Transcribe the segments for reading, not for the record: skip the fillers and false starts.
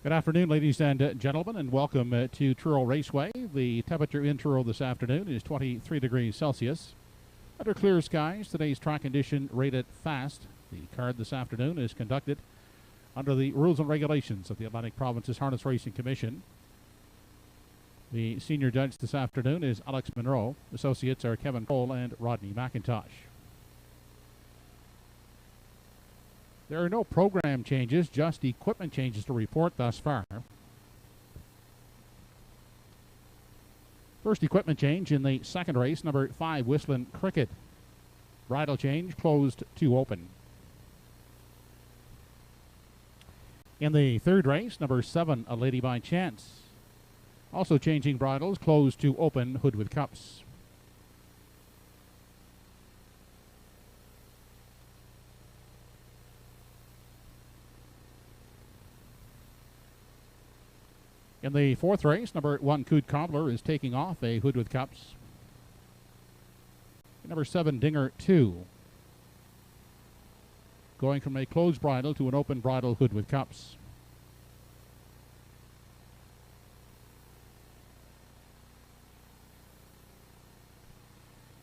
Good afternoon, ladies and gentlemen, and welcome to Truro Raceway. The temperature in Truro this afternoon is 23 degrees Celsius. Under clear skies, today's track condition rated fast. The card this afternoon is conducted under the rules and regulations of the Atlantic Provinces Harness Racing Commission. The senior judge this afternoon is Alex Monroe. Associates are Kevin Cole and Rodney McIntosh. There are no program changes, just equipment changes to report thus far. First equipment change in the second race, number 5, Whistling Cricket. Bridle change, closed to open. In the third race, number 7, A Lady by Chance. Also changing bridles, closed to open, hood with cups. In the fourth race, number 1, Coot Cobbler is taking off a hood with cups. Number 7, Dinger 2. Going from a closed bridle to an open bridle hood with cups.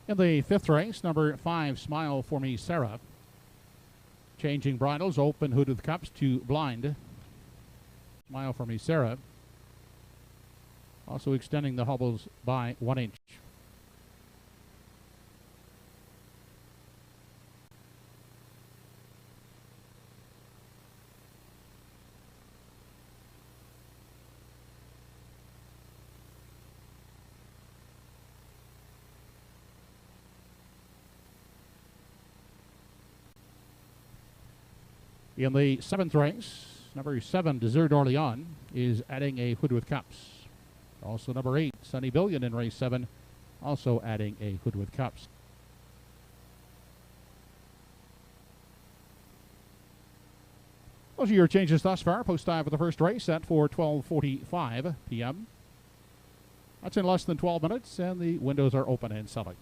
In the fifth race, number 5, Smile for Me, Sarah. Changing bridles, open hood with cups to blind. Smile for Me, Sarah. Also extending the hubbles by 1 inch. In the seventh race, number 7, Desert Orleans, is adding a hood with cups. Also number 8, Sunny Billion in race 7, also adding a hood with cups. Those are your changes thus far. Post time for the first race set for 12:45 p.m. That's in less than 12 minutes, and the windows are open and selling.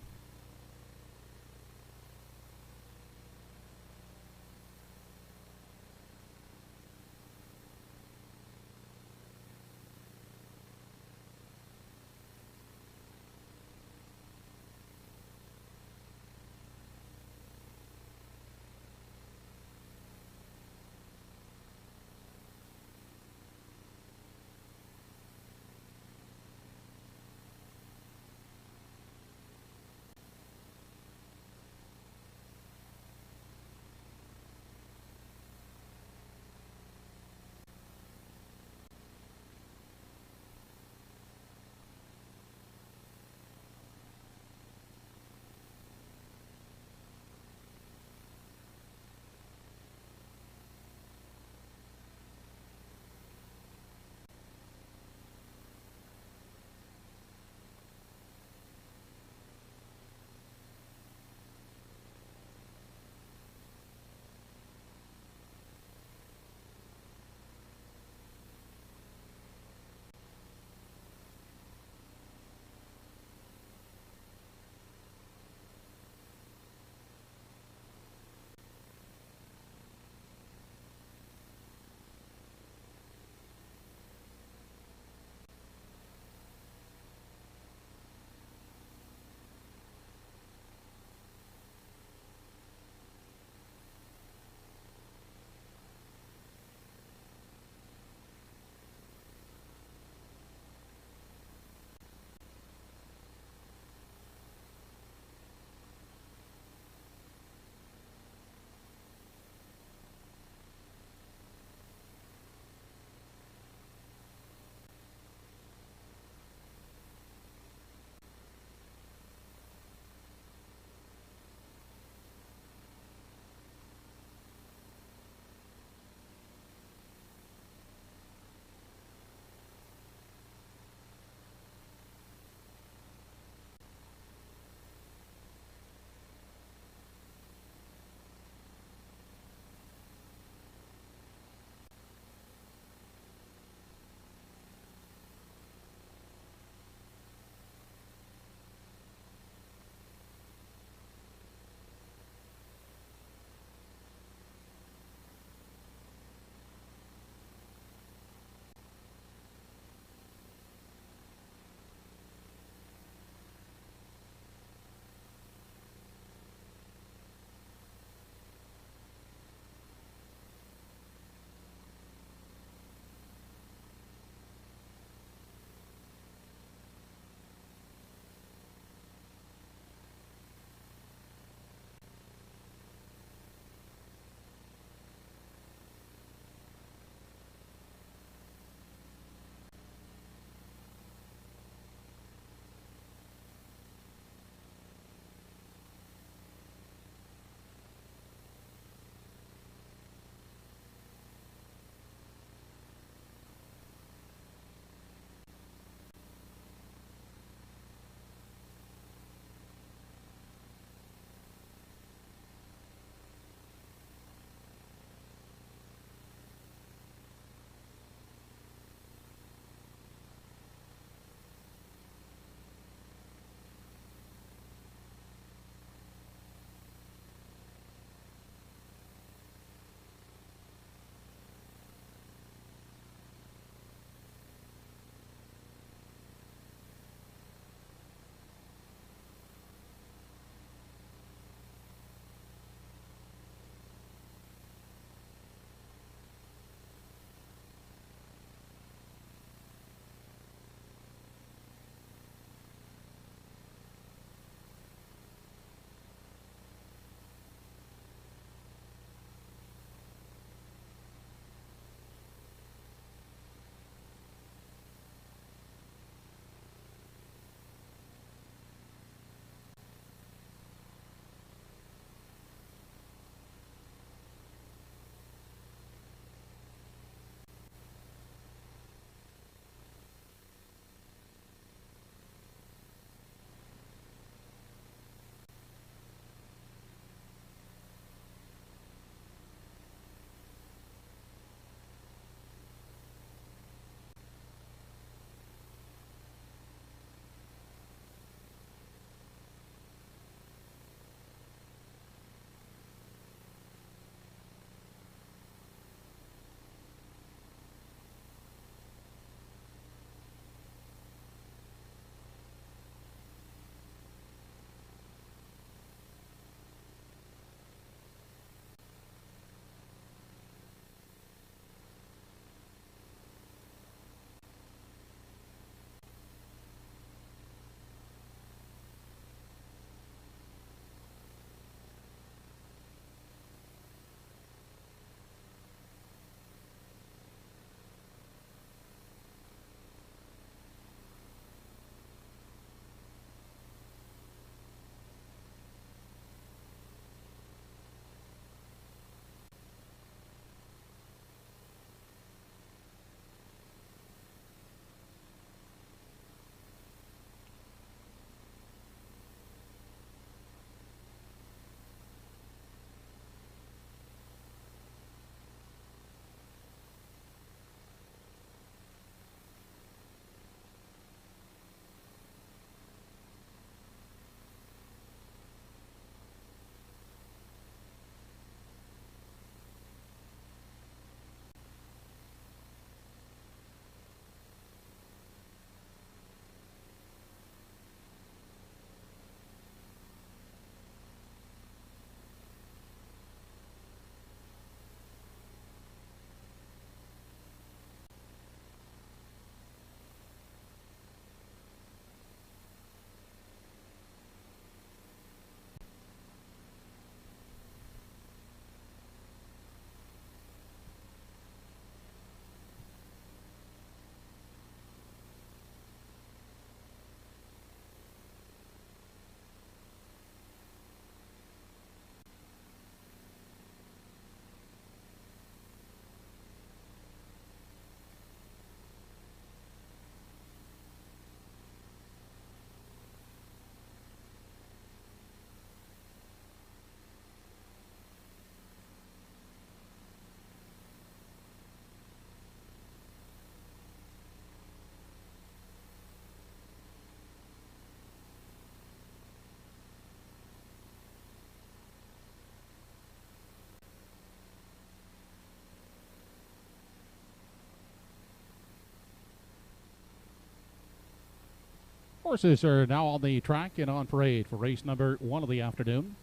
Horses are now on the track and on parade for race number 1 of the afternoon.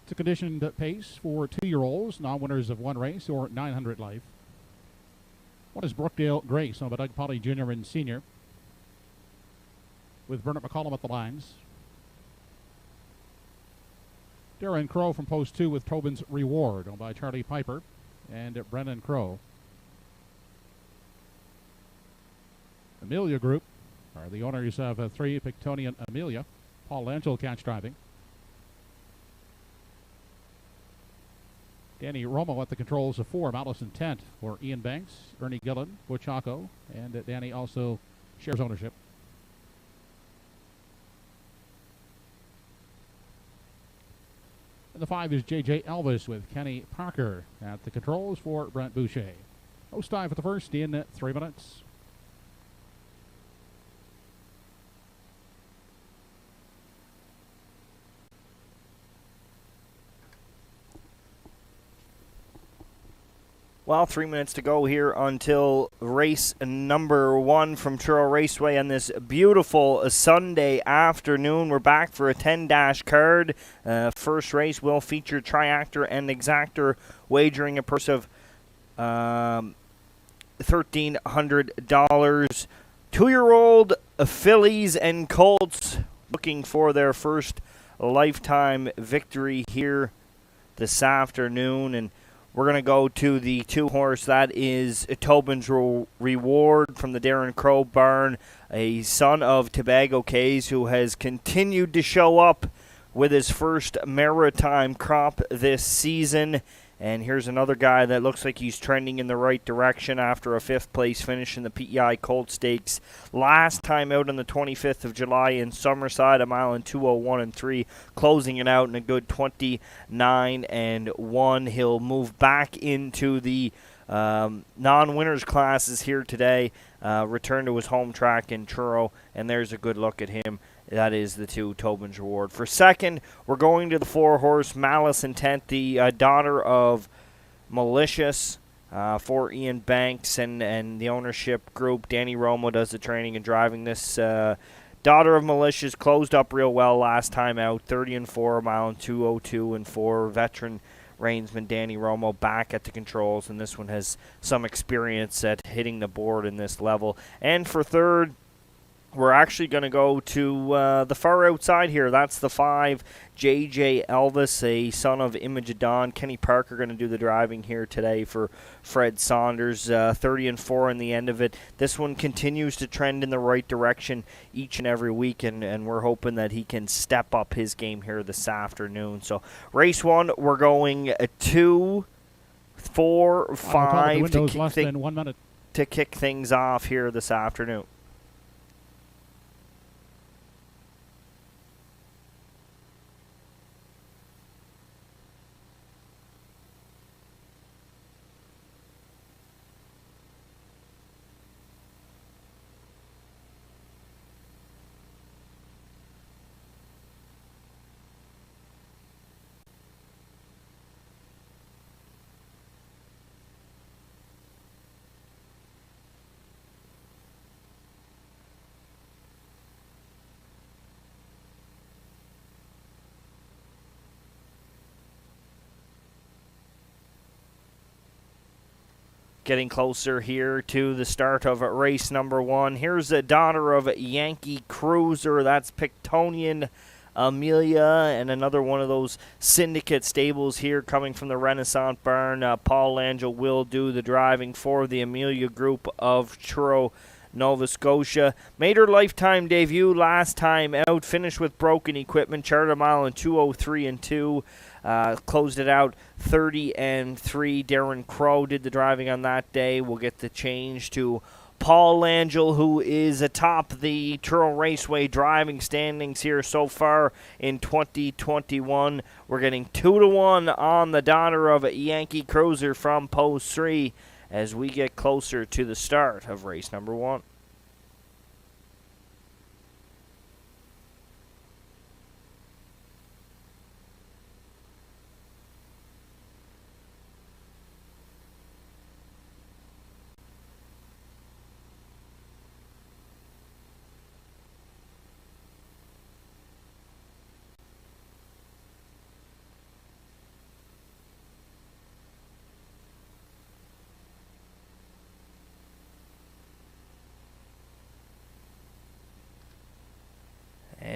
It's a conditioned pace for 2-year-olds, non-winners of 1 race or 900 life. One is Brookdale Grace, owned by Doug Polly Jr. and Sr., with Bernard McCollum at the lines. Darren Crow from post 2 with Tobin's Reward, owned by Charlie Piper and Brennan Crow. Amelia Group are the owners of 3 Pictonian Amelia. Paul Langell catch driving. Danny Romo at the controls of 4, Malice Intent for Ian Banks, Ernie Gillen, Butch Hocko, and Danny also shares ownership. And the 5 is J.J. Elvis with Kenny Parker at the controls for Brent Boucher. Post time for the first in 3 minutes. Well, 3 minutes to go here until race number 1 from Truro Raceway on this beautiful Sunday afternoon. We're back for a 10-dash card. First race will feature Triactor and Exactor wagering a purse of $1,300. 2-year-old fillies and colts looking for their first lifetime victory here this afternoon. And we're going to go to the 2-horse. That is Tobin's Reward from the Darren Crow barn, a son of Tobago Cays who has continued to show up with his first maritime crop this season. And here's another guy that looks like he's trending in the right direction after a 5th place finish in the PEI Colt Stakes. Last time out on the 25th of July in Summerside, a mile in 2:01 3, closing it out in a good 29-1. He'll move back into the non-winners classes here today, return to his home track in Truro, and there's a good look at him. That is the 2, Tobin's Reward. For second, we're going to the 4-horse, Malice Intent, the daughter of Malicious, for Ian Banks and the ownership group. Danny Romo does the training and driving. This daughter of Malicious closed up real well last time out, 30-4, a mile in 2:02 4. Veteran reinsman Danny Romo back at the controls, and this one has some experience at hitting the board in this level. And for third, we're actually going to go to the far outside here. That's the 5, J.J. Elvis, a son of Image of Dawn. Kenny Parker going to do the driving here today for Fred Saunders. 30-4 in the end of it. This one continues to trend in the right direction each and every week, and we're hoping that he can step up his game here this afternoon. So race 1, we're going 2, 4, 5 to kick things off here this afternoon. Getting closer here to the start of race number 1. Here's the daughter of Yankee Cruiser. That's Pictonian Amelia, and another one of those syndicate stables here coming from the Renaissance barn. Paul Langell will do the driving for the Amelia group of Truro, Nova Scotia. Made her lifetime debut last time out. Finished with broken equipment. Charted a mile in 2:03 2. Closed it out 30-3. Darren Crow did the driving on that day. We'll get the change to Paul Langell, who is atop the Truro Raceway driving standings here so far in 2021. We're getting 2-1 on the daughter of Yankee Cruiser from Post 3 as we get closer to the start of race number 1.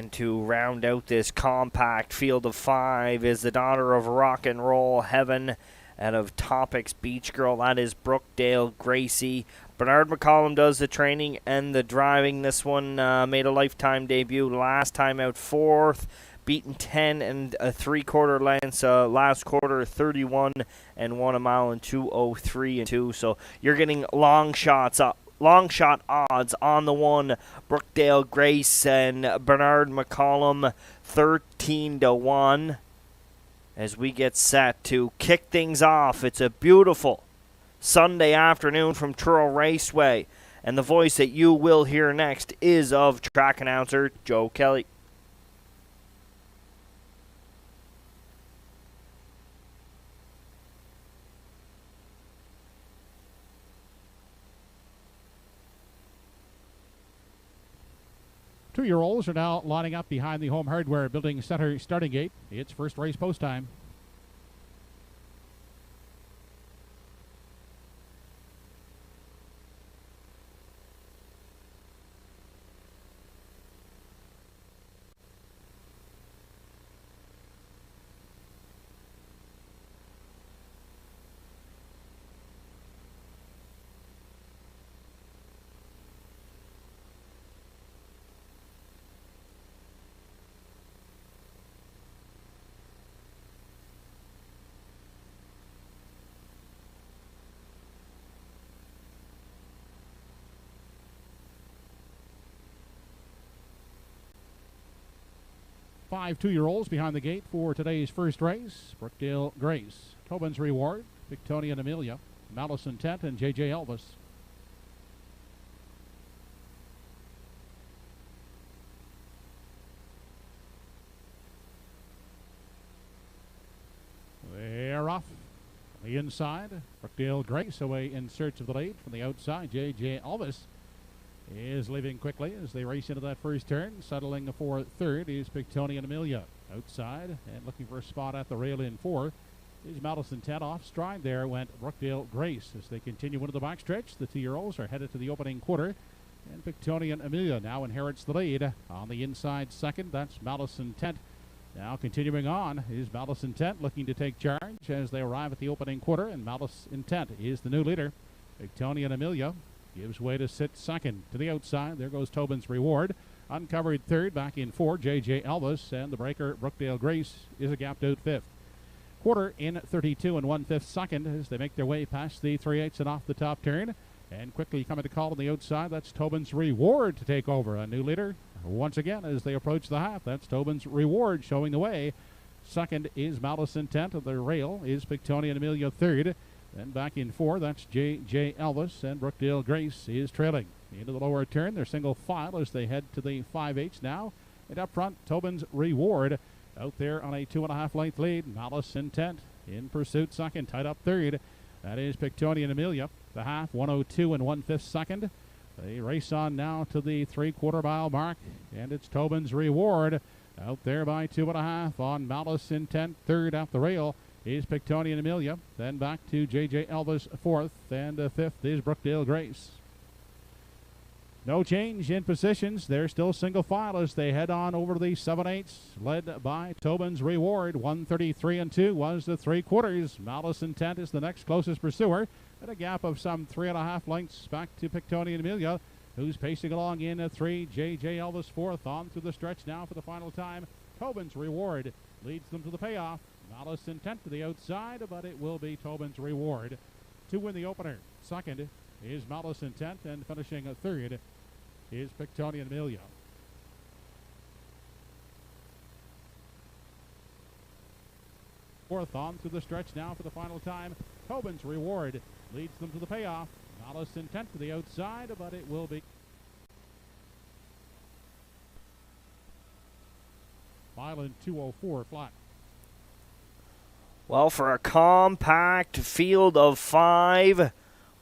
And to round out this compact field of 5 is the daughter of rock and roll heaven out of Topics Beach Girl. That is Brookdale Gracie. Bernard McCollum does the training and the driving. This one made a lifetime debut last time out 4th. Beaten 10 and a 3/4 lengths. Last quarter 31 and 1 mile and 2:03 and 2. So you're getting long shot odds on the one. Brookdale Grace and Bernard McCollum 13-1. As we get set to kick things off, it's a beautiful Sunday afternoon from Truro Raceway. And the voice that you will hear next is of track announcer Joe Kelly. Two-year-olds are now lining up behind the Home Hardware Building Center starting gate. It's first race post time. Five two-year-olds behind the gate for today's first race. Brookdale Grace, Tobin's Reward, Victoria and Amelia, Malice Intent, and J.J. Elvis. They're off. On the inside, Brookdale Grace away in search of the lead. From the outside, J.J. Elvis is leaving quickly as they race into that first turn. Settling for third is Victoria and Amelia. Outside and looking for a spot at the rail in 4 is Malice Intent. Off stride there went Brookdale Grace. As they continue into the backstretch, the two-year-olds are headed to the opening quarter. And Victoria and Amelia now inherits the lead. On the inside second, that's Malice Intent. Now continuing on is Malice Intent looking to take charge as they arrive at the opening quarter. And Malice Intent is the new leader. Victoria and Amelia gives way to sit second. To the outside, there goes Tobin's Reward. Uncovered third, back in 4, J.J. Elvis, and the breaker, Brookdale Grace, is a gapped out 5th. Quarter in 32 and 1/5 second as they make their way past the 3/8 and off the top turn. And quickly coming to call on the outside, that's Tobin's Reward to take over. A new leader once again as they approach the half. That's Tobin's Reward showing the way. Second is Malice Intent. Of the rail is Victoria and Amelia third. Then back in 4, that's J.J. Elvis, and Brookdale Grace is trailing. Into the lower turn, they're single file as they head to the 5/8 now. And up front, Tobin's Reward out there on a 2.5 length lead. Malice Intent in pursuit second, tied up third. That is Victoria and Amelia. The half, 1:02 and 1/5 second. They race on now to the 3/4 mile mark, and it's Tobin's Reward out there by 2.5 on Malice Intent. Third at the rail is Victoria and Amelia. Then back to J.J. Elvis 4th, and 5th is Brookdale Grace. No change in positions. They're still single file as they head on over the 7/8, led by Tobin's Reward. 1:33 and 2 was the 3/4. Malice Intent is the next closest pursuer at a gap of some 3.5 lengths back to Victoria and Amelia, who's pacing along in 3. J.J. Elvis 4th on through the stretch now for the final time. Tobin's Reward leads them to the payoff. Malice Intent to the outside, but it will be Tobin's Reward to win the opener. Second is Malice Intent, and finishing third is Victoria and Amelia. Fourth on through the stretch now for the final time. Tobin's Reward leads them to the payoff. Malice Intent to the outside, but it will be mile in 2:04 flat. Well, for a compact field of 5,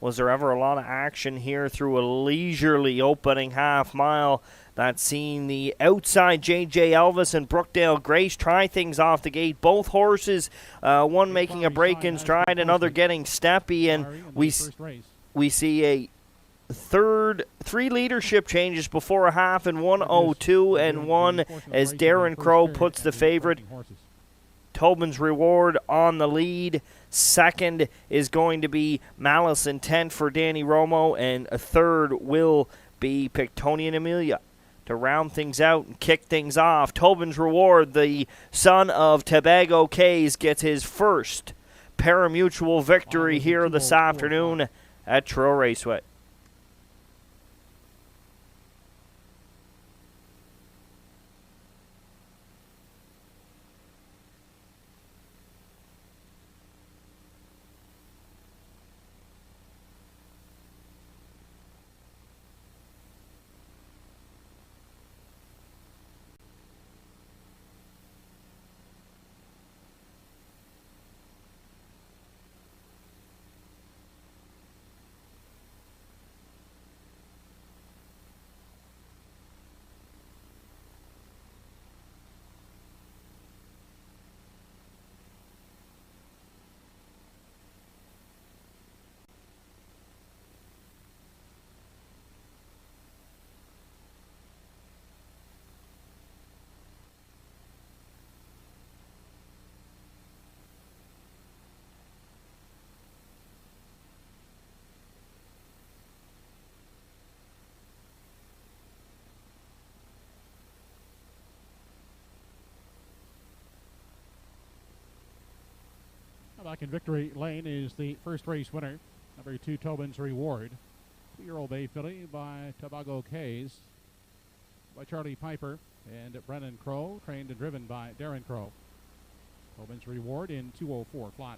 was there ever a lot of action here through a leisurely opening half mile? That's seen the outside J.J. Elvis and Brookdale Grace try things off the gate. Both horses, one making a break in stride, another getting steppy, and we see a three leadership changes before a half in 1:02 and 1 as Darren Crow puts the favorite Tobin's Reward on the lead. Second is going to be Malice Intent for Danny Romo, and a third will be Pictonian Amelia. To round things out and kick things off, Tobin's Reward, the son of Tobago Cays, gets his first parimutuel victory here this afternoon at Truro Raceway. Back in victory lane is the first race winner, number 2 Tobin's Reward. 2-year-old Bay filly by Tobago Cays, by Charlie Piper and Brennan Crow, trained and driven by Darren Crow. Tobin's Reward in 2:04 flat.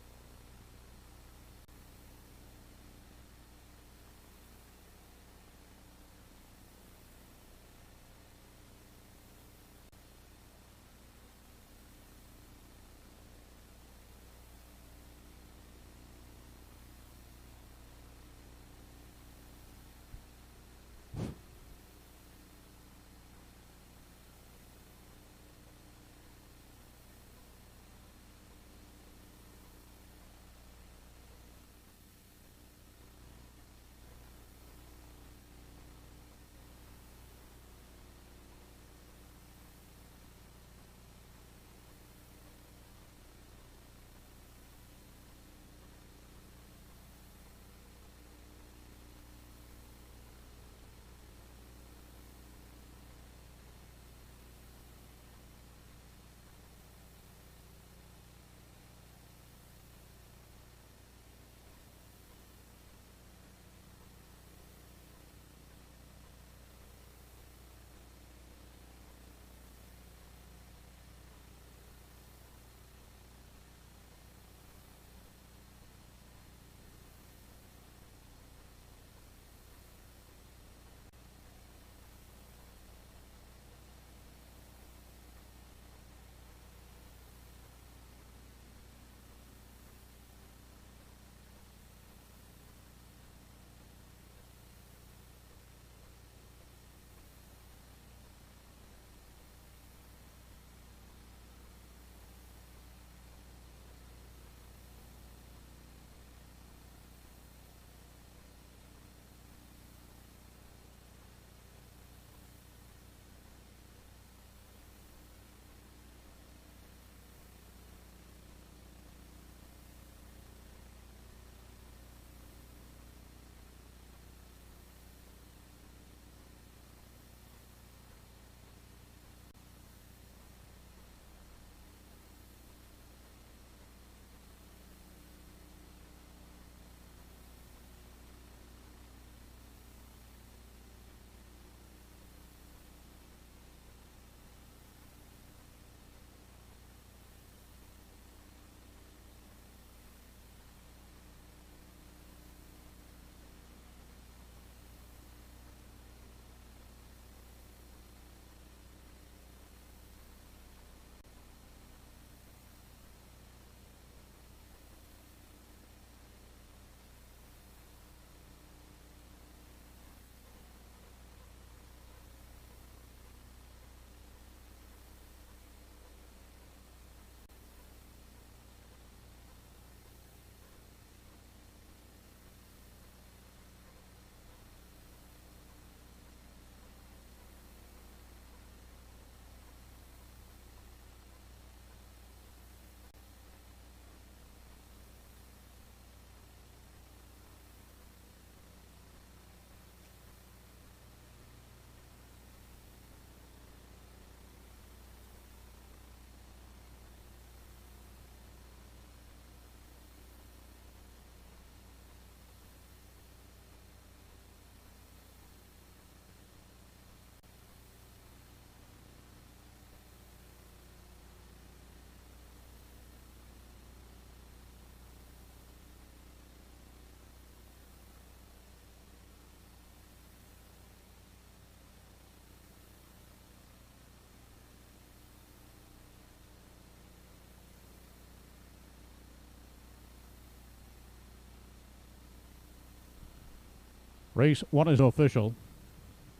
Race 1 is official.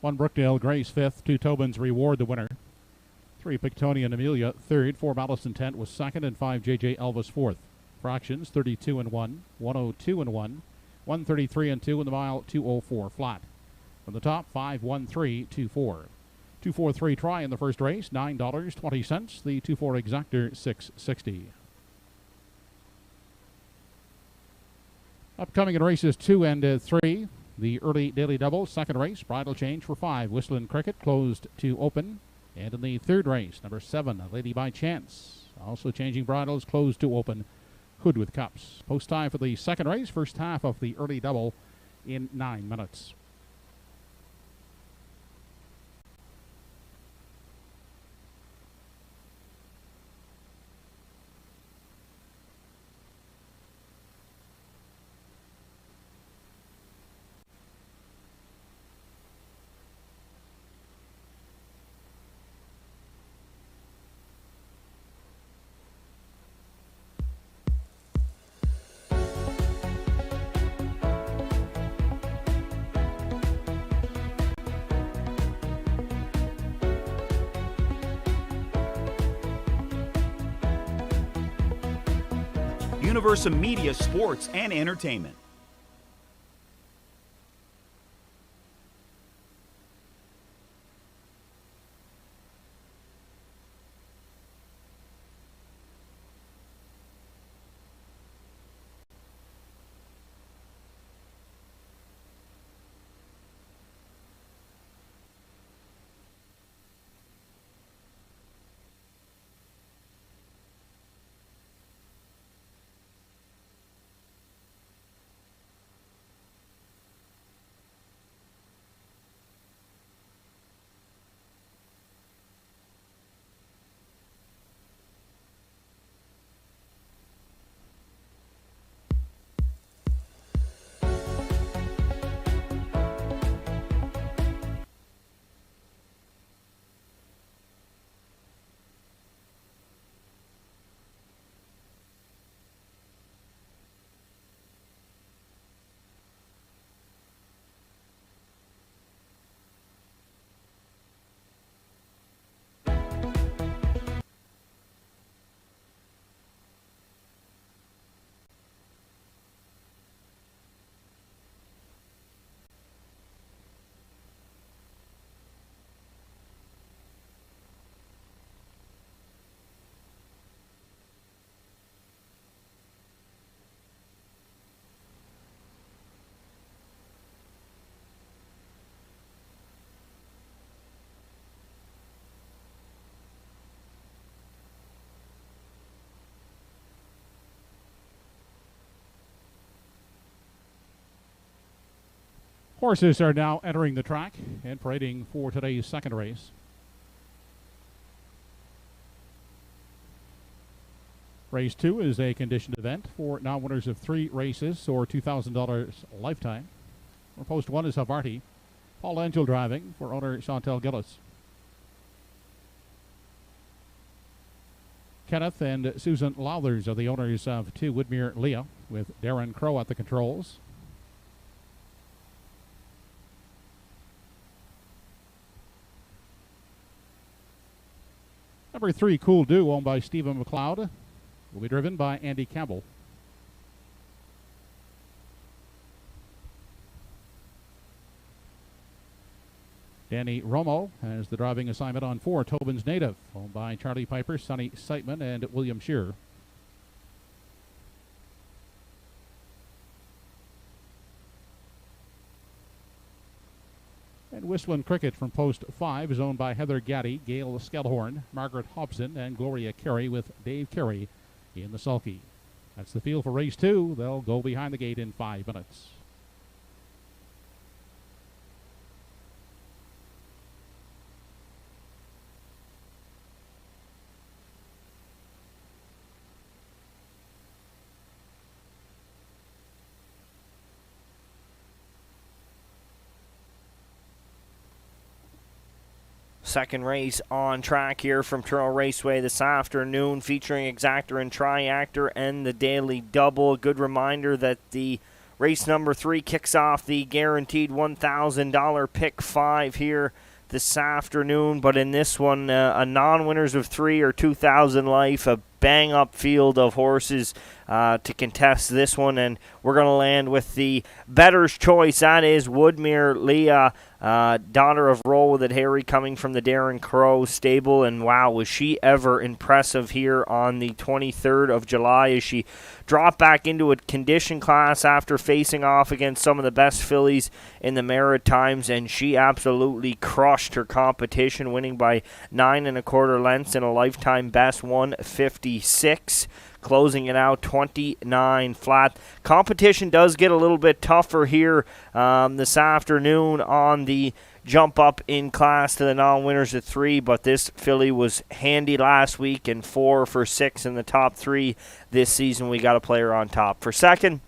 1 Brookdale Grace 5th, 2 Tobin's Reward the winner. 3 Pictonian Amelia 3rd, 4 Malice Intent was 2nd, and 5 JJ Elvis 4th. Fractions 32 and 1, 102 and 1, 133 and 2 in the mile, 204 flat. From the top, 51324. 243 try in the first race, $9.20. The 24 exactor, $6.60. Upcoming in races 2 and 3, the early daily double, second race, bridle change for 5. Whistling Cricket closed to open. And in the third race, number 7, Lady by Chance, also changing bridles, closed to open. Hood with Cups. Post time for the second race, first half of the early double in 9 minutes. Universum Media Sports and Entertainment. Horses are now entering the track and parading for today's second race. Race 2 is a conditioned event for non-winners of 3 races or $2,000 lifetime. Or post 1 is Havarti. Paul Angel driving for owner Chantel Gillis. Kenneth and Susan Lowthers are the owners of 2 Woodmere Leah, with Darren Crow at the controls. Number 3, Cool Do, owned by Stephen McLeod, will be driven by Andy Campbell. Danny Romo has the driving assignment on 4, Tobin's Native, owned by Charlie Piper, Sonny Seitman, and William Shearer. And Whistling Cricket from post 5 is owned by Heather Gaddy, Gail Skellhorn, Margaret Hobson, and Gloria Carey, with Dave Carey in the sulky. That's the field for race 2. They'll go behind the gate in 5 minutes. Second race on track here from Truro Raceway this afternoon, featuring Exactor and Triactor and the Daily Double. Good reminder that the Race number 3 kicks off the guaranteed $1,000 pick 5 here this afternoon. But in this one, a non-winners of 3 or 2,000 life, a bang-up field of horses to contest this one. And we're going to land with the better's choice. That is Woodmere Leah, daughter of Roll With It Harry, coming from the Darren Crow stable. And wow, was she ever impressive here on the 23rd of July as she dropped back into a condition class after facing off against some of the best fillies in the Maritimes, and she absolutely crushed her competition, winning by 9 1/4 lengths in a lifetime best 156. Closing it out 29 flat. Competition does get a little bit tougher here this afternoon on the jump up in class to the non-winners at 3, but this filly was handy last week and 4 for 6 in the top 3 this season. We got a player on top. For second,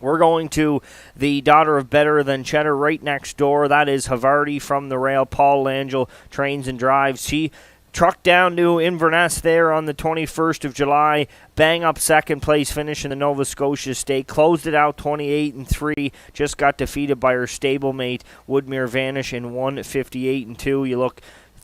we're going to the daughter of Better Than Cheddar right next door. That is Havarti from the rail. Paul Langell trains and drives. She trucked down to Inverness there on the 21st of July. Bang up second place finish in the Nova Scotia State. Closed it out 28-3. Just got defeated by her stablemate Woodmere Vanish in 158-2. You look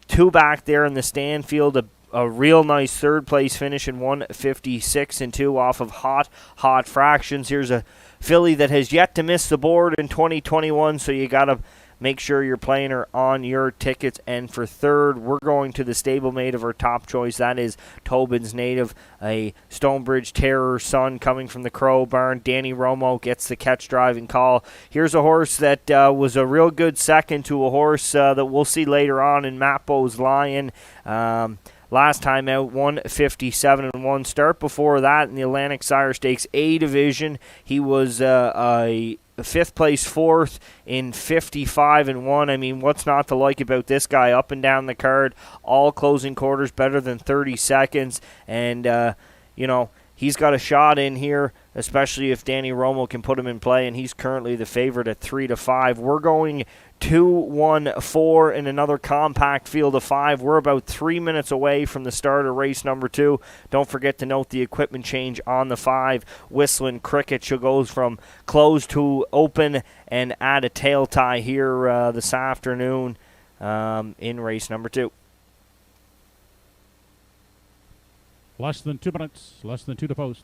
2 back there in the Stanfield. A real nice third place finish in 156-2 off of hot fractions. Here's a filly that has yet to miss the board in 2021, so you got to make sure you're playing her on your tickets. And for third, we're going to the stablemate of her top choice. That is Tobin's Native, a Stonebridge Terror son coming from the Crow Barn. Danny Romo gets the catch driving call. Here's a horse that was a real good second to a horse that we'll see later on in Mappo's Lion. Last time out, 157-1. Start before that in the Atlantic Sire Stakes A division. He was a 5th place 4th in 55-1. I mean, what's not to like about this guy? Up and down the card, all closing quarters better than 30 seconds. And, he's got a shot in here, especially if Danny Romo can put him in play, and he's currently the favorite at 3-5. We're going 2-1-4 in another compact field of 5. We're about 3 minutes away from the start of race number 2. Don't forget to note the equipment change on the 5. Whistling Cricket. She goes from closed to open and add a tail tie here this afternoon in race number 2. Less than 2 minutes, less than 2 to post.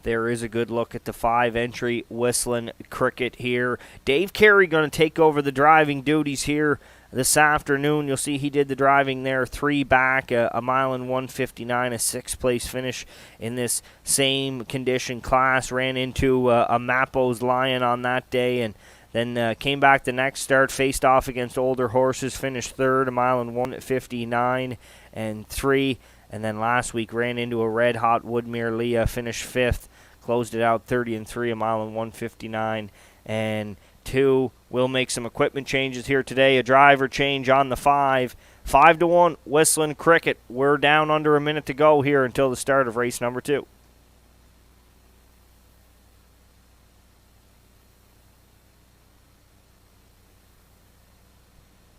There is a good look at the 5 entry Whistling Cricket here. Dave Carey going to take over the driving duties here this afternoon. You'll see he did the driving there, 3 back, a mile and 159, a 6th place finish in this same condition class. Ran into a Mappo's Lion on that day, and then came back the next start, faced off against older horses, finished 3rd, a mile and 159 and 3. And then last week ran into a red-hot Woodmere Leah, finished 5th, closed it out 30-3, a mile and 159 and 2. We'll make some equipment changes here today. A driver change on the 5. 5-1, Whistling Cricket. We're down under a minute to go here until the start of race number 2.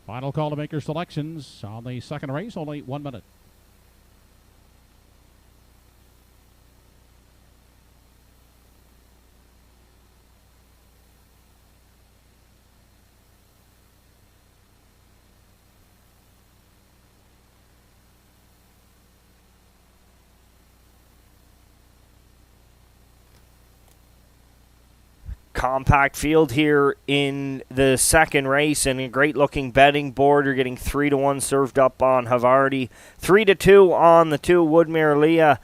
Final call to make your selections on the second race, only 1 minute. Compact field here in the second race, and a great looking betting board. You're getting 3-1 served up on Havarti, 3-2 on the 2 Woodmere Leah.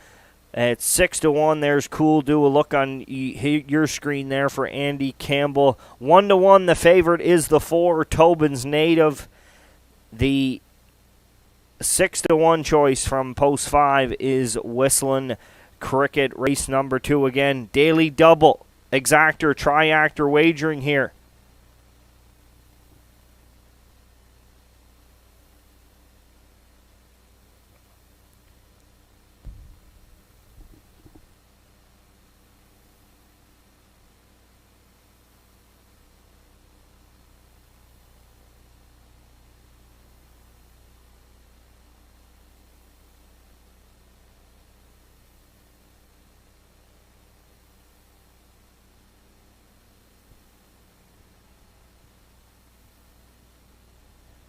At 6-1, there's Cool. Do a look on your screen there for Andy Campbell. 1-1, the favorite is the 4 Tobin's Native. The 6-1 choice from post 5 is Whistling Cricket. Race number 2 again, daily double. exact or triactor wagering here.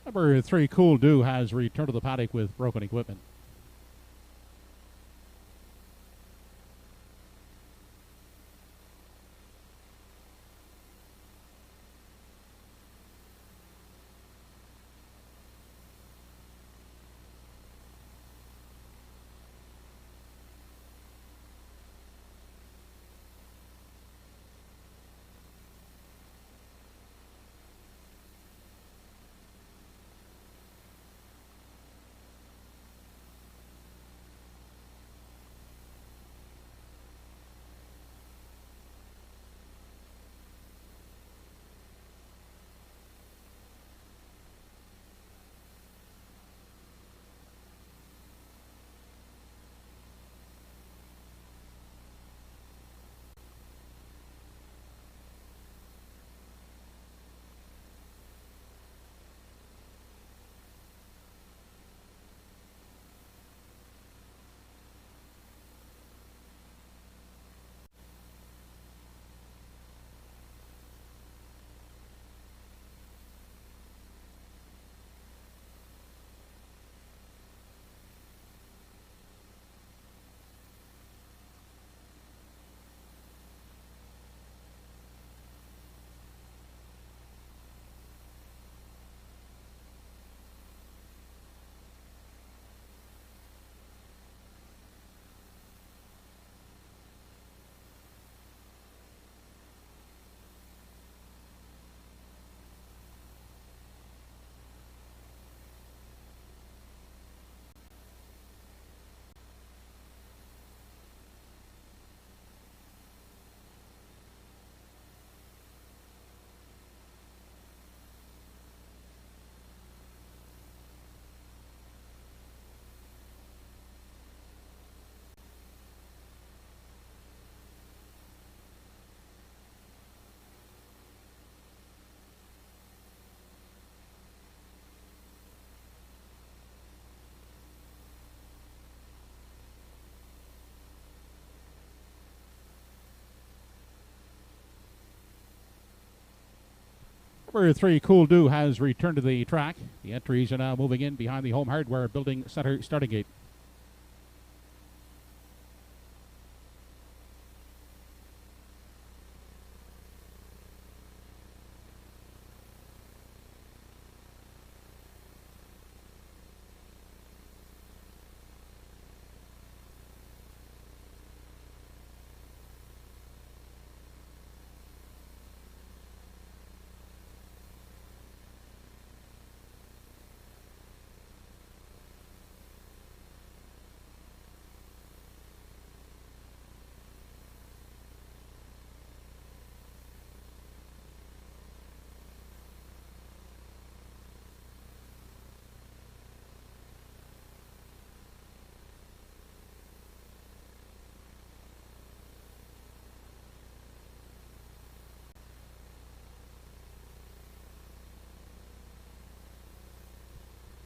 Number 3, Cool Do, has returned to the paddock with broken equipment. Number 3, Cool Do, has returned to the track. The entries are now moving in behind the Home Hardware Building Center starting gate.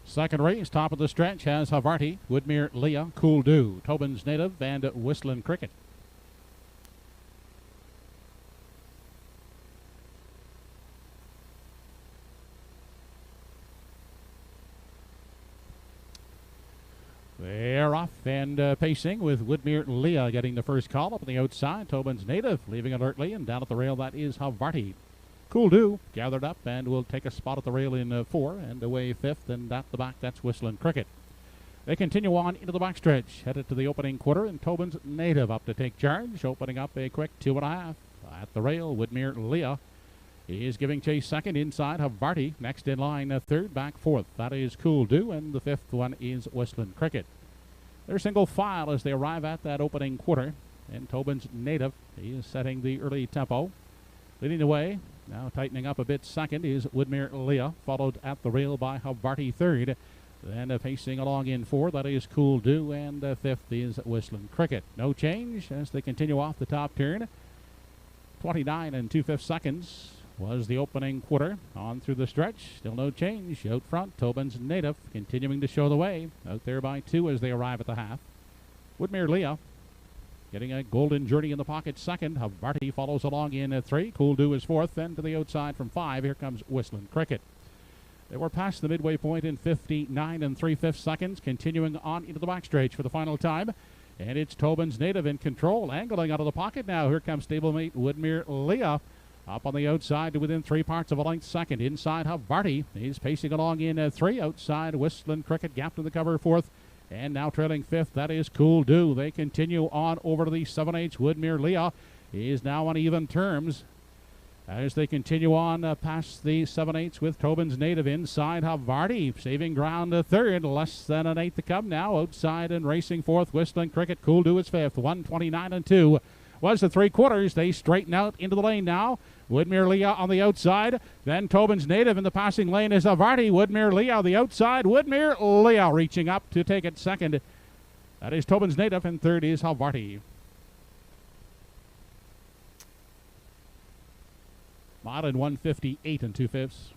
Second race, top of the stretch, has Havarti, Woodmere, Leah, Cool Do, Tobin's Native, and Whistling Cricket. They're off and pacing, with Woodmere Leah getting the first call up on the outside. Tobin's Native leaving alertly, and down at the rail that is Havarti. Cool Do gathered up and will take a spot at the rail in 4, and away 5th, and at the back that's Whistling Cricket. They continue on into the backstretch, headed to the opening quarter, and Tobin's Native up to take charge, opening up a quick 2.5. At the rail, Woodmere Leah is giving chase second, inside Havarti. Next in line, third, back 4th. That is Cool Do, and the 5th one is Whistling Cricket. They're single file as they arrive at that opening quarter. And Tobin's Native, he is setting the early tempo. Leading the way, now tightening up a bit second, is Woodmere Leah, followed at the rail by Havarti third. Then pacing along in fourth, that is Cool Dew, and fifth is Whistling Cricket. No change as they continue off the top turn. 29 and 2/5 seconds was the opening quarter. On through the stretch, still no change. Out front, Tobin's Native continuing to show the way. Out there by 2 as they arrive at the half. Woodmere Leah getting a golden journey in the pocket second. Havarti follows along in 3. Cool Dew is fourth. Then to the outside from 5, here comes Whistling Cricket. They were past the midway point in 59 and 3/5 seconds, continuing on into the backstretch for the final time. And it's Tobin's Native in control, angling out of the pocket now. Here comes stablemate Woodmere Leah. Up on the outside to within 3 parts of a length second. Inside Havarti. He's pacing along in 3. Outside Whistling Cricket, gapped in the cover 4th. And now trailing 5th, that is Cool Dew. They continue on over to the 7/8. Woodmere Leah is now on even terms as they continue on past the 7/8 with Tobin's Native inside Havarti. Saving ground 3rd, less than an 8th to come now. Outside and racing 4th, Whistling Cricket. Cool Dew is 5th, 1:29 and 2. Was the 3/4. They straighten out into the lane now. Woodmere Leah on the outside. Then Tobin's Native in the passing lane is Havarti. Woodmere Leah on the outside. Woodmere Leah reaching up to take it second. That is Tobin's Native, and third is Havarti. Mile in 1:58 and 2/5.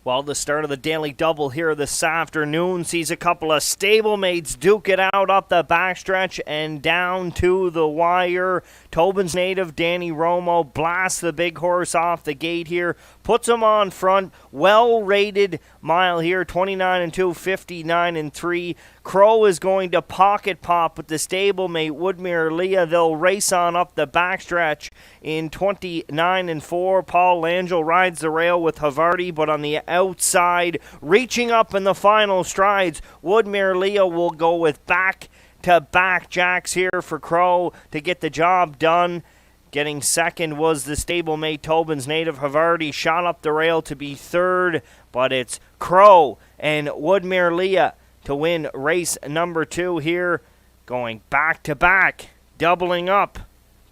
Well, the start of the Daily Double here this afternoon sees a couple of stablemates duke it out up the backstretch and down to the wire. Tobin's Native, Danny Romo, blasts the big horse off the gate here, puts him on front. Well-rated mile here, 29 and 2, 59 and 3. Crow is going to pocket pop with the stablemate Woodmere Leah. They'll race on up the backstretch in 29 and 4. Paul Langell rides the rail with Havarti, but on the outside, reaching up in the final strides, Woodmere Leah will go with back-to-back jacks here for Crow to get the job done. Getting second was the stablemate Tobin's Native. Havarti shot up the rail to be third, but it's Crow and Woodmere Leah to win race number 2 here, going back-to-back, doubling up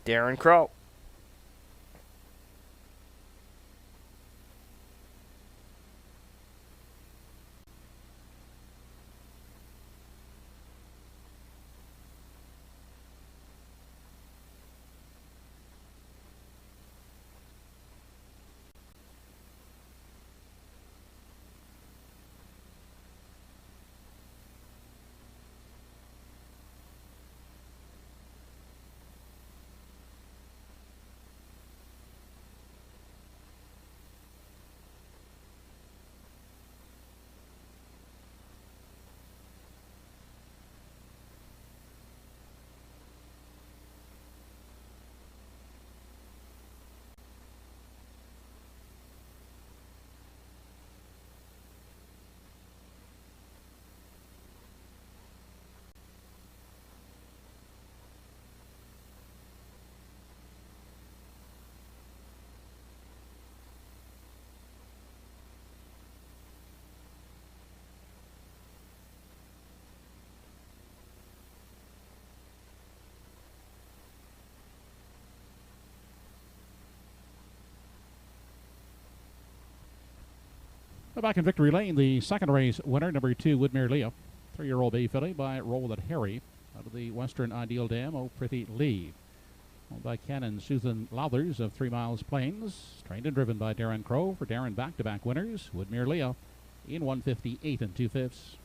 Darren Crow. Back in Victory Lane, the second race winner, number 2, Woodmere Leah. 3-year-old bay filly by Roll That Harry out of the Western Ideal Dam, Oh Pretty Lee. Owned by Ken and Susan Lauthers of 3 Miles Plains. Trained and driven by Darren Crow. For Darren, back-to-back winners, Woodmere Leah in 1:58 and 2/5.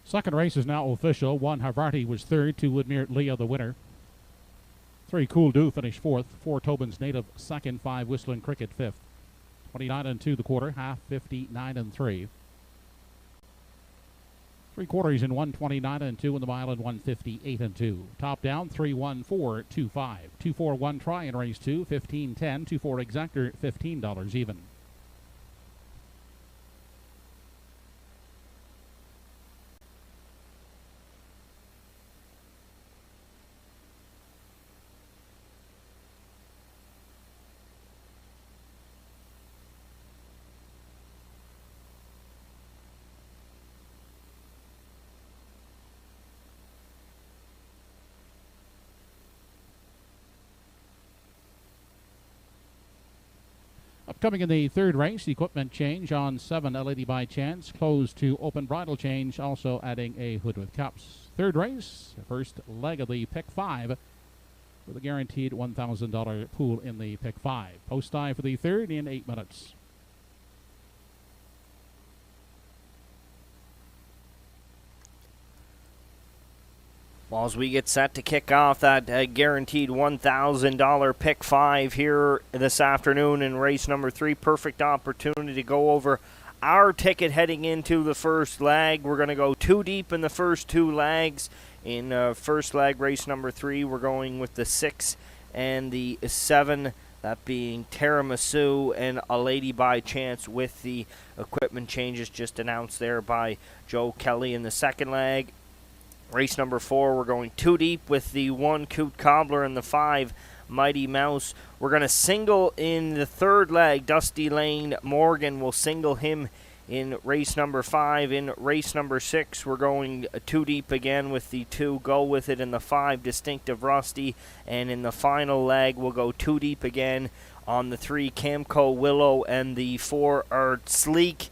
Second race is now official. 1 Havarti was third, 2 Woodmere Leo the winner. 3 Cool Do finished fourth. 4 Tobin's Native second. 5 Whistling Cricket fifth. 29 and 2 the quarter. Half 59 and 3. 3 quarters in 129 and 2 in the mile and 158 and 2. Top down 3-1-4-2-5. 2-4-1 try in race 2. 15-10. 2-4 exactor $15 even. Upcoming in the third race, equipment change on 7 LED by Chance, closed to open bridle change, also adding a hood with cups. Third race, first leg of the pick 5 with a guaranteed $1,000 pool in the pick 5. Post time for the third in 8 minutes. Well, as we get set to kick off that guaranteed $1,000 pick 5 here this afternoon in race number 3, perfect opportunity to go over our ticket heading into the first leg. We're going to go 2 deep in the first 2 legs. In first leg, race number 3, we're going with the 6 and the 7, that being Tiramisu and A Lady by Chance, with the equipment changes just announced there by Joe Kelly. In the second leg, race number 4, we're going 2 deep with the 1 Coot Cobbler and the 5 Mighty Mouse. We're going to single in the third leg. Dusty Lane Morgan will single him in race number 5. In race number 6, we're going 2 deep again with the 2 Go With It and the 5 Distinctive Rusty. And in the final leg, we'll go 2 deep again on the 3 Camco Willow and the 4 Art Sleek.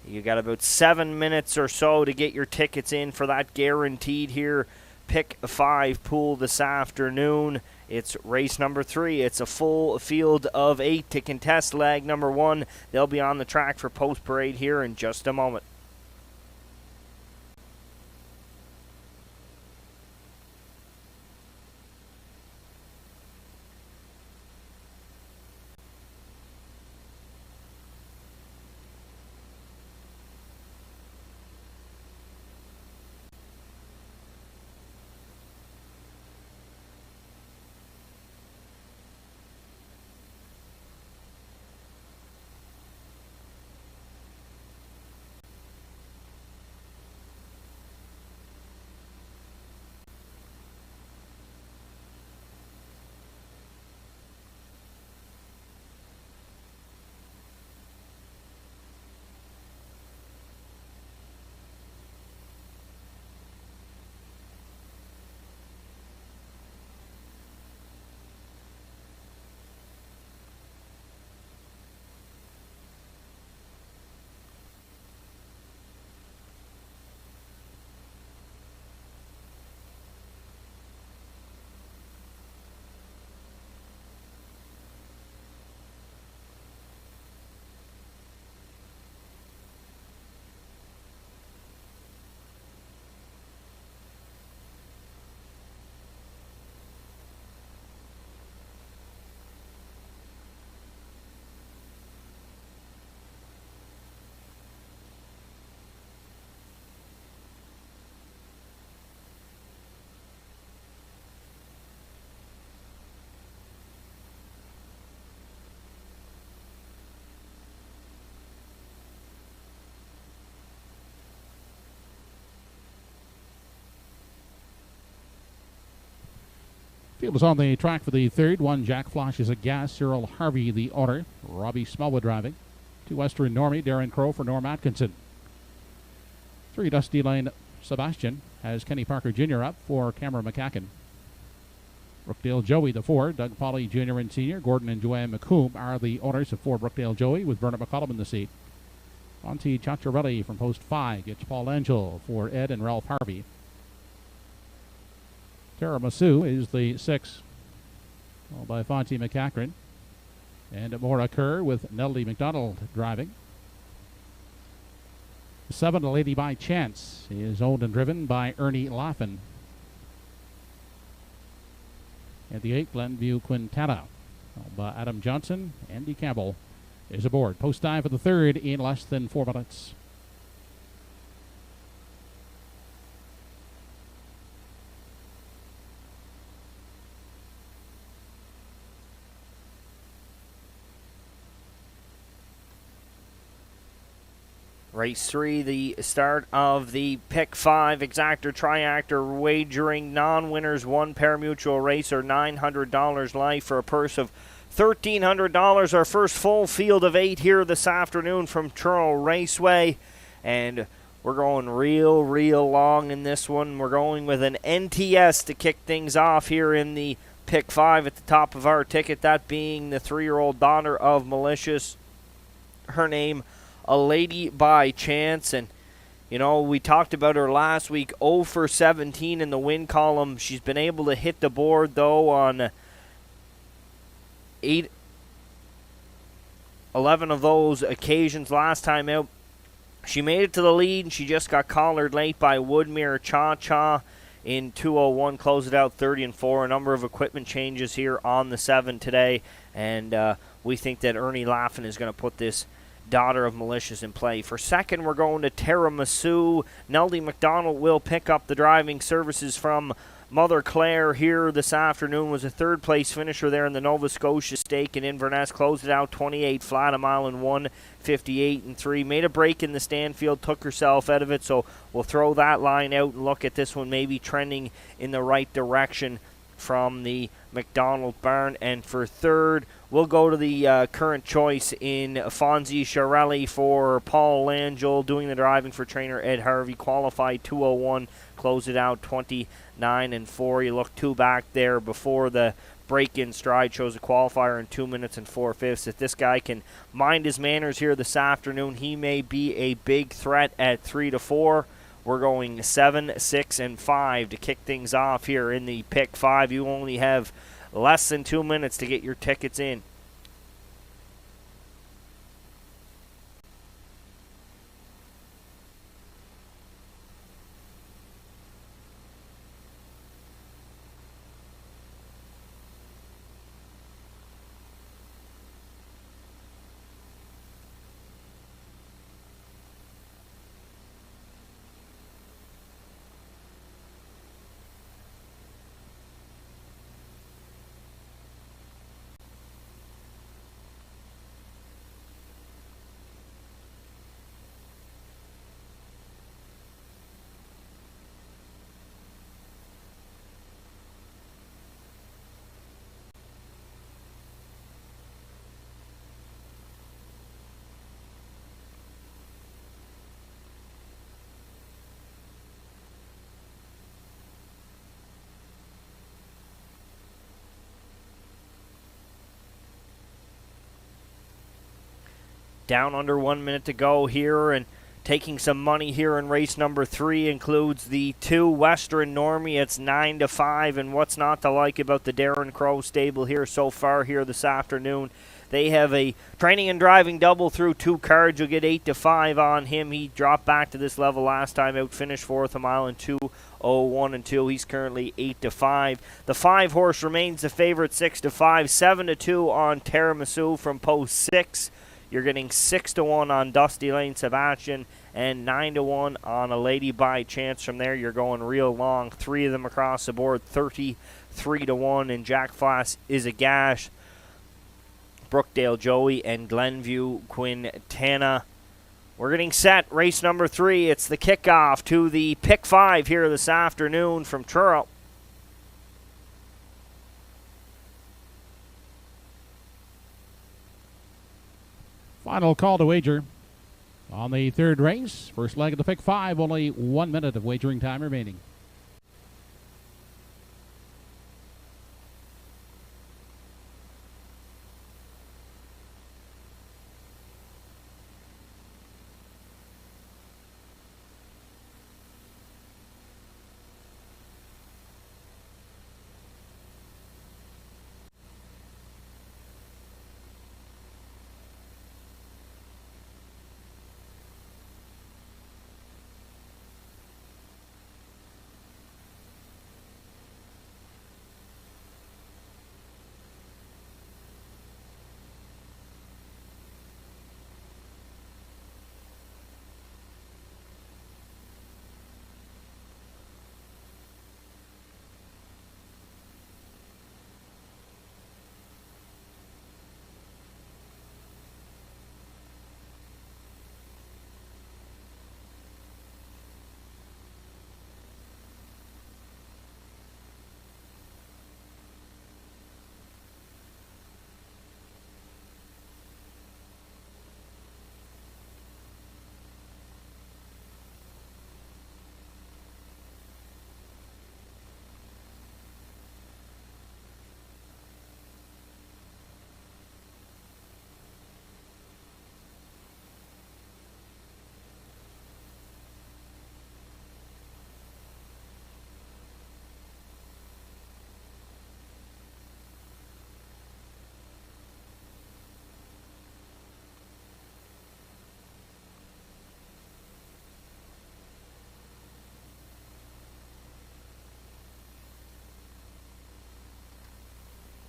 You got about 7 minutes or so to get your tickets in for that guaranteed here pick 5 pool this afternoon. It's race number 3. It's a full field of 8 to contest leg number 1. They'll be on the track for post parade here in just a moment. Field is on the track for the third. 1 Jack Flash is a gas. Cyril Harvey the owner. Robbie Smallwood driving. 2 Western Normie. Darren Crow for Norm Atkinson. 3 Dusty Lane Sebastian has Kenny Parker Jr. up for Cameron McCacken. Brookdale Joey the 4. Doug Polly Jr. and Sr. Gordon and Joanne McComb are the owners of 4 Brookdale Joey, with Bernard McCollum in the seat. Monty Ciacciarelli from post 5 gets Paul Angel for Ed and Ralph Harvey. Tiramisu is the 6, followed by Fonty McCachran. And Maura Kerr with Nellie McDonald driving. 7, A Lady by Chance, is owned and driven by Ernie Laffin. And the 8, Glenview Quintana, by Adam Johnson. Andy Campbell is aboard. Post time for the 3rd in less than 4 minutes. Race 3, the start of the Pick 5 Exactor Triactor wagering non-winners, 1 parimutuel racer, $900 live for a purse of $1,300. Our first full field of 8 here this afternoon from Truro Raceway. And we're going real long in this one. We're going with an NTS to kick things off here in the Pick 5 at the top of our ticket, that being the 3-year-old daughter of Malicious. Her name, A Lady by Chance. And you know, we talked about her last week, 0 for 17 in the win column. She's been able to hit the board though on 11 of those occasions last time out. She made it to the lead, and she just got collared late by Woodmere Cha-Cha in 2:01, closed it out 30-4. A number of equipment changes here on the 7 today, and we think that Ernie Laffin is going to put this daughter of Malicious in play. For second, we're going to Tiramisu. Neldy McDonald will pick up the driving services from Mother Claire here this afternoon. Was a third-place finisher there in the Nova Scotia Stake in Inverness. Closed it out 28 flat, a mile and 1:58.3. Made a break in the Stanfield, took herself out of it, so we'll throw that line out and look at this one maybe trending in the right direction from the McDonald barn. And for third, we'll go to the current choice in Fonzie Chiarelli for Paul Langell, doing the driving for trainer Ed Harvey. Qualified 2:01, closed it out 29-4. You look 2 back there before the break-in stride, shows a qualifier in 2 minutes and 4/5. If this guy can mind his manners here this afternoon, he may be a big threat at 3-4. We're going 7, 6, and 5 to kick things off here in the Pick 5. You only have less than 2 minutes to get your tickets in. Down under 1 minute to go here, and taking some money here in race number 3 includes the 2 Western Normie. It's 9-5, and what's not to like about the Darren Crow stable here so far here this afternoon? They have a training and driving double through 2 cards. You'll get 8-5 on him. He dropped back to this level last time out, finished 4th, a mile and 2:01 and 2. He's currently 8-5. The 5 horse remains the favorite, 6-5. 7-2 on Tiramisu from post 6. You're getting 6-1 on Dusty Lane Sebastian and 9-1 on A Lady by Chance. From there, you're going real long. 3 of them across the board, 33-1. And Jack Flass is a gash. Brookdale Joey and Glenview Quintana. We're getting set. Race number 3. It's the kickoff to the Pick 5 here this afternoon from Truro. Final call to wager on the 3rd race. First leg of the Pick 5, only 1 minute of wagering time remaining.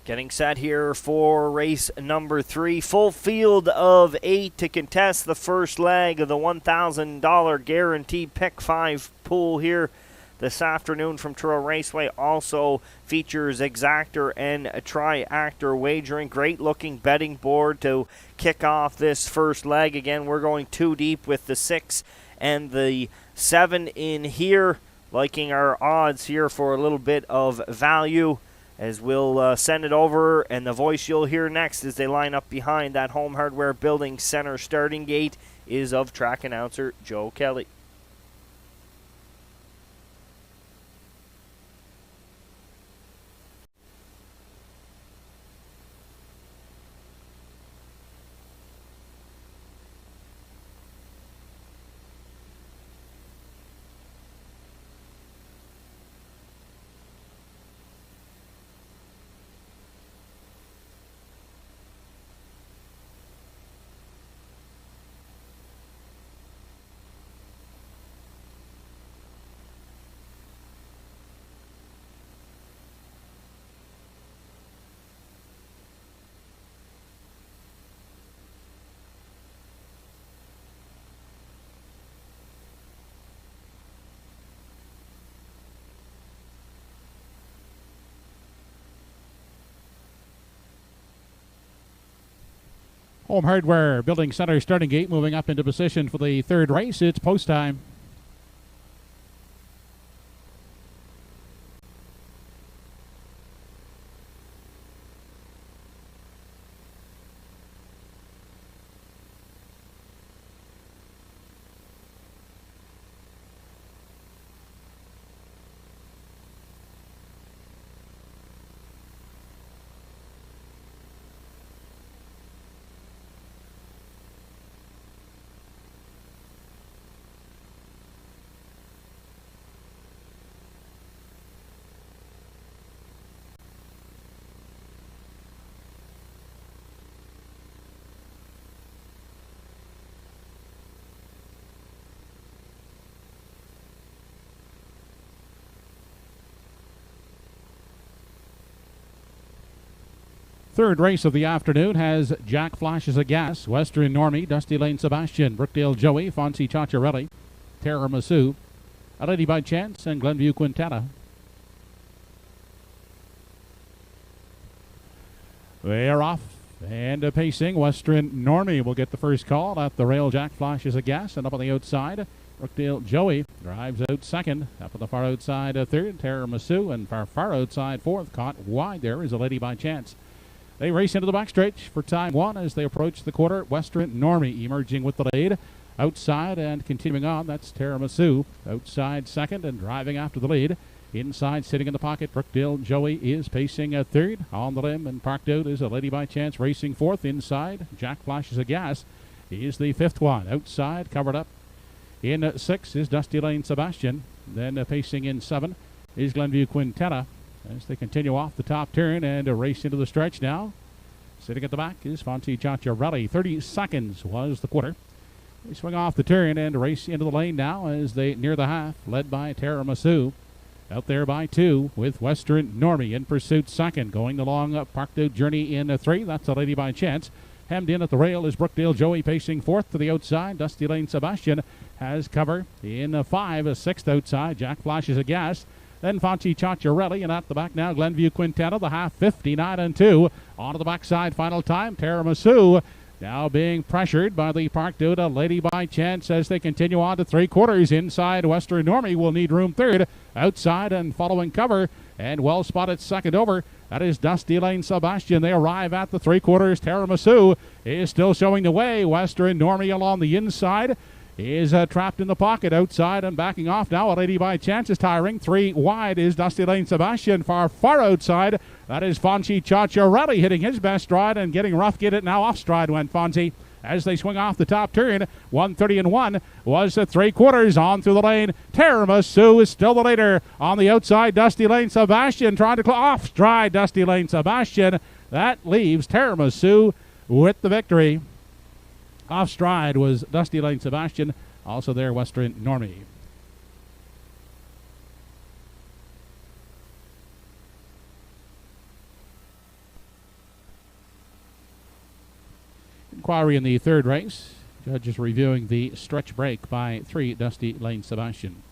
Getting set here for race number 3. Full field of 8 to contest the first leg of the $1,000 guaranteed pick 5 pool here this afternoon from Truro Raceway. Also features exactor and triactor wagering. Great looking betting board to kick off this first leg. Again, we're going 2 deep with the 6 and the 7 in here. Liking our odds here for a little bit of value, as we'll send it over, and the voice you'll hear next as they line up behind that Home Hardware Building Center starting gate is of track announcer Joe Kelly. Home Hardware Building Center starting gate moving up into position for the third race. It's post time. Third race of the afternoon has Jack Flashes of Gas, Western Normie, Dusty Lane Sebastian, Brookdale Joey, Fonzie Ciacciarelli, Tiramisu, A Lady by Chance, and Glenview Quintana. They are off and pacing. Western Normie will get the first call at the rail. Jack Flashes of Gas, and up on the outside, Brookdale Joey drives out second. Up on the far outside, third, Tiramisu, and far outside fourth. Caught wide there is A Lady by Chance. They race into the backstretch for time 1 as they approach the quarter. Western Normie emerging with the lead. Outside and continuing on, that's Tiramisu. Outside second and driving after the lead. Inside, sitting in the pocket, Brookdale Joey is pacing third. On the limb and parked out is A Lady by Chance racing fourth. Inside, Jack Flashes of Gas is the fifth one. Outside, covered up. In 6 is Dusty Lane Sebastian. Then pacing in 7 is Glenview Quintana, as they continue off the top turn and race into the stretch now. Sitting at the back is Fonzie Ciacciarelli. 30 seconds was the quarter. They swing off the turn and race into the lane now as they near the half, led by Tiramisu. Out there by 2 with Western Normie in pursuit second. Going along up Parked Out Journey in 3. That's A Lady by Chance. Hemmed in at the rail is Brookdale Joey pacing fourth to the outside. Dusty Lane Sebastian has cover in 5. Sixth outside, Jack Flashes of Gas. Then Fonzie Ciacciarelli, and at the back now, Glenview Quintana, the half 59-2. On to the backside, final time, Tiramisu now being pressured by the Parked Out A Lady by Chance as they continue on to 3/4. Inside, Western Normie will need room third. Outside and following cover, and well spotted second over. That is Dusty Lane Sebastian. They arrive at the 3/4. Tiramisu is still showing the way. Western Normie along the inside is trapped in the pocket outside and backing off now. A Lady by Chance is tiring. 3 wide is Dusty Lane Sebastian. Far outside. That is Fonzie Ciacciarelli hitting his best stride and getting rough. Get it now off stride went Fonzie as they swing off the top turn. 1:30-1 was the 3/4 on through the lane. Tiramisu is still the leader. On the outside, Dusty Lane Sebastian trying to off stride. Dusty Lane Sebastian. That leaves Tiramisu with the victory. Off stride was Dusty Lane Sebastian. Also there, Western Normie. Inquiry in the third race. Judges reviewing the stretch break by 3 Dusty Lane Sebastian.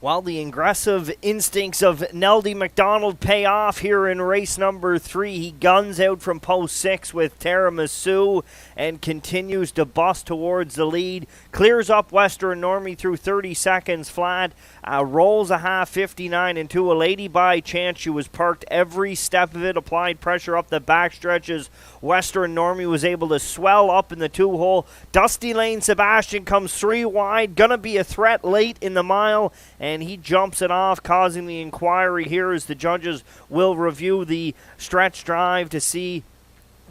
While the aggressive instincts of Neldy McDonald pay off here in race number 3, he guns out from post 6 with Tiramisu and continues to bust towards the lead. Clears up Western Normie through 30 seconds flat. Rolls a half 59 into a Lady by Chance. She was parked every step of it, applied pressure up the back stretches. Western Normie was able to swell up in the 2-hole. Dusty Lane Sebastian comes 3 wide, gonna be a threat late in the mile, and he jumps it off, causing the inquiry here as the judges will review the stretch drive to see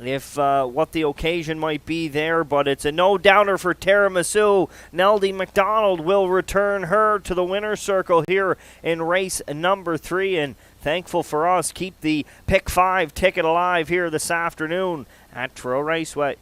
if what the occasion might be there, but it's a no-doubter for Tiramisu. Neldy McDonald will return her to the winner's circle here in race number 3, and thankful for us, keep the Pick 5 ticket alive here this afternoon at Truro Raceway.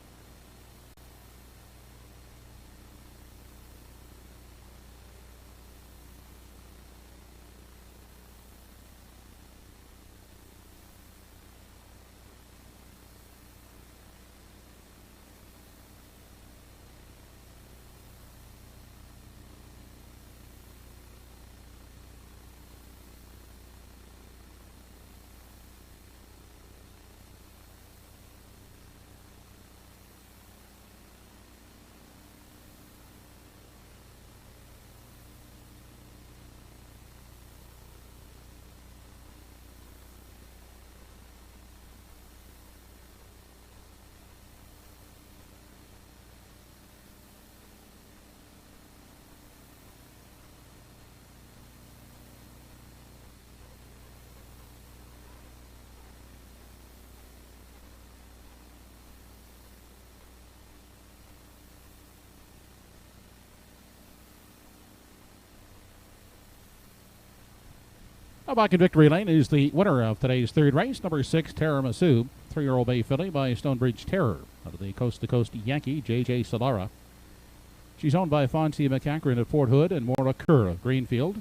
Back in victory lane is the winner of today's third race, number 6, Tiramisu, 3-year-old bay filly by Stonebridge Terror, out of the Coast to Coast Yankee, J.J. Solara. She's owned by Fonzie McCackrin at Fort Hood and Maura Kerr of Greenfield.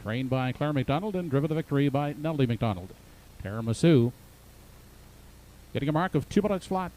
Trained by Claire McDonald and driven to victory by Nellie McDonald. Tiramisu getting a mark of 2 minutes flat.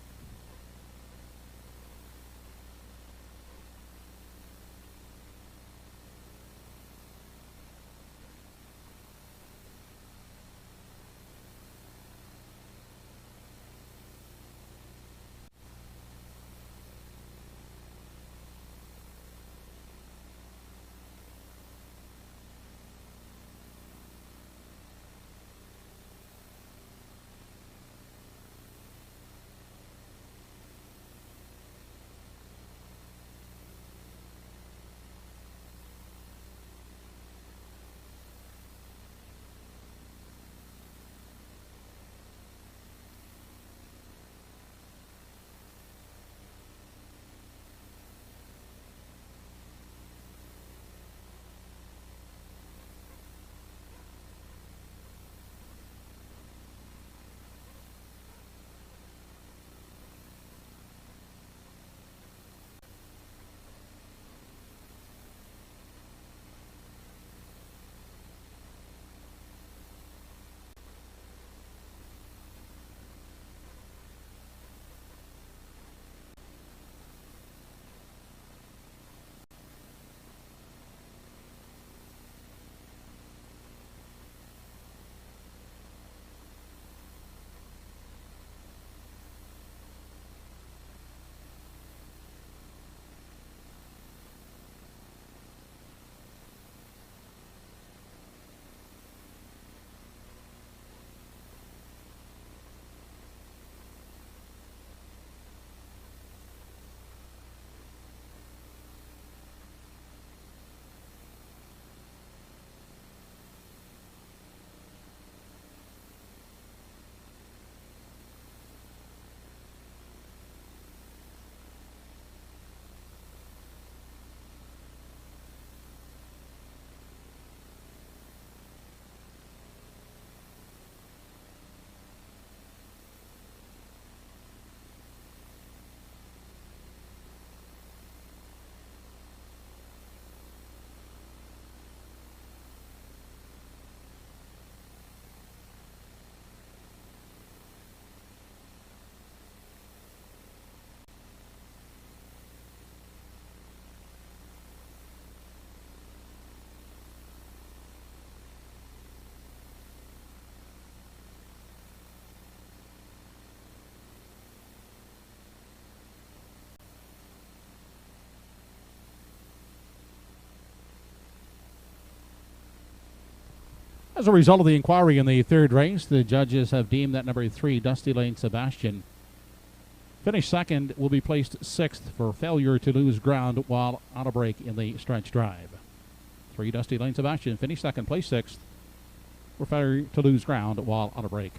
As a result of the inquiry in the third race, the judges have deemed that number 3, Dusty Lane Sebastian, finished second, will be placed 6th for failure to lose ground while on a break in the stretch drive. 3, Dusty Lane Sebastian, finished second, placed 6th for failure to lose ground while on a break.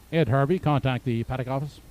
Ed Harvey, contact the paddock office.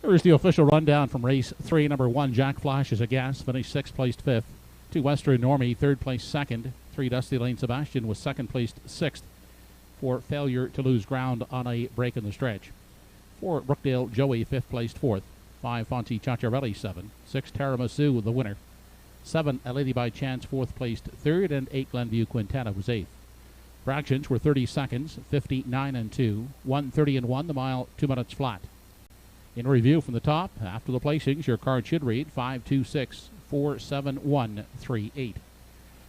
Here's the official rundown from race 3. Number 1, Jack Flash is a gas, finished 6th, placed 5th. 2, Western Normie, 3rd place, 2nd. 3, Dusty Lane Sebastian was 2nd, placed 6th for failure to lose ground on a break in the stretch. 4, Brookdale Joey, 5th, placed 4th. 5, Fonzie Ciacciarelli, 7. 6, Tiramisu, the winner. 7, A Lady by Chance, 4th, placed 3rd. And 8, Glenview Quintana was 8th. Fractions were 30 seconds, 59 and 2, 1:30 and 1, the mile, 2 minutes flat. In review from the top, after the placings, your card should read 526-47138.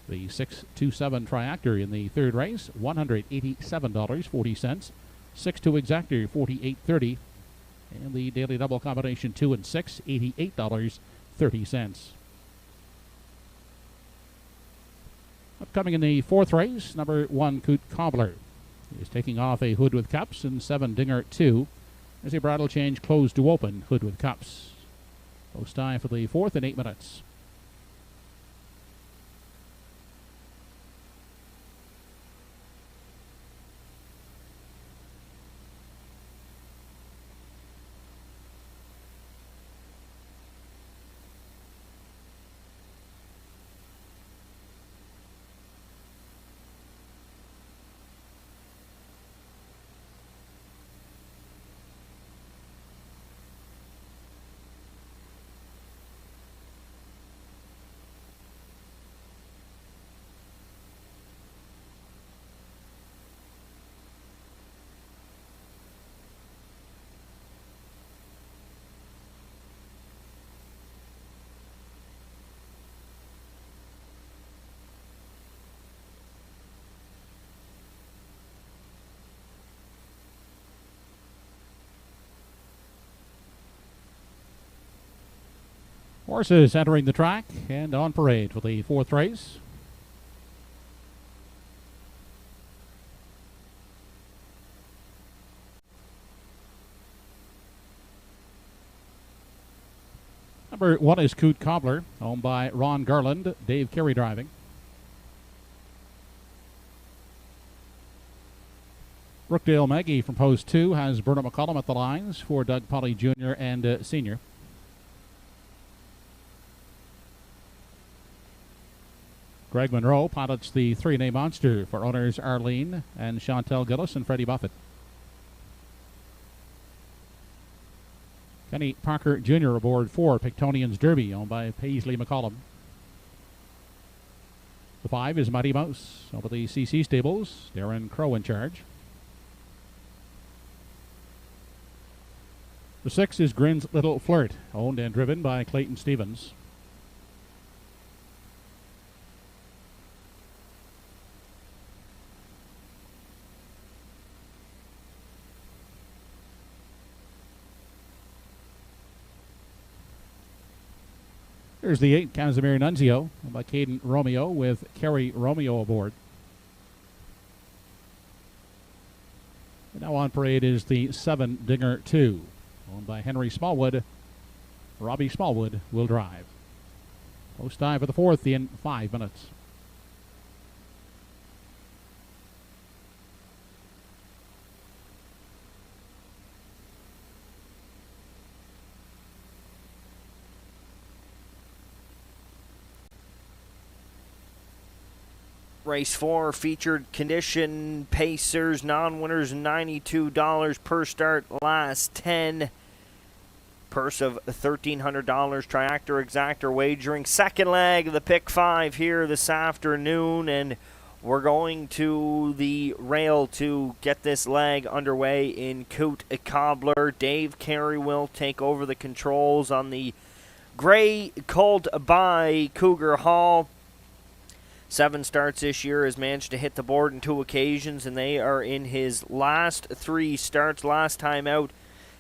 The 627 Triactor in the third race, $187.40. 6-2 Exactor, $48.30. And the Daily Double Combination 2 and 6, $88.30. Upcoming in the fourth race, number 1 Coot Cobbler is taking off a Hood with Cups, and 7 Dinger 2 as a bridle change closed to open Hood with Cups. Post time for the fourth in 8 minutes. Horses entering the track and on parade for the fourth race. Number 1 is Coot Cobbler, owned by Ron Garland, Dave Carey driving. Brookdale Maggie from post 2 has Bernard McCollum at the lines for Doug Polly Jr. and Sr. Greg Monroe pilots the 3-name Monster for owners Arlene and Chantel Gillis and Freddie Buffett. Kenny Parker Jr. aboard 4 Pictonians Derby, owned by Paisley McCollum. The 5 is Mighty Mouse, over the CC Stables, Darren Crow in charge. The 6 is Grin's Little Flirt, owned and driven by Clayton Stevens. Here's the 8, Casimir Nunzio, owned by Caden Romeo with Kerry Romeo aboard. And now on parade is the 7, Dinger 2, owned by Henry Smallwood. Robbie Smallwood will drive. Post time for the 4th in 5 minutes. Race 4, featured condition, Pacers, non-winners, $92 per start, last 10. Purse of $1,300, Triactor Exactor wagering. Second leg of the pick 5 here this afternoon, and we're going to the rail to get this leg underway in Coot Cobbler. Dave Carey will take over the controls on the Gray Colt by Cougar Hall. 7 starts this year, has managed to hit the board on 2 occasions, and they are in his last 3 starts. Last time out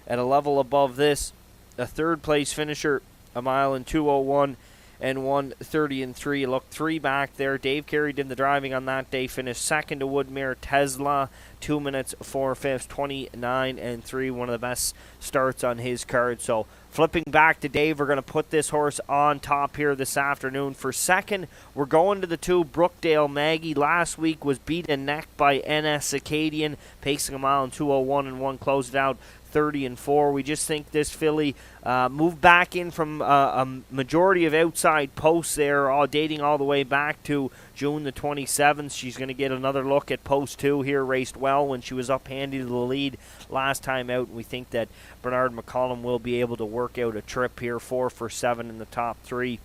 at a level above this, a 3rd place finisher, a mile in 2:01 and 1:30 Look, 3 back there. Dave Carey did the driving on that day, finished 2nd to Woodmere Tesla, 2 minutes 4/5, 29 and 3. One of the best starts on his card. So flipping back to Dave, we're going to put this horse on top here this afternoon. For second, we're going to the 2, Brookdale Maggie. Last week was beat and neck by NS Acadian, pacing a mile in 2:01 and 1, closed it out 30 and 4. We just think this filly moved back in from a majority of outside posts there, all dating all the way back to June the 27th. She's going to get another look at post 2 here. Raced well when she was up handy to the lead last time out. We think that Bernard McCollum will be able to work out a trip here. 4 for 7 in the top 3.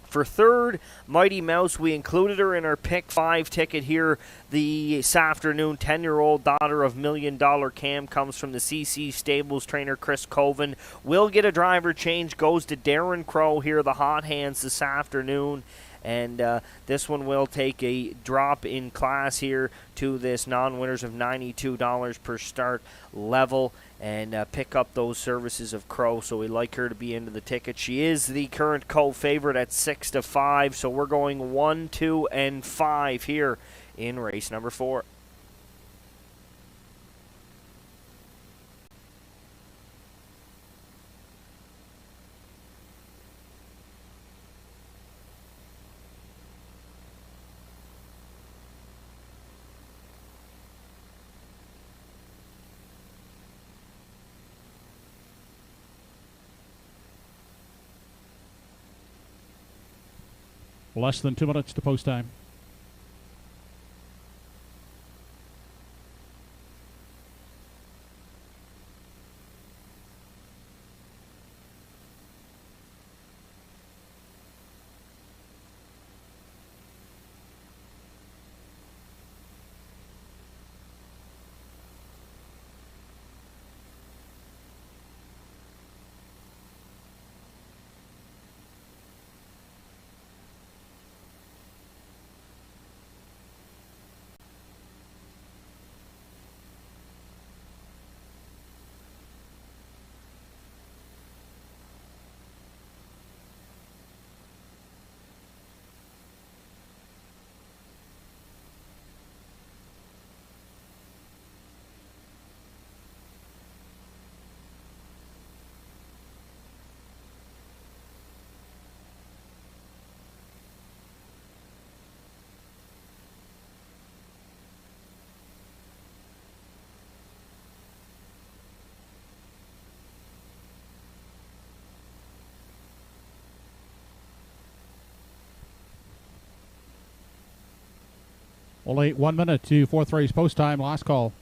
For third, Mighty Mouse, we included her in our pick 5 ticket here this afternoon. 10-year-old daughter of $1 Million Cam, comes from the CC Stables trainer Chris Coven. Will get a driver change, goes to Darren Crow here, the hot hands this afternoon. And this one will take a drop in class here to this non-winners of $92 per start level, and pick up those services of Crow. So we like her to be into the ticket. She is the current co-favorite at 6-5. So we're going 1, 2, and 5 here in race number 4. Less than 2 minutes to post time. Only 1 minute to fourth race post time. Last call.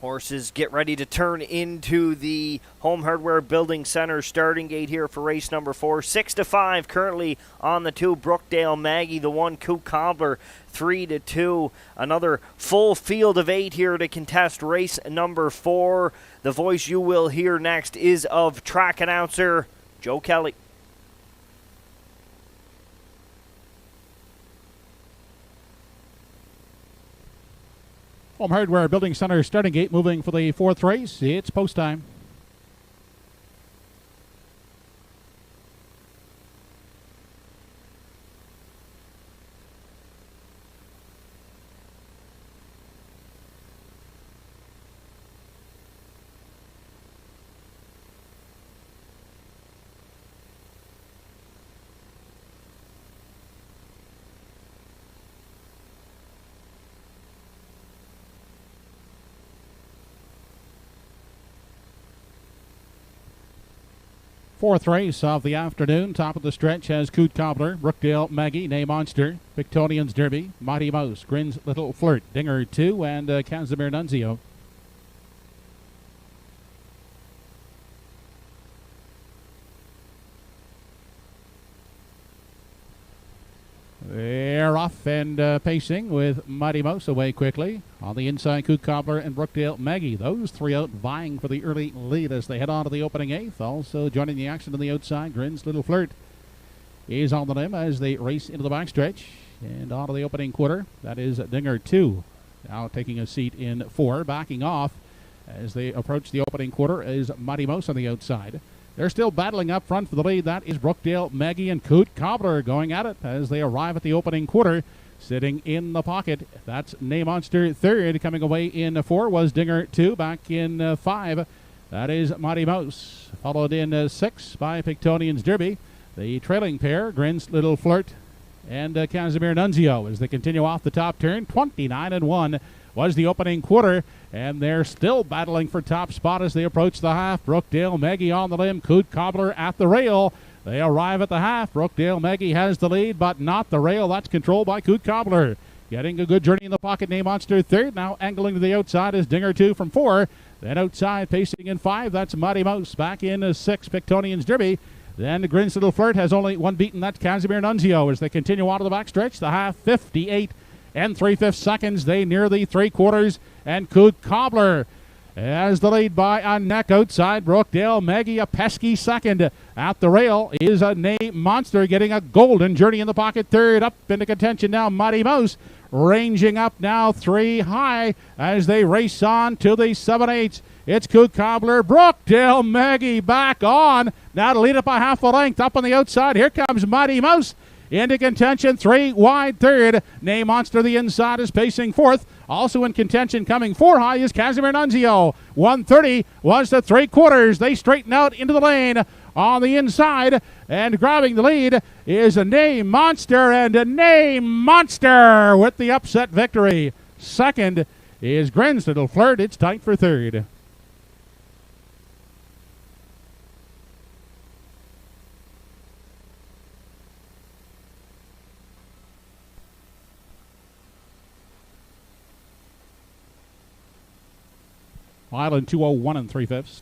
Horses get ready to turn into the Home Hardware Building Center starting gate here for race number 4. 6-5 currently on the 2. Brookdale Maggie, the 1. Coot Cobbler, 3-2. Another full field of 8 here to contest race number 4. The voice you will hear next is of track announcer Joe Kelly. Home Hardware Building Center starting gate moving for the fourth race. It's post time. Fourth race of the afternoon. Top of the stretch has Coot Cobbler, Brookdale Maggie, Nay Monster, Victorians Derby, Mighty Mouse, Grins Little Flirt, Dinger 2, and Casimir Nunzio. They're off and pacing with Mighty Mouse away quickly. On the inside, Coot Cobbler and Brookdale Maggie. Those three out vying for the early lead as they head on to the opening eighth. Also joining the action on the outside, Grins Little Flirt is on the limb as they race into the backstretch. And on to the opening quarter. That is Dinger 2. Now taking a seat in 4. Backing off as they approach the opening quarter is Mighty Mouse on the outside. They're still battling up front for the lead. That is Brookdale Maggie and Coot Cobbler going at it as they arrive at the opening quarter. Sitting in the pocket, that's Nay Monster third. Coming away in 4 was Dinger 2. Back in 5, that is Mighty Mouse. Followed in 6 by Pictonian's Derby. The trailing pair, Grins Little Flirt and Casimir Nunzio, as they continue off the top turn. 29-1 was the opening quarter, and they're still battling for top spot as they approach the half. Brookdale Maggie on the limb, Coot Cobbler at the rail. They arrive at the half. Brookdale Maggie has the lead, but not the rail. That's controlled by Coot Cobbler. Getting a good journey in the pocket, Nay Monster third. Now angling to the outside is Dinger 2 from 4. Then outside, pacing in 5, that's Mighty Mouse. Back in 6, Pictonian's Derby. Then the Grins Little Flirt has only one beaten. That's Casimir Nunzio as they continue on to the backstretch. The half, 58 and 3/5 seconds. They near the 3/4, and Coot Cobbler has the lead by a neck outside. Brookdale Maggie a pesky second. At the rail is a Nay Monster getting a golden journey in the pocket third. Up into contention now, Mighty Mouse ranging up now 3 high as they race on to the 7/8. It's Coot Cobbler, Brookdale Maggie back on. Now to lead it by half a length. Up on the outside, here comes Mighty Mouse. Into contention, 3 wide third. Nay Monster the inside is pacing 4th. Also in contention coming 4 high is Casimir Nunzio. 1:30 was the 3/4. They straighten out into the lane on the inside, and grabbing the lead is a Nay Monster, and a Nay Monster with the upset victory. Second is Grins Little Flirt. It's tight for third. Island 201 and 3/5.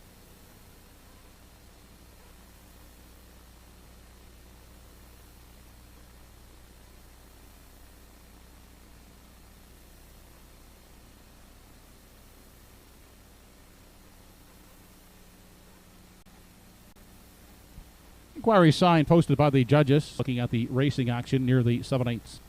Inquiry sign posted by the judges looking at the racing action near the 7/8.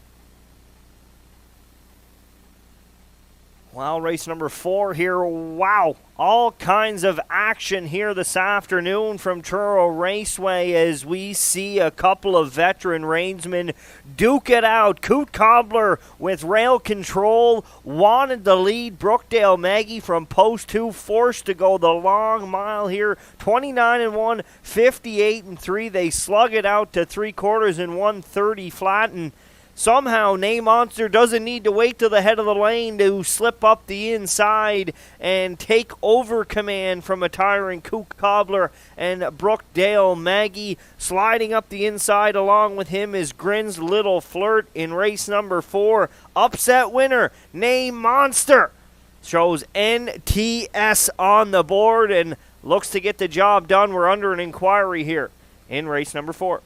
Well, race number 4 here. Wow. All kinds of action here this afternoon from Truro Raceway as we see a couple of veteran reinsmen duke it out. Coot Cobbler with rail control wanted the lead. Brookdale Maggie from post 2 forced to go the long mile here. 29-1, 58-3. They slug it out to 3/4 in 130 flat, and somehow, Name Monster doesn't need to wait till the head of the lane to slip up the inside and take over command from a tiring Coot Cobbler, and Brookdale Maggie sliding up the inside. Along with him is Grin's Little Flirt in race number 4. Upset winner, Name Monster, shows NTS on the board and looks to get the job done. We're under an inquiry here in race number 4.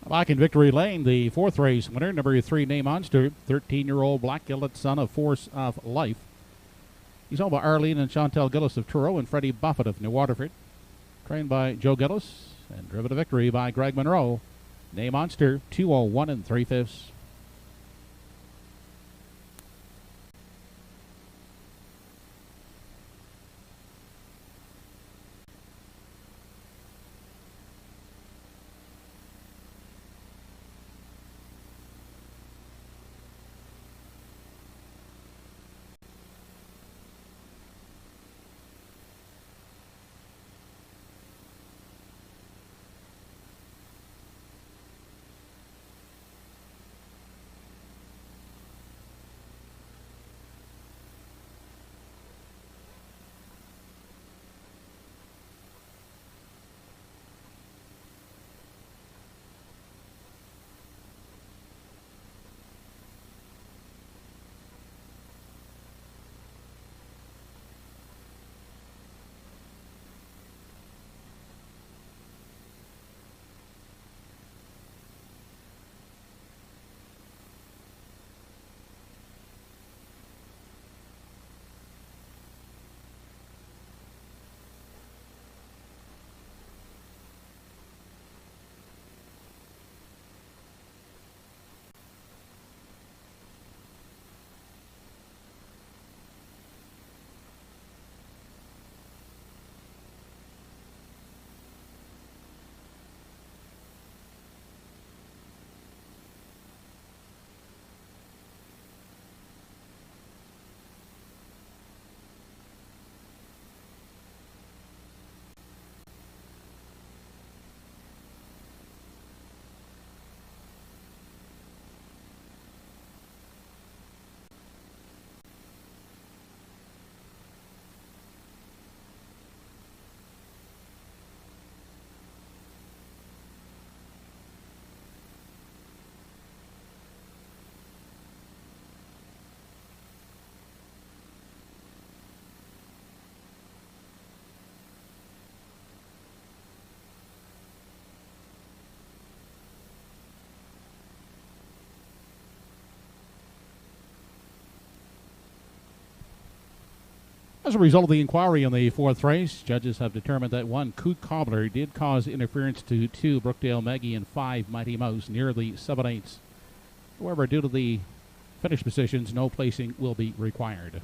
Back in Victory Lane, the 4th race winner, number 3, Name Monster, 13-year-old black gilded son of Force of Life. He's owned by Arlene and Chantel Gillis of Truro and Freddie Buffett of New Waterford. Trained by Joe Gillis and driven to victory by Greg Monroe. Name Monster, 2:01 3/5. As a result of the inquiry in the fourth race, judges have determined that one Coot Cobbler did cause interference to 2 Brookdale Maggie and 5 Mighty Mouse near the 7/8. However, due to the finish positions, no placing will be required.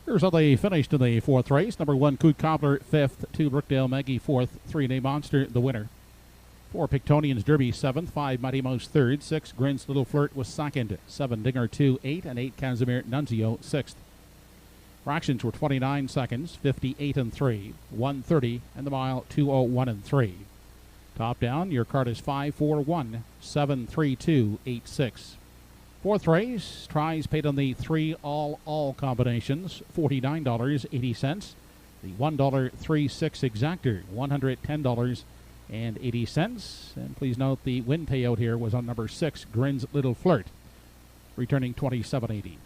Here's how they finished in the fourth race. Number 1, Coot Cobbler, 5th. 2, Brookdale Maggie, 4th. 3, Nay Monster, the winner. 4, Pictonians Derby, 7th. 5, Mighty Mouse, 3rd. 6, Grins Little Flirt was 2nd. 7, Dinger 2, 8. And 8, Casimir Nunzio, 6th. Fractions were 29 seconds, 58 and 3, 130, and the mile 2:01 and 3. Top down, your card is 5-4-1, 7-3-2-8-6. Fourth race, tries paid on the 3 all combinations, $49.80. The $1 3-6 exactor, $110.80. And please note the win payout here was on number 6, Grins Little Flirt, returning $27.80.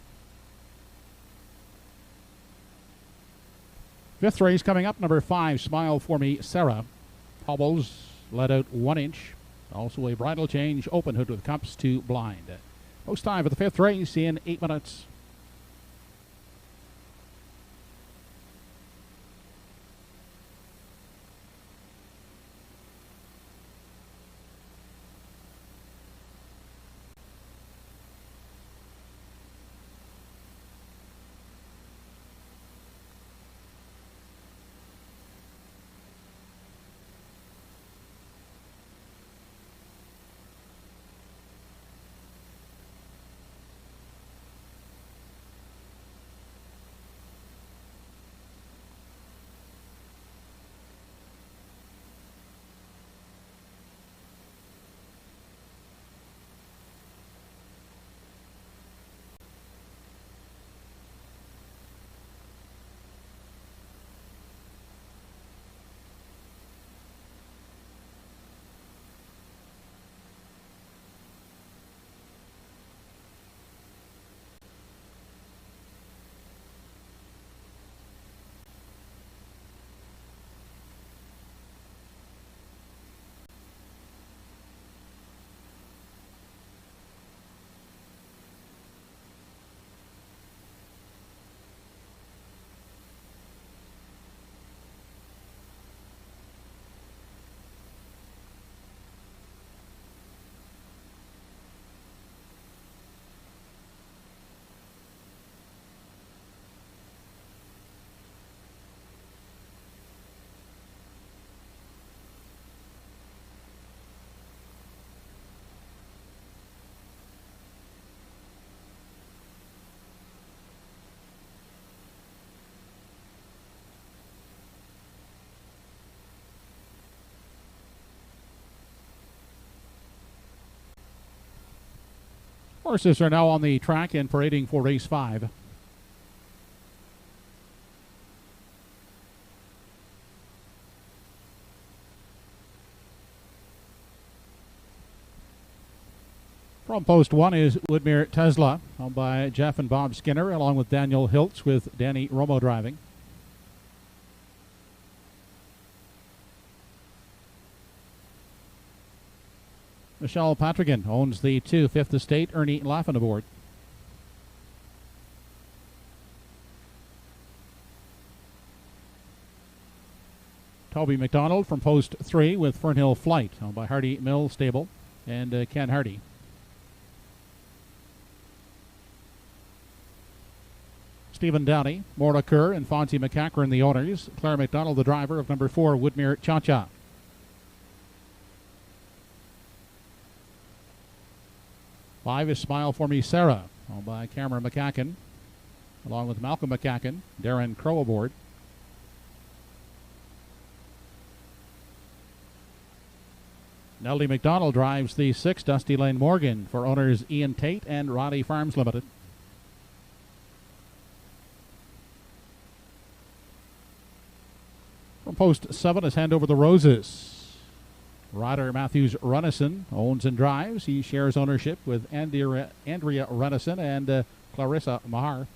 Fifth race coming up, number 5, Smile For Me, Sarah. Hobbles let out 1 inch. Also a bridle change, open hood with cups to blind. Post time for the fifth race in 8 minutes. Horses are now on the track and parading for race 5. From post 1 is Woodmere Tesla, owned by Jeff and Bob Skinner, along with Daniel Hiltz, with Danny Romo driving. Michelle Patrigan owns the 2 Fifth Estate, Ernie Laffin aboard. Toby McDonald from post 3 with Fernhill Flight, owned by Hardy Mill Stable and Ken Hardy. Stephen Downey, Maura Kerr, and Fonzie McCackern the owners. Claire McDonald the driver of number 4, Woodmere Cha-Cha. Five is Smile For Me Sarah, owned by Cameron McCacken, along with Malcolm McCacken, Darren Crow aboard. Nellie McDonald drives the 6, Dusty Lane Morgan, for owners Ian Tate and Roddy Farms Limited. From post 7 is Hand Over the Roses. Rider Matthews Runnison owns and drives. He shares ownership with Andrea Runnison and Clarissa Mahar.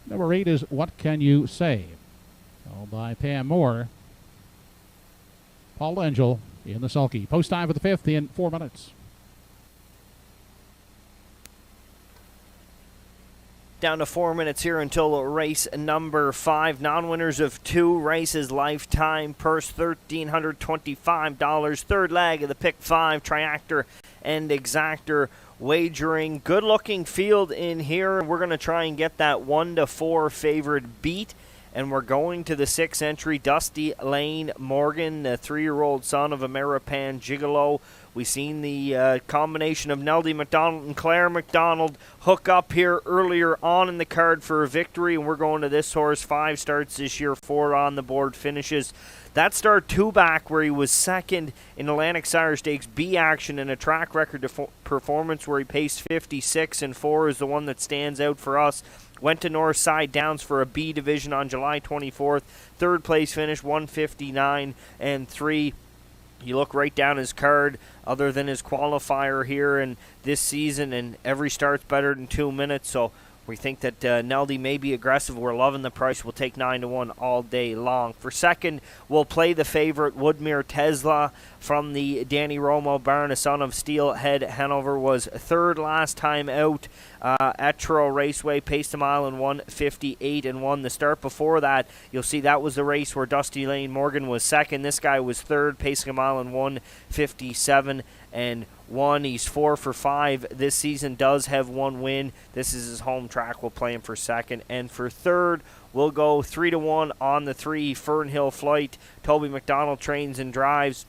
Number 8 is What Can You Say? Owned by Pam Moore. Paul Angel in the sulky. Post time for the 5th in 4 minutes. Down to 4 minutes here until race number 5. Non-winners of 2 races, lifetime purse $1,325. Third leg of the pick 5, Triactor and Exactor wagering. Good looking field in here. We're going to try and get that 1-4 favorite beat. And we're going to the 6th entry, Dusty Lane Morgan, the 3-year-old son of Ameripan Gigolo. We've seen the combination of Nellie McDonald and Claire McDonald hook up here earlier on in the card for a victory, and we're going to this horse. 5 starts this year, 4 on the board finishes. That start 2 back where he was second in Atlantic Sire Stakes B action and a track record performance where he paced 56 and 4 is the one that stands out for us. Went to Northside Downs for a B division on July 24th. Third place finish, 159 and 3. You look right down his card, other than his qualifier here in this season, and every start's better than 2 minutes. So we think that Neldy may be aggressive. We're loving the price. We'll take 9-1 all day long. For second, we'll play the favorite Woodmere Tesla from the Danny Romo barn. A son of Steelhead Hanover was third last time out at Truro Raceway. Paced a mile in 1:58 and 1. The start before that, you'll see that was the race where Dusty Lane Morgan was second. This guy was third, pacing a mile in 1:57 and 1. He's 4 for 5 this season, does have 1 win. This is his home track. We'll play him for second. And for third, we'll go 3-1 on the 3, Fernhill Flight. Toby McDonald trains and drives.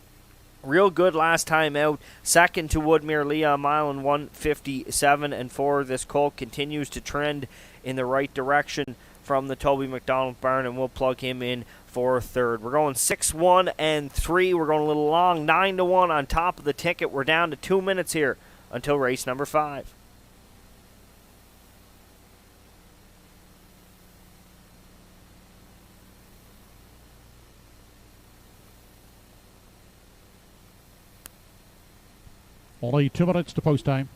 Real good last time out. Second to Woodmere Leah, a mile in 1:57 and 4. This colt continues to trend in the right direction from the Toby McDonald barn, and we'll plug him in for third. We're going 6-1 and 3. We're going a little long, 9-1 on top of the ticket. We're down to 2 minutes here until race number 5. Only 2 minutes to post time.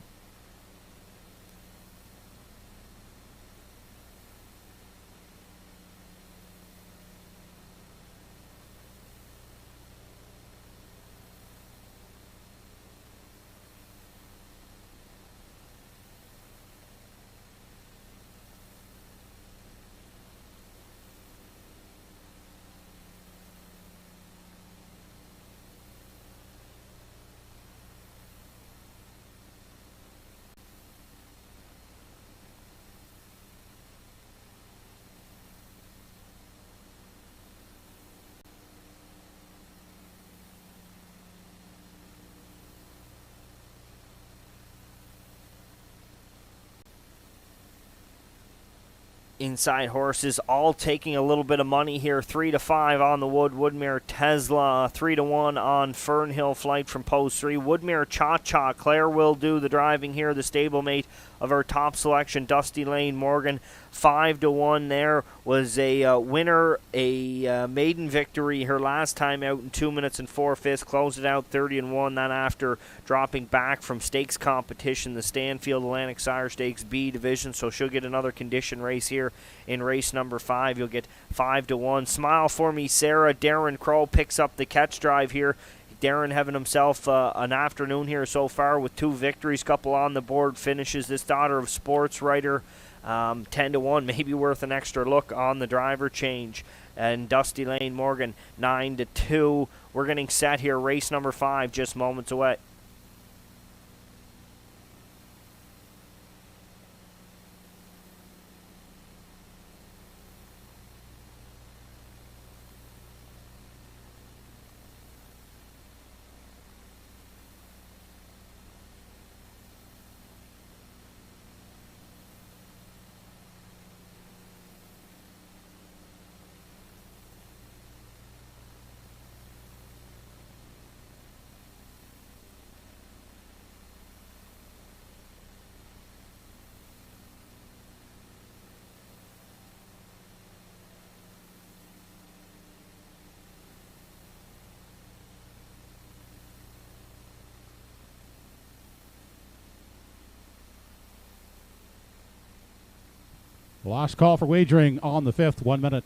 inside horses, all taking a little bit of money here. 3-5 on the Wood. Woodmere Tesla, 3-1 on Fernhill Flight from post 3. Woodmere Cha Cha. Claire will do the driving here, the stablemate of our top selection, Dusty Lane Morgan. 5-1 there. Was a winner, a maiden victory her last time out in 2 minutes and 4/5. Closed it out 30-1. That after dropping back from stakes competition, the Stanfield Atlantic Sire Stakes B division. So she'll get another condition race here in race number 5. You'll get 5-1. Smile for Me, Sarah. Darren Crow picks up the catch drive here. Darren having himself an afternoon here so far with 2 victories, couple on the board finishes. This daughter of sports writer, 10-1, maybe worth an extra look on the driver change. And Dusty Lane Morgan, 9-2. We're getting set here, race number 5, just moments away. Last call for wagering on the 5th, 1 minute.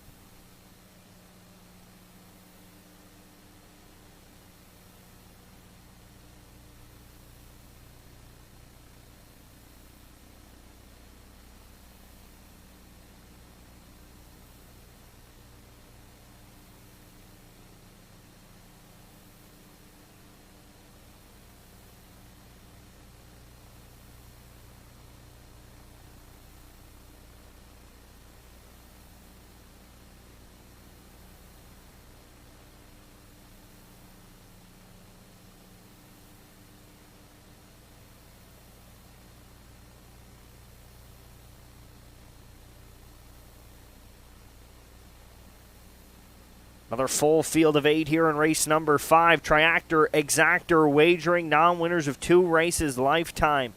Another full field of 8 here in race number 5. Triactor Exactor wagering, non-winners of 2 races lifetime.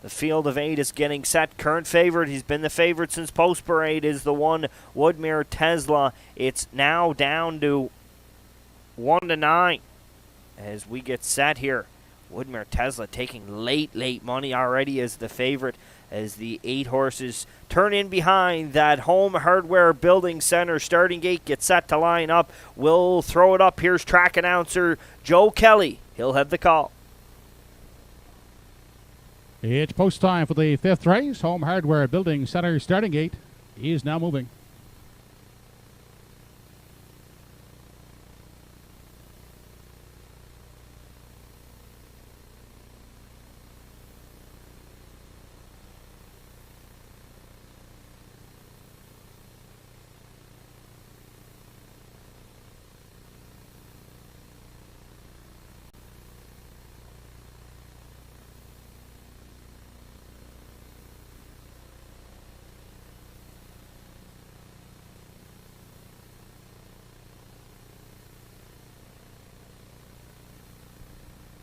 The field of 8 is getting set. Current favorite, he's been the favorite since post parade, is the one Woodmere Tesla. It's now down to 1-9 as we get set here. Woodmere Tesla taking late money already as the favorite, as the 8 horses turn in behind that Home Hardware Building Center starting gate. Gets set to line up. We'll throw it up. Here's track announcer Joe Kelly. He'll have the call. It's post time for the 5th race. Home Hardware Building Center starting gate is now moving.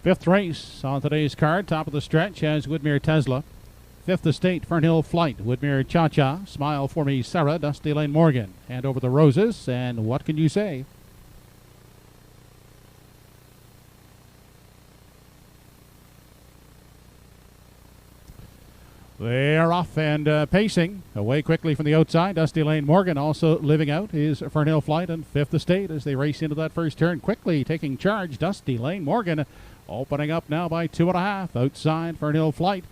Fifth race on today's card. Top of the stretch has Woodmere Tesla. 5th Estate, Fernhill Flight. Woodmere Cha Cha. Smile for Me, Sarah. Dusty Lane Morgan. Hand over the roses, and what can you say? They are off and pacing. Away quickly from the outside. Dusty Lane Morgan also living out his Fernhill Flight and 5th Estate as they race into that first turn. Quickly taking charge. Dusty Lane Morgan opening up now by 2.5. Outside Fernhill Flight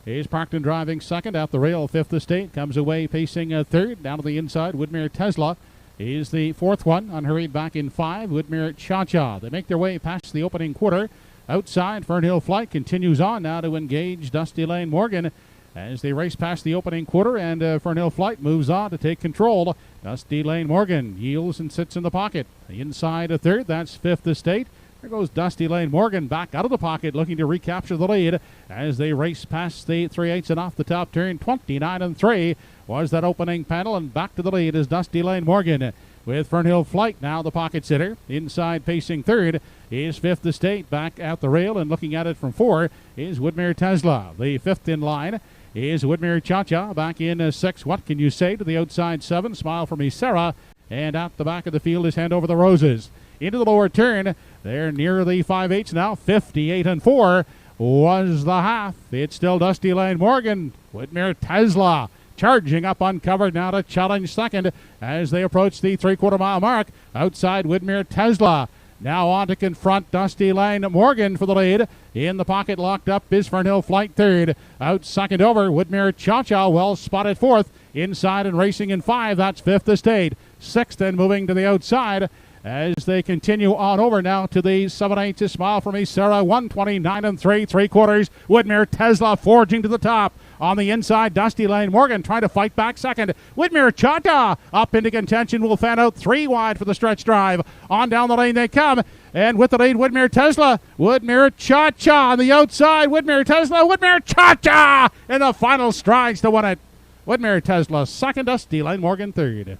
is parked and driving second. At the rail, 5th Estate comes away pacing third. Down to the inside, Woodmere Tesla is the 4th one. Unhurried back in 5. Woodmere Cha Cha. They make their way past the opening quarter. Outside, Fernhill Flight continues on now to engage Dusty Lane Morgan as they race past the opening quarter, and Fernhill Flight moves on to take control. Dusty Lane Morgan yields and sits in the pocket. Inside a third, that's 5th Estate. There goes Dusty Lane Morgan back out of the pocket, looking to recapture the lead as they race past the 3/8 and off the top turn. 29-3 was that opening panel, and back to the lead is Dusty Lane Morgan. With Fernhill Flight now the pocket sitter. Inside pacing third is Fifth Estate back at the rail, and looking at it from 4 is Woodmere Tesla. The fifth in line is Woodmere Cha-Cha back in 6. What can you say to the outside 7? Smile for Me Sarah. And at the back of the field is Hand Over the Roses. Into the lower turn. They're near the 5/8 now. 58-4 was the half. It's still Dusty Lane Morgan. Woodmere Tesla charging up uncovered now to challenge second as they approach the 3/4 mile mark. Outside Woodmere Tesla. Now on to confront Dusty Lane Morgan for the lead. In the pocket locked up is Fernhill Flight third. Out second over Woodmere Cha-Cha, well spotted fourth. Inside and racing in 5, that's Fifth Estate. Sixth and moving to the outside as they continue on over now to the 7/8 to Smile for Me Sarah. 129-3 3/4. Woodmere Tesla forging to the top. On the inside, Dusty Lane Morgan trying to fight back second. Woodmere Cha-Cha up into contention, will fan out 3 wide for the stretch drive. On down the lane they come, and with the lead, Woodmere Tesla. Woodmere Cha-Cha on the outside. Woodmere Tesla, Woodmere Cha-Cha in the final strides to win it. Woodmere Tesla second, Dusty Lane Morgan third.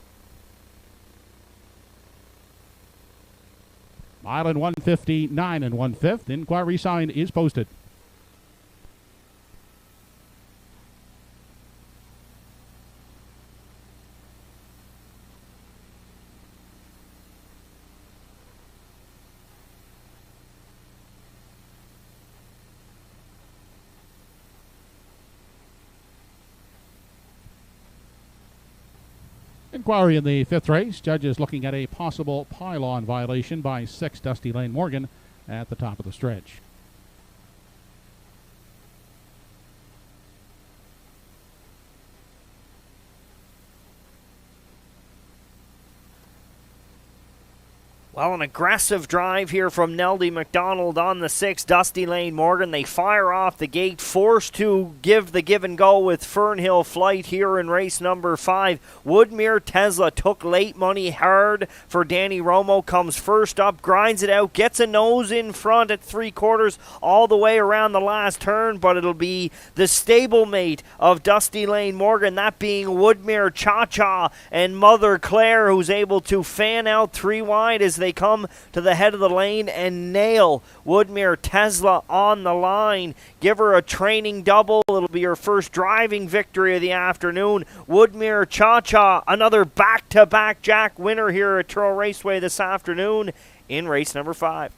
Mile in 1:59 1/5. Inquiry sign is posted. Inquiry in the 5th race. Judges looking at a possible pylon violation by 6 Dusty Lane Morgan at the top of the stretch. Well, an aggressive drive here from Neldy McDonald on the 6, Dusty Lane Morgan. They fire off the gate, forced to give the give and go with Fernhill Flight here in race number 5. Woodmere Tesla took late money hard for Danny Romo, comes first up, grinds it out, gets a nose in front at 3/4 all the way around the last turn, but it'll be the stablemate of Dusty Lane Morgan, that being Woodmere Cha-Cha and Mother Claire, who's able to fan out 3 wide as they come to the head of the lane and nail Woodmere Tesla on the line. Give her a training double. It'll be her first driving victory of the afternoon. Woodmere Cha-Cha, another back-to-back Jack winner here at Truro Raceway this afternoon in race number 5.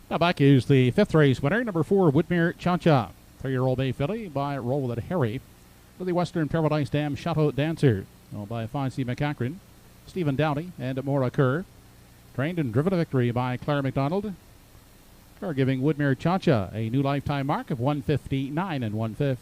Now back is the 5th race winner, number 4, Woodmere Cha-Cha. 3-year-old Bay filly by Roll With It Harry. For the Western Paradise Dam Chateau Dancer, owned by Fonzie McCachran, Stephen Downey, and Maura Kerr. Trained and driven to victory by Claire McDonald. Kerr giving Woodmere Cha-Cha a new lifetime mark of 159 1/5.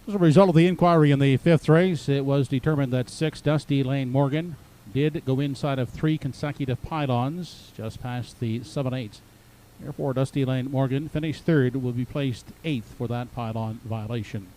As a result of the inquiry in the fifth race, it was determined that 6 Dusty Lane Morgan did go inside of 3 consecutive pylons just past the 7/8. Therefore, Dusty Lane Morgan finished third, will be placed 8th for that pylon violation.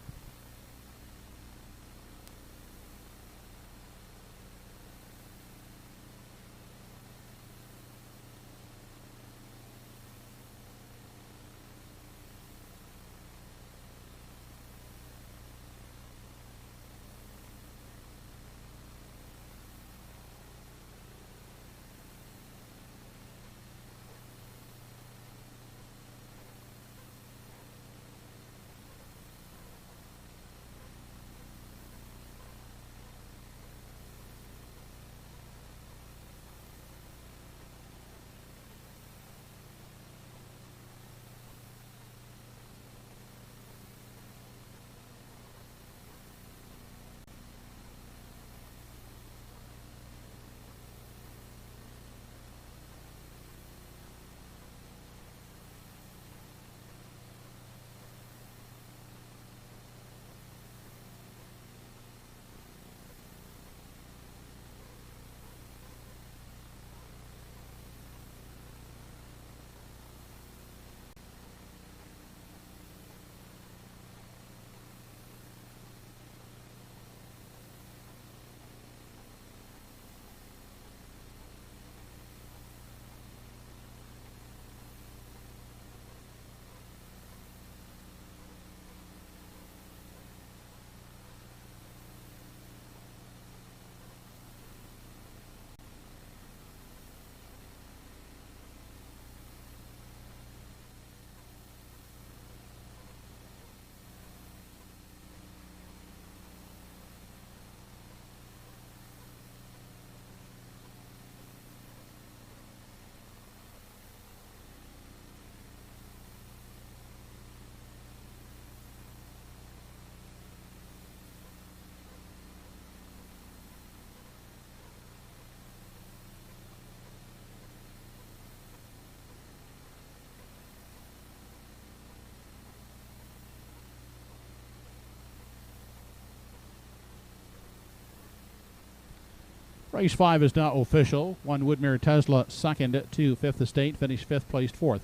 Race 5 is now official. 1 Woodmere Tesla second to 5th Estate, finished 5th, placed 4th.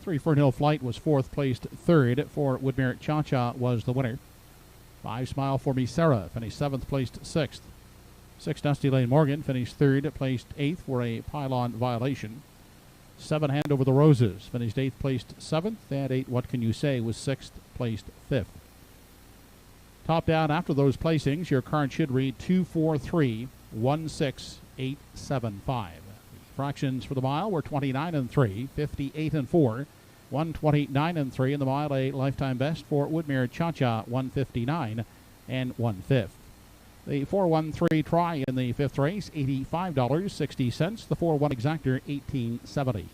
3 Fernhill Flight was 4th, placed 3rd. 4 Woodmere Cha-Cha was the winner. 5 Smile for Me Sarah finished 7th, placed 6th. 6 Dusty Lane Morgan finished 3rd, placed 8th for a pylon violation. 7 Hand Over the Roses finished 8th, placed 7th. And 8 What Can You Say was 6th, placed 5th. Top down after those placings, your card should read 243-16875. The fractions for the mile were 29 and 3, 58 and 4, 129 and 3, and the mile a lifetime best for Woodmere Cha-Cha, 159 and 1/5. The 4-1-3 try in the fifth race, $85.60. The 4-1 exactor, $18.70.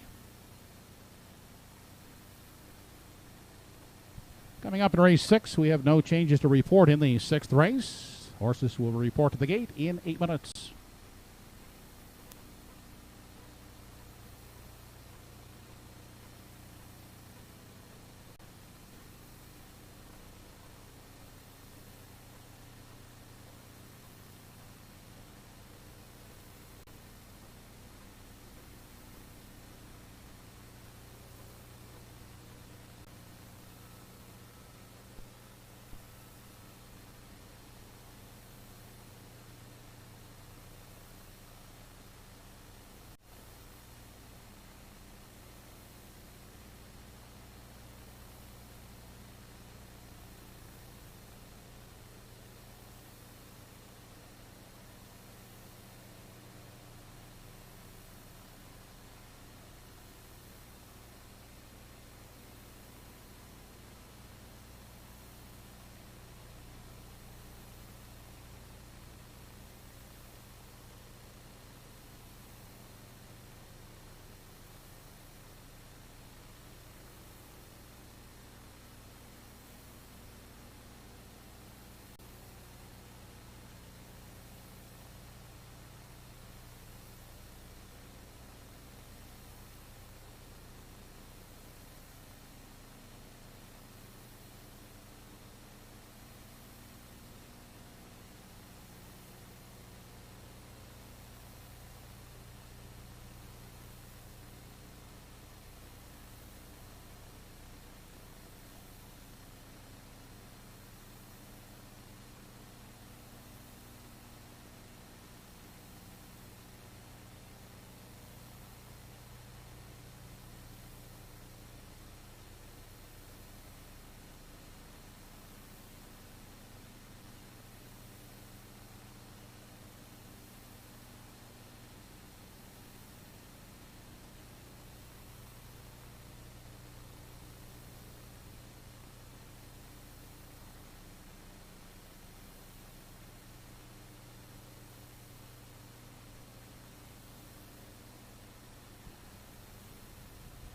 Coming up in race 6, we have no changes to report in the 6th race. Horses will report to the gate in 8 minutes.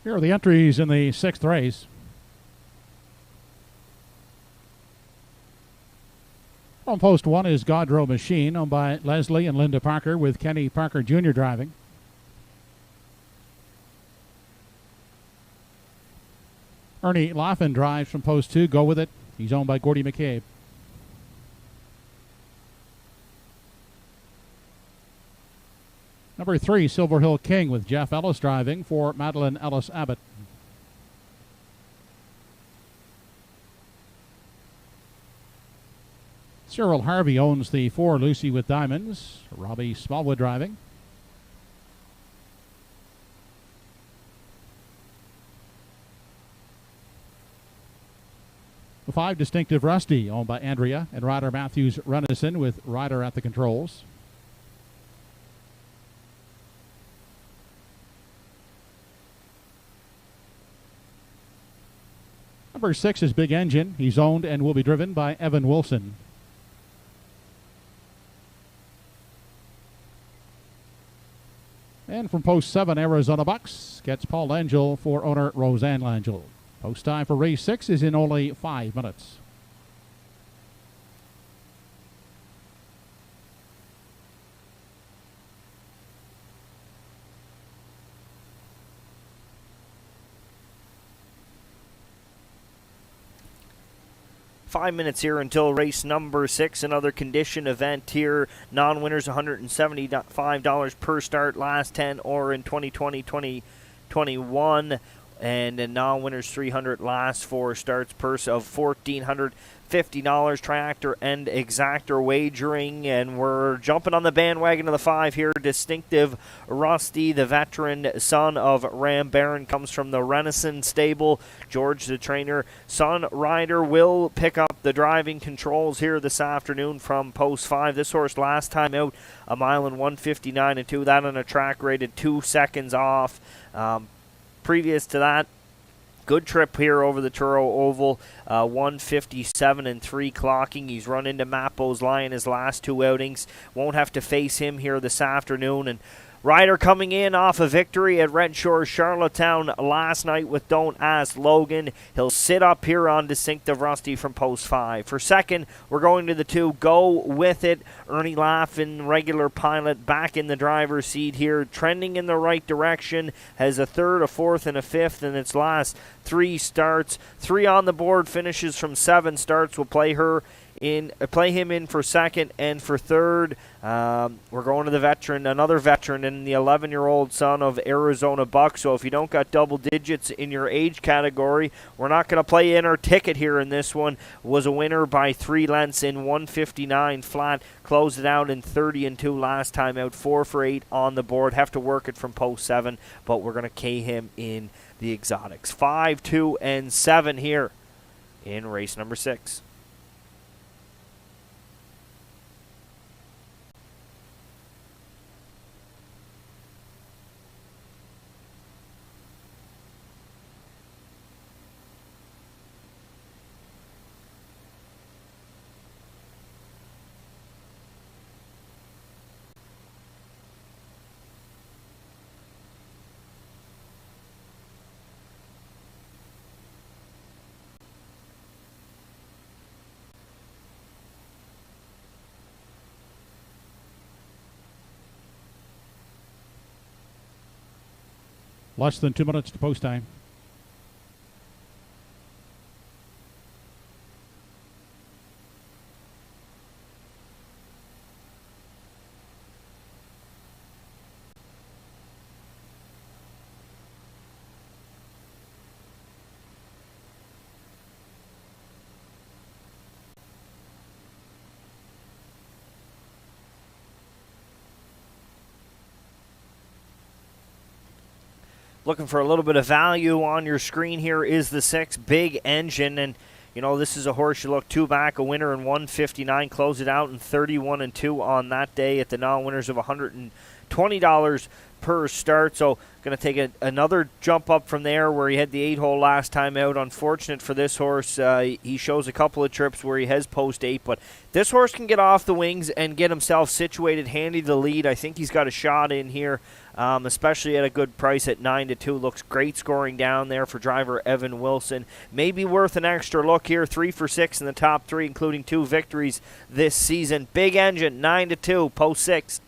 Here are the entries in the 6th race. On post 1 is Godrow Machine, owned by Leslie and Linda Parker, with Kenny Parker Jr. driving. Ernie Laughlin drives from post 2. Go With It. He's owned by Gordy McCabe. Number 3, Silver Hill King, with Jeff Ellis driving for Madeline Ellis Abbott. Cyril Harvey owns the 4, Lucy with Diamonds. Robbie Smallwood driving. The 5, Distinctive Rusty, owned by Andrea and Ryder Matthews Renison, with Ryder at the controls. Number 6 is Big Engine. He's owned and will be driven by Evan Wilson. And from post 7, Arizona Bucks gets Paul Langell for owner Roseanne Langell. Post time for race 6 is in only 5 minutes. Five minutes here until race number 6, another condition event here. Non-winners $175 per start, last 10 or in 2020, 2021. And then non-winners $300 last 4 starts, purse of $1,450. Triactor and Exactor wagering, and we're jumping on the bandwagon of the 5 here. Distinctive Rusty, the veteran son of Ram Barron, comes from the Renaissance stable. George, the trainer, son rider, will pick up the driving controls here this afternoon from post 5. This horse last time out, a mile and 1:59.2. That on a track rated 2 seconds off. Previous to that, good trip here over the Truro Oval, 1:57.3 clocking. He's run into Mappo's Lion his last 2 outings. Won't have to face him here this afternoon. And Ryder coming in off a victory at Red Shore Charlottetown last night with Don't Ask Logan. He'll sit up here on Distinctive Rusty from post 5. For second, we're going to the 2, Go With It. Ernie Laughlin, regular pilot, back in the driver's seat here, trending in the right direction. Has a 3rd, a 4th, and a 5th in its last 3 starts. 3 on the board, finishes from 7 starts. We'll play him in for second and for third. We're going to the veteran, another veteran, and the 11-year-old son of Arizona Bucks. So if you don't got double digits in your age category, we're not going to play in our ticket here in this one. Was a winner by 3 lengths in 1:59 flat. Closed it out in 30-2 last time out. 4 for 8 on the board. Have to work it from post 7, but we're going to K him in the exotics. 5, 2, and 7 here in race number 6. Less than 2 minutes to post time. Looking for a little bit of value on your screen here is the 6, Big Engine. And, you know, this is a horse you look 2 back, a winner in 1:59, closed it out in 31-2 on that day at the non-winners of $120 per start, so going to take another jump up from there where he had the 8-hole last time out. Unfortunate for this horse. He shows a couple of trips where he has post 8, but this horse can get off the wings and get himself situated handy to the lead. I think he's got a shot in here, especially at a good price at 9-2. Looks great scoring down there for driver Evan Wilson. Maybe worth an extra look here. 3 for 6 in the top 3, including 2 victories this season. Big Engine, 9-2, post 6.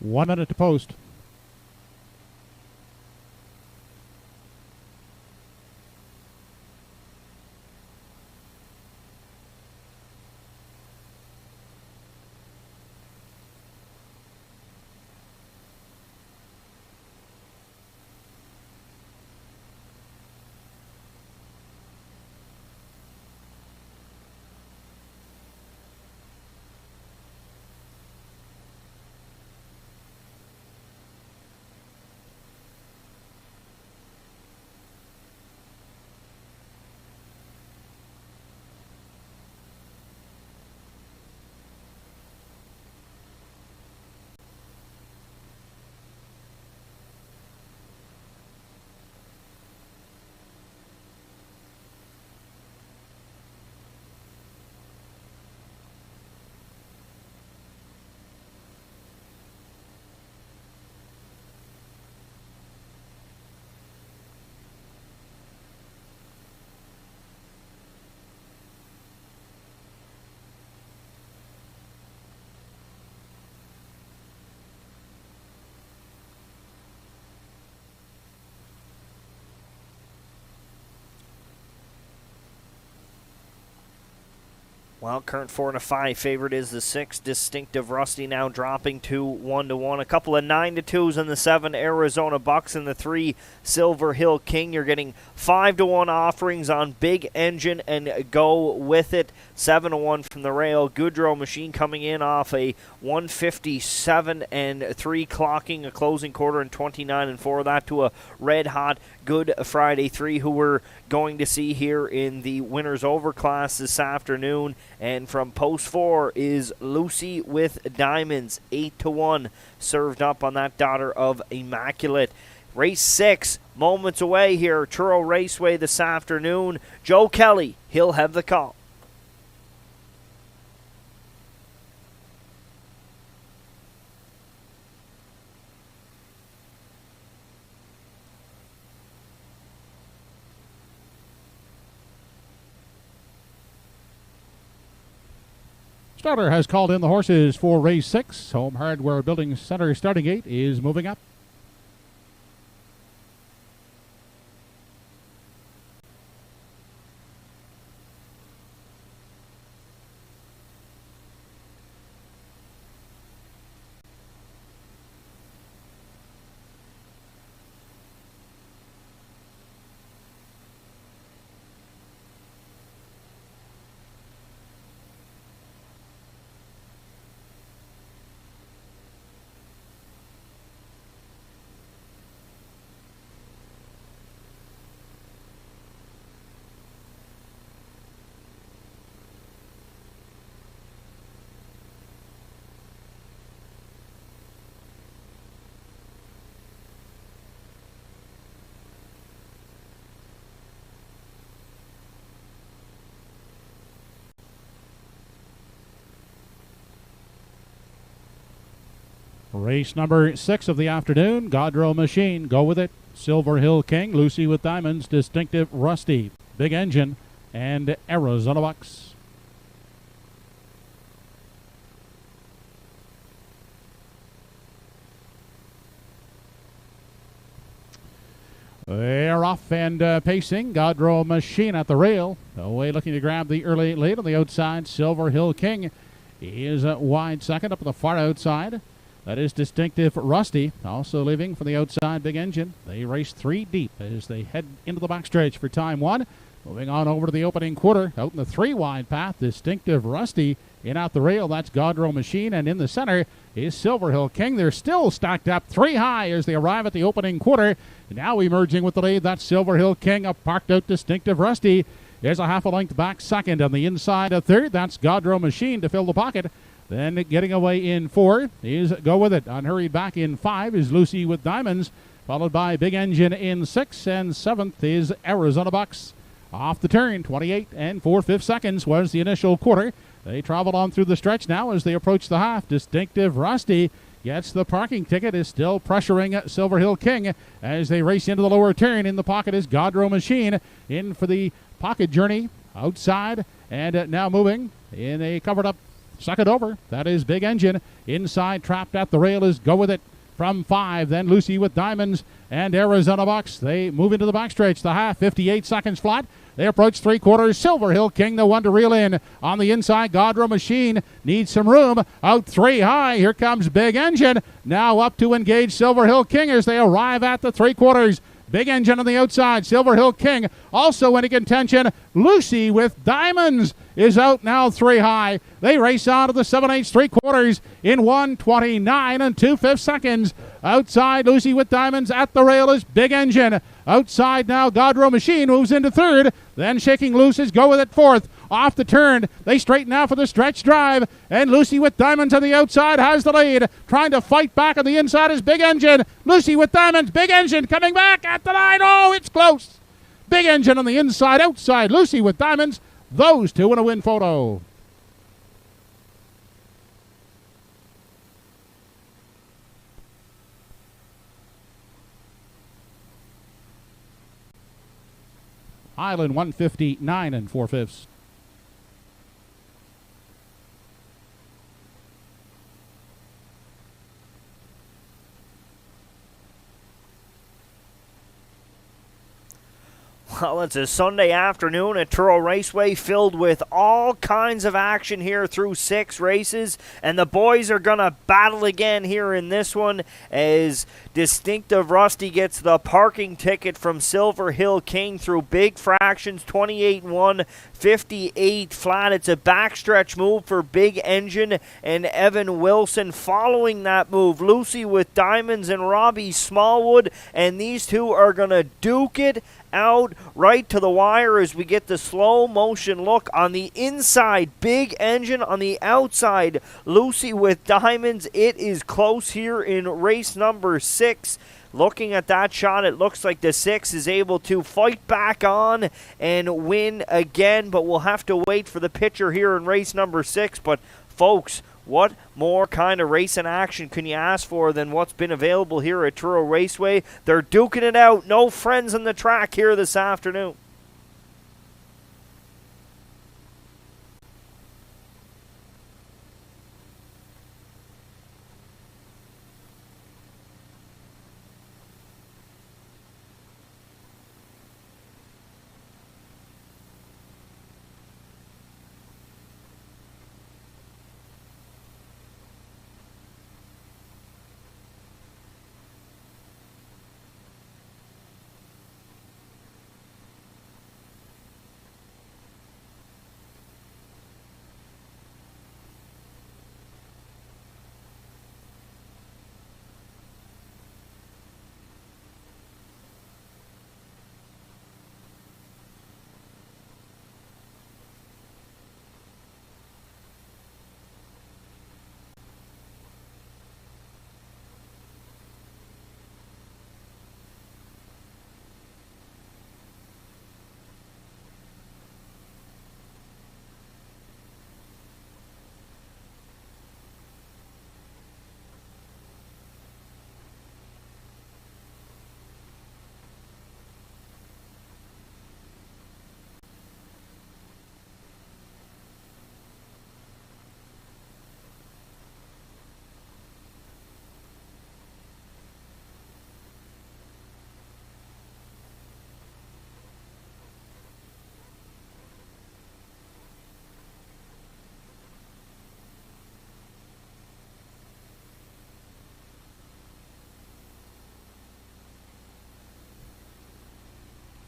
One minute to post. Well, current 4-5 favorite is the 6, Distinctive Rusty, now dropping to 1-1. A couple of 9-2s in the 7, Arizona Bucks, and the 3, Silver Hill King. You're getting 5-1 offerings on Big Engine and Go With It. 7-1 from the rail. Goudreau Machine coming in off a 157-3, clocking a closing quarter in 29-4. That to a red hot Good Friday 3, who we're going to see here in the winners over class this afternoon. And from post 4 is Lucy with Diamonds, 8-1, served up on that Daughter of Immaculate. Race 6, moments away here, Truro Raceway this afternoon. Joe Kelly, he'll have the call. Starter has called in the horses for race 6. Home Hardware Building Center starting gate is moving up. Race number 6 of the afternoon, Goudreau Machine, Go With It, Silver Hill King, Lucy with Diamonds, Distinctive Rusty, Big Engine, and Arizona Bucks. They're off and pacing. Goudreau Machine at the rail. Away looking to grab the early lead on the outside. Silver Hill King He is wide second up at the far outside. That is Distinctive Rusty, also leaving for the outside Big Engine. They race 3 deep as they head into the backstretch for time 1. Moving on over to the opening quarter, out in the 3-wide path, Distinctive Rusty in out the rail. That's Godrow Machine, and in the center is Silver Hill King. They're still stacked up 3 high as they arrive at the opening quarter. Now emerging with the lead, that's Silver Hill King. Up parked out Distinctive Rusty. There's a half a length back second. On the inside a third, that's Godrow Machine to fill the pocket. Then getting away in 4 is Go With It. Unhurried back in 5 is Lucy with Diamonds, followed by Big Engine in 6, and 7th is Arizona Bucks. Off the turn, 28 and 4/5 seconds was the initial quarter. They travel on through the stretch now as they approach the half. Distinctive Rusty gets the parking ticket, is still pressuring Silver Hill King as they race into the lower turn. In the pocket is Godrow Machine in for the pocket journey outside, and now moving in a covered up second over. That is Big Engine. Inside, trapped at the rail is Go With It from 5. Then Lucy with Diamonds and Arizona Bucks. They move into the backstretch. The half, 58 seconds flat. They approach 3/4. Silver Hill King, the one to reel in. On the inside, Godrow Machine needs some room. Out 3 high. Here comes Big Engine. Now up to engage Silver Hill King as they arrive at the 3/4. Big Engine on the outside. Silver Hill King also in contention. Lucy with Diamonds is out now 3 high. They race on to the 7/8 3/4 in 1:29 and 2/5 seconds. Outside, Lucy with Diamonds. At the rail is Big Engine. Outside now, Godrow Machine moves into 3rd. Then shaking loose is Go With It 4th. Off the turn, they straighten out for the stretch drive, and Lucy with Diamonds on the outside has the lead. Trying to fight back on the inside is Big Engine. Lucy with Diamonds, Big Engine coming back at the line. Oh, it's close. Big Engine on the inside, outside, Lucy with Diamonds. Those two in a win photo. Island 159 and 4/5. Well, it's a Sunday afternoon at Truro Raceway filled with all kinds of action here through 6 races, and the boys are going to battle again here in this one as Distinctive Rusty gets the parking ticket from Silver Hill King through big fractions, 28-1, 58 flat. It's a backstretch move for Big Engine and Evan Wilson. Following that move, Lucy with Diamonds and Robbie Smallwood, and these two are going to duke it out right to the wire as we get the slow motion look. On the inside, Big Engine. On the outside, Lucy with Diamonds. It is close here in race number 6. Looking at that shot, it looks like the 6 is able to fight back on and win again, but we'll have to wait for the picture here in race number 6. But folks, what more kind of racing action can you ask for than what's been available here at Truro Raceway? They're duking it out. No friends on the track here this afternoon.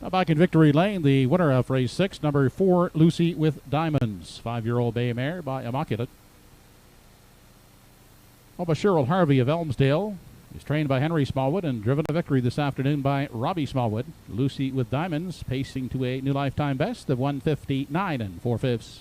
Now back in Victory Lane, the winner of race 6, number 4, Lucy with Diamonds. 5-year-old bay mare by Immaculate. Cheryl Harvey of Elmsdale is trained by Henry Smallwood and driven to victory this afternoon by Robbie Smallwood. Lucy with Diamonds pacing to a new lifetime best of 1:59 4/5.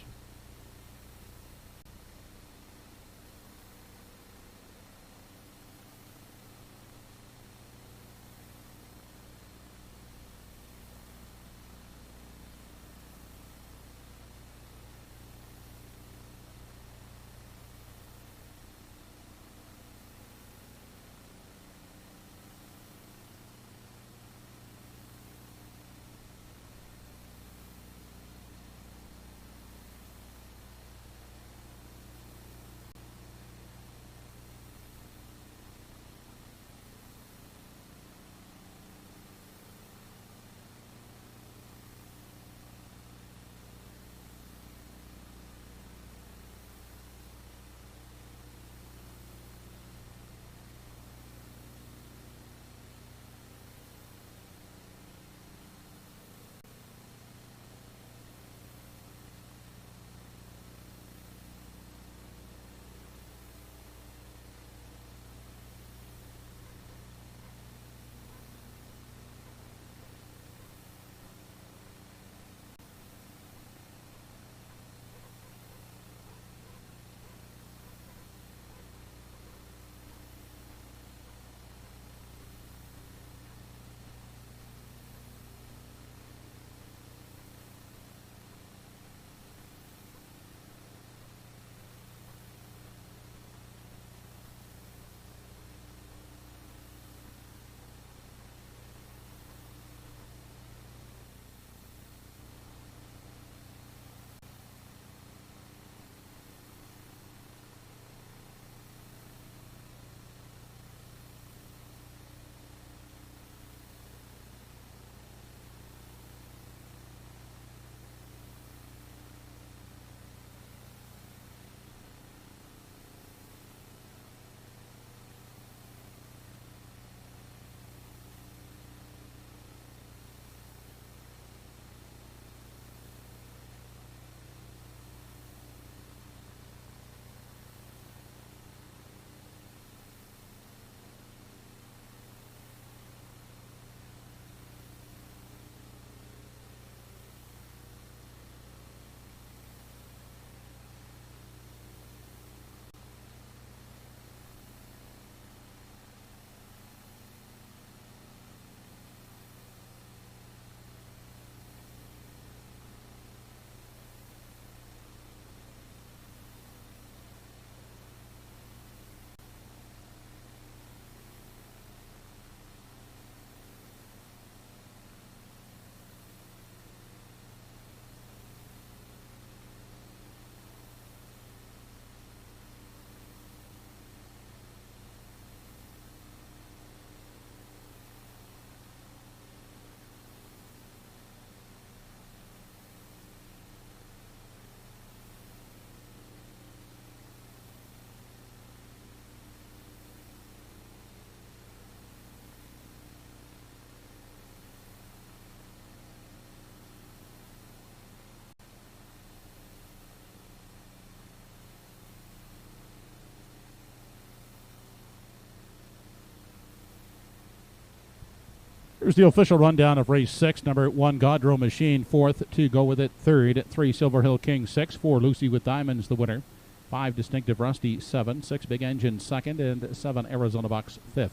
Here's the official rundown of race 6. Number 1, Godrow Machine, 4th. 2, Go With It, 3rd. 3, Silver Hill King, 6. 4, Lucy with Diamonds, the winner. 5, Distinctive Rusty, 7. 6, Big Engine, 2nd. And 7, Arizona Bucks, 5th.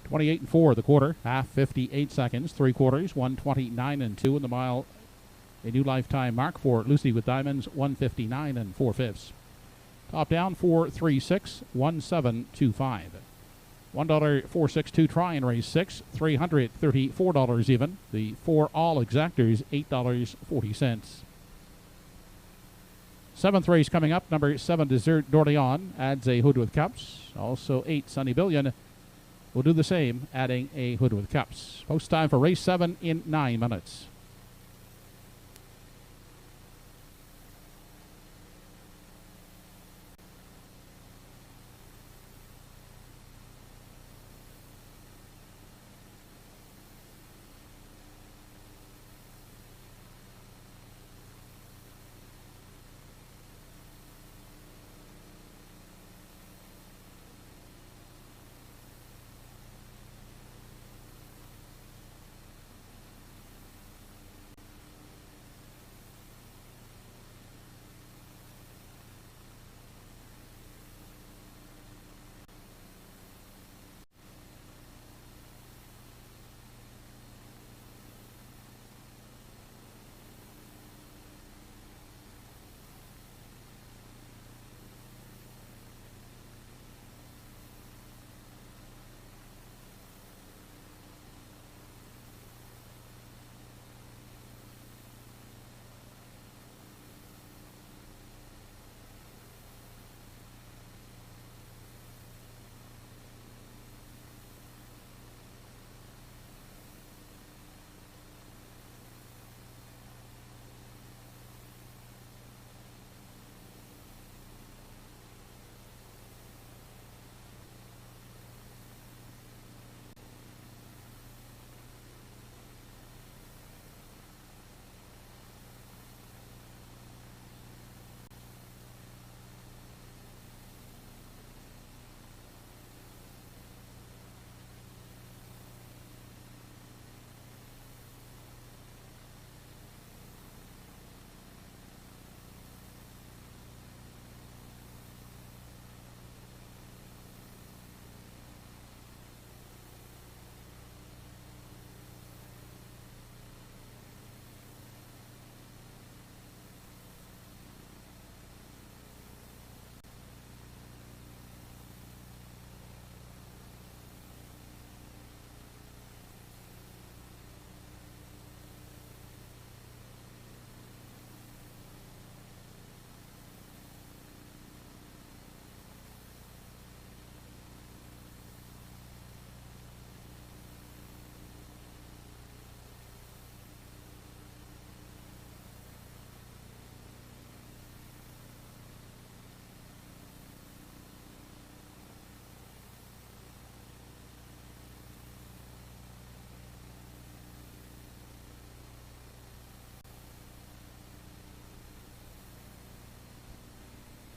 28 and 4, the quarter. Half, 58 seconds. 3 quarters, 1:29 and 2 in the mile. A new lifetime mark for Lucy with Diamonds, 1:59 and 4/5. Top down, 436, 1725. $1.462 try in race 6, $334 even. The 4 all exactors, $8.40. 7th race coming up, number 7, Desert d'Orléans, adds a hood with cups. Also 8, Sunny Billion will do the same, adding a hood with cups. Post time for race 7 in 9 minutes.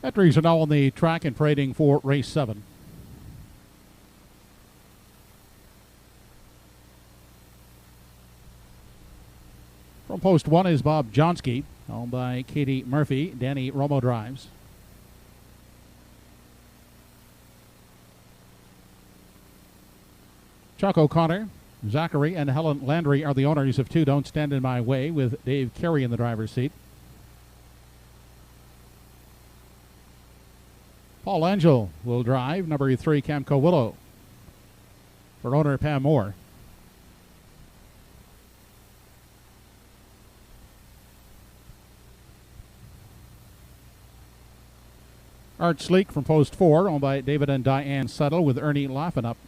Entries are now on the track and parading for race 7. From post 1 is Bob Johnsky, owned by Katie Murphy. Danny Romo drives. Chuck O'Connor, Zachary, and Helen Landry are the owners of 2 Don't Stand in My Way, with Dave Carey in the driver's seat. Paul Angel will drive. Number 3, Camco Willow, for owner Pam Moore. Art Sleek from post 4, owned by David and Diane Settle, with Ernie Laughin-Up.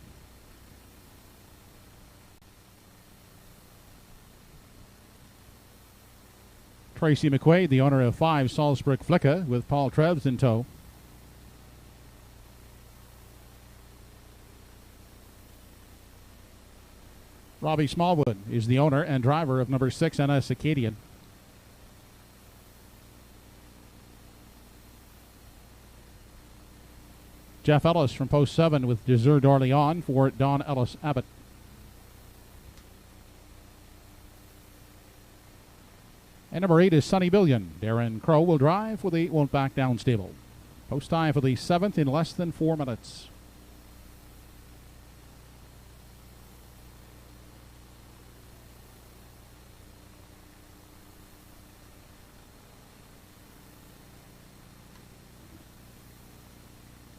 Tracy McQuaid, the owner of 5, Salzburg Flicka, with Paul Trebs in tow. Robbie Smallwood is the owner and driver of number 6, NS Acadian. Jeff Ellis from post 7 with Desert d'Orléans for Don Ellis Abbott. And number 8 is Sonny Billion. Darren Crow will drive for the Won't Back Down stable. Post time for the 7th in less than 4 minutes.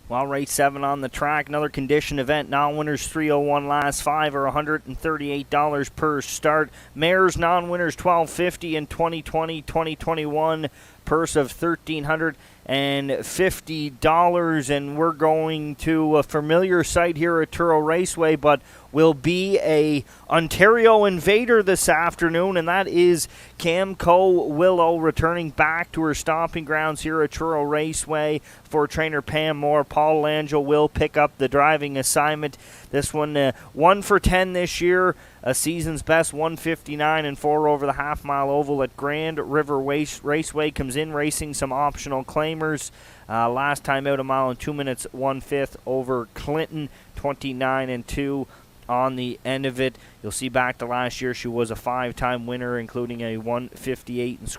Well, race 7 on the track, another condition event. Non-winners 301, last 5 are $138 per start. Mares non-winners $12.50 in 2020, 2021. Purse of $1,350, and we're going to a familiar site here at Truro Raceway, but will be a Ontario invader this afternoon, and that is Camco Willow returning back to her stomping grounds here at Truro Raceway for trainer Pam Moore. Paul Langell will pick up the driving assignment. This one 1 for 10 this year, a season's best 159 and 4 over the half-mile oval at Grand River Raceway. Comes in racing some optional claimers. Last time out, a mile and 2 minutes 1/5 over Clinton, 29 and 2 on the end of it. You'll see back to last year, she was a 5-time winner, including a 158 and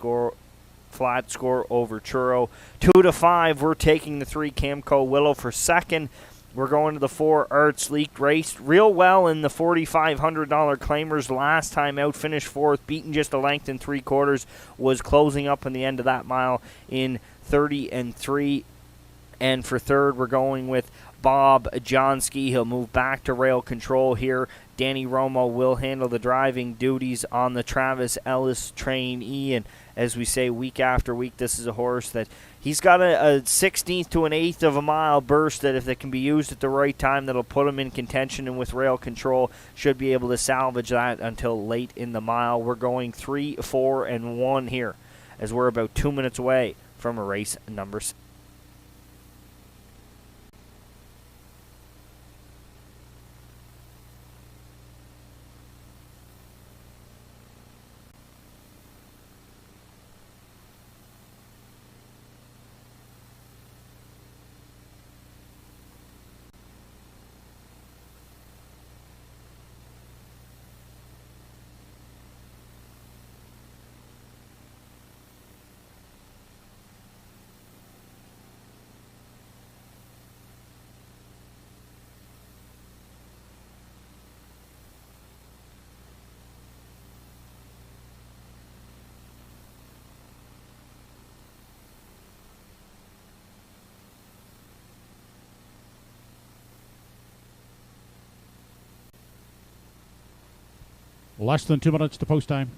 flat score over Truro. 2 to 5, we're taking the 3 Camco Willow for second. We're going to the 4 Art Sleek. Raced real well in the $4,500 claimers last time out. Finished 4th, beaten just a length and 3/4. Was closing up on the end of that mile in 30 and 3. And for third, we're going with Bob Johnsky. He'll move back to rail control here. Danny Romo will handle the driving duties on the Travis Ellis trainee. And as we say week after week, this is a horse that he's got a 16th to an 1/8 of a mile burst that if they can be used at the right time, that'll put him in contention, and with rail control should be able to salvage that until late in the mile. We're going 3, 4, and 1 here as we're about 2 minutes away from a race number 6. Less than 2 minutes to post time.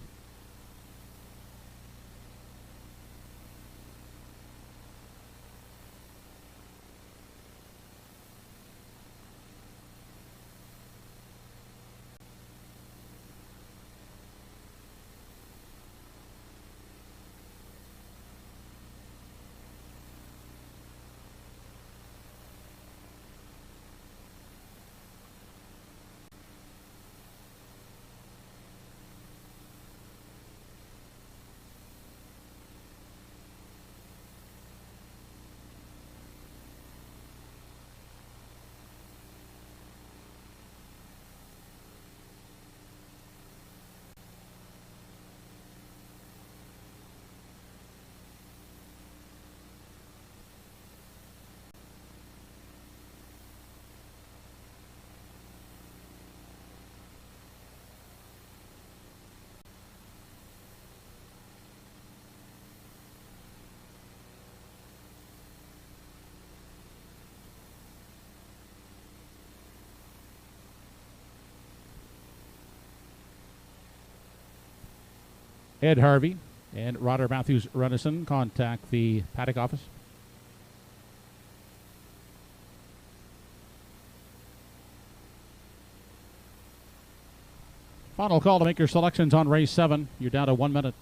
Ed Harvey and Roder Matthews Runnison contact the paddock office. Final call to make your selections on race 7. You're down to 1 minute.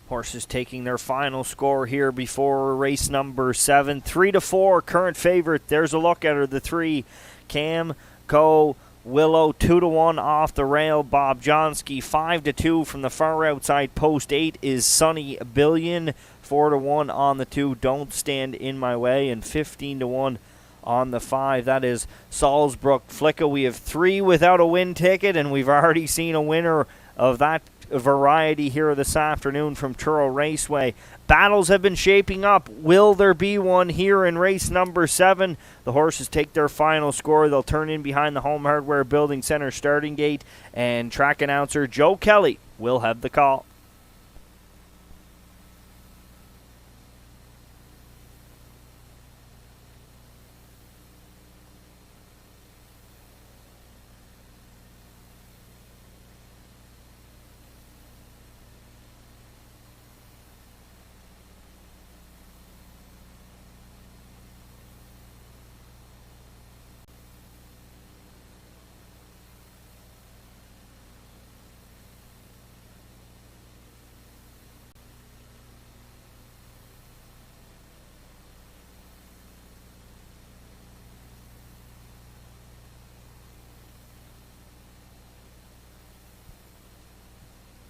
Horses taking their final score here before race number 7. 3-4, current favorite. There's a look at her. The 3, Cam, Co, Willow. 2-1 off the rail, Bob Johnsky. 5-2 from the far outside post. 8 is Sunny Billion. 4-1 on the 2, Don't Stand in My Way. And 15-1 on the 5. That is Salzbrook Flicka. We have 3 without a win ticket, and we've already seen a winner of that variety here this afternoon from Truro Raceway. Battles have been shaping up. Will there be one here in race number 7? The horses take their final score. They'll turn in behind the Home Hardware Building Center starting gate, and track announcer Joe Kelly will have the call.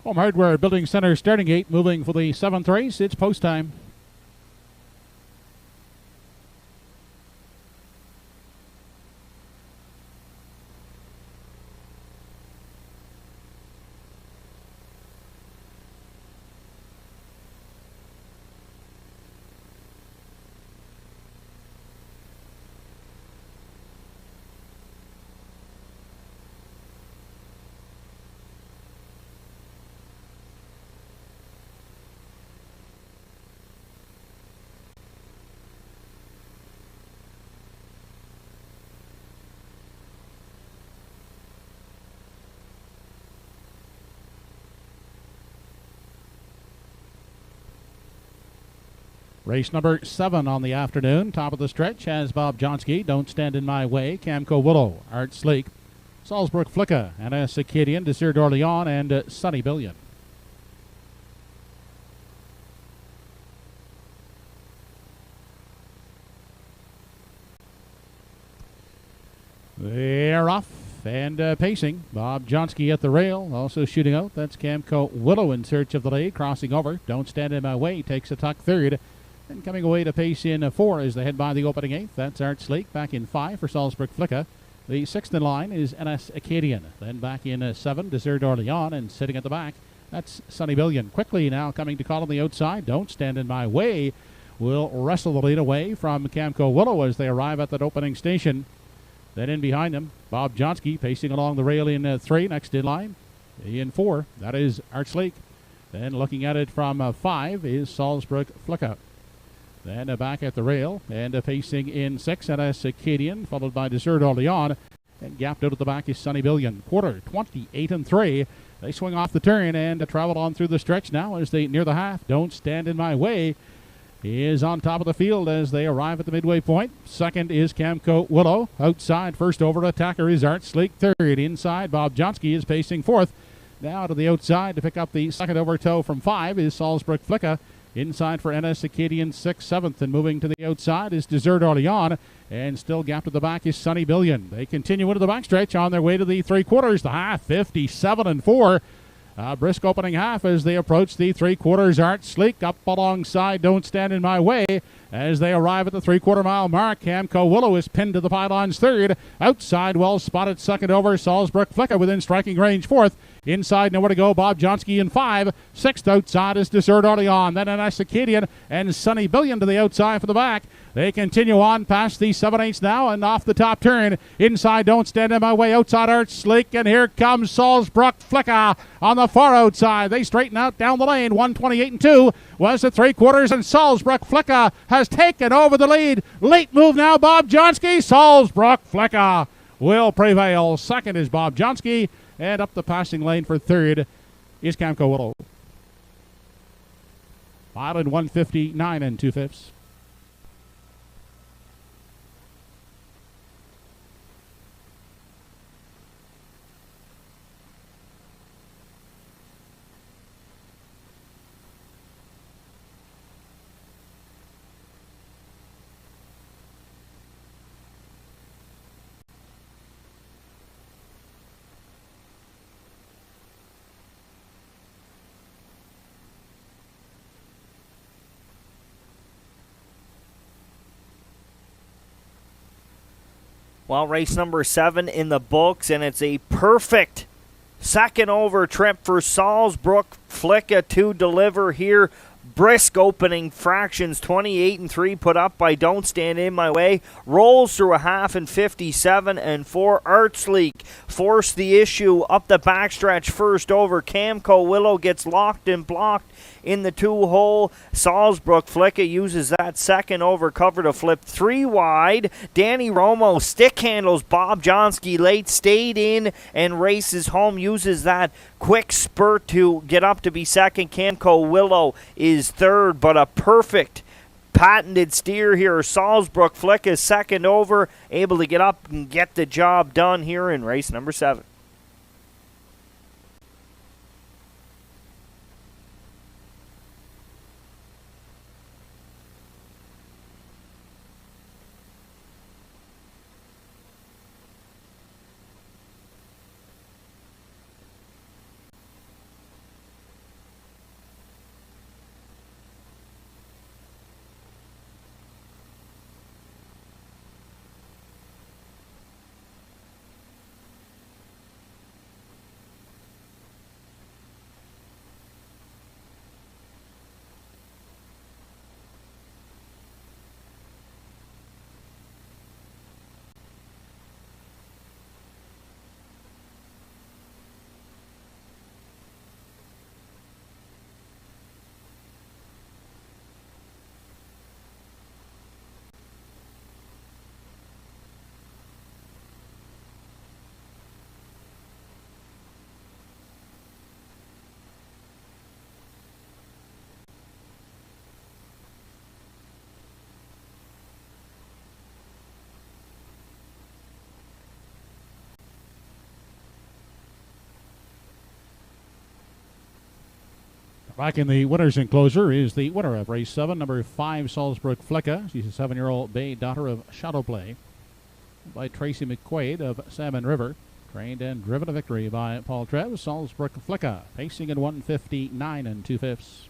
Home Hardware Building Center starting gate moving for the 7th race. It's post time. Race number 7 on the afternoon. Top of the stretch has Bob Johnsky, Don't Stand in My Way, Camco Willow, Art Sleek, Salzbrook Flicka, Anna Circadian, Desir d'Orléans, and Sunny Billion. They're off and pacing. Bob Johnsky at the rail, also shooting out. That's Camco Willow in search of the lead, crossing over. Don't Stand in My Way takes a tuck third. And coming away to pace in 4 as they head by the opening 8th. That's Art Sleek. Back in 5 for Salzbrook Flicka. The 6th in line is NS Acadian. Then back in 7, Desir d'Orléans, and sitting at the back, that's Sunny Billion. Quickly now coming to call on the outside. Don't Stand in My Way will wrestle the lead away from Camco Willow as they arrive at that opening station. Then in behind them, Bob Johnsky pacing along the rail in 3. Next in line, in 4, that is Art Sleek. Then looking at it from 5 is Salzbrook Flicka. Then back at the rail and pacing in 6 at Acadian, followed by Desir d'Orléans. And gapped out at the back is Sunny Billion. Quarter, 28 3. They swing off the turn and travel on through the stretch now as they near the half. Don't Stand in My Way is on top of the field as they arrive at the midway point. Second is Camco Willow. Outside, first over attacker is Art Sleek. Third inside, Bob Johnsky is pacing 4th. Now to the outside to pick up the second over toe from 5 is Salzbrook Flicka. Inside for NS Acadian, 6th, 7th, and moving to the outside is Desert Orleans. And still gapped at the back is Sunny Billion. They continue into the backstretch on their way to the 3/4, the half, 57-4. Brisk opening half as they approach the 3/4. Art Sleek up alongside Don't Stand in My Way. As they arrive at the 3/4 mile mark, Camco Willow is pinned to the pylons 3rd. Outside, well spotted 2nd over. Salzbrook Flicka within striking range 4th. Inside, nowhere to go. Bob Johnsky in 5. 6th outside is Desert Orleans. Then an Acadian and Sunny Billion to the outside for the back. They continue on past the 7/8 now and off the top turn. Inside, Don't Stand in My Way. Outside, Art Sleek. And here comes Salzbrook Flicka on the far outside. They straighten out down the lane. 1:28-2 was the 3/4, and Salzbrook Flicka has taken over the lead. Late move now, Bob Johnsky. Salzbrook Flicka will prevail. 2nd is Bob Johnsky. And up the passing lane for 3rd is Camco Willow. Mile in 1:59 2/5. Well, race number 7 in the books, and it's a perfect second over trip for Salzbrook Flicka to deliver here. Brisk opening fractions, 28-3 put up by Don't Stand in My Way. Rolls through a half in 57-4. Art Sleek forced the issue up the backstretch first over. Camco Willow gets locked and blocked in the 2-hole. Salzbrook Flicka uses that second over cover to flip 3 wide. Danny Romo stick handles Bob Johnsky late, stayed in and races home, uses that quick spurt to get up to be second. Camco Willow is 3rd, but a perfect patented steer here. Salzbrook Flicka is second over, able to get up and get the job done here in race number 7. Back in the winner's enclosure is the winner of race 7, number 5, Salzbrook Flicka. She's a 7-year-old bay daughter of Shadowplay, by Tracy McQuaid of Salmon River. Trained and driven to victory by Paul Trev. Salzbrook Flicka pacing in 1:59 2/5.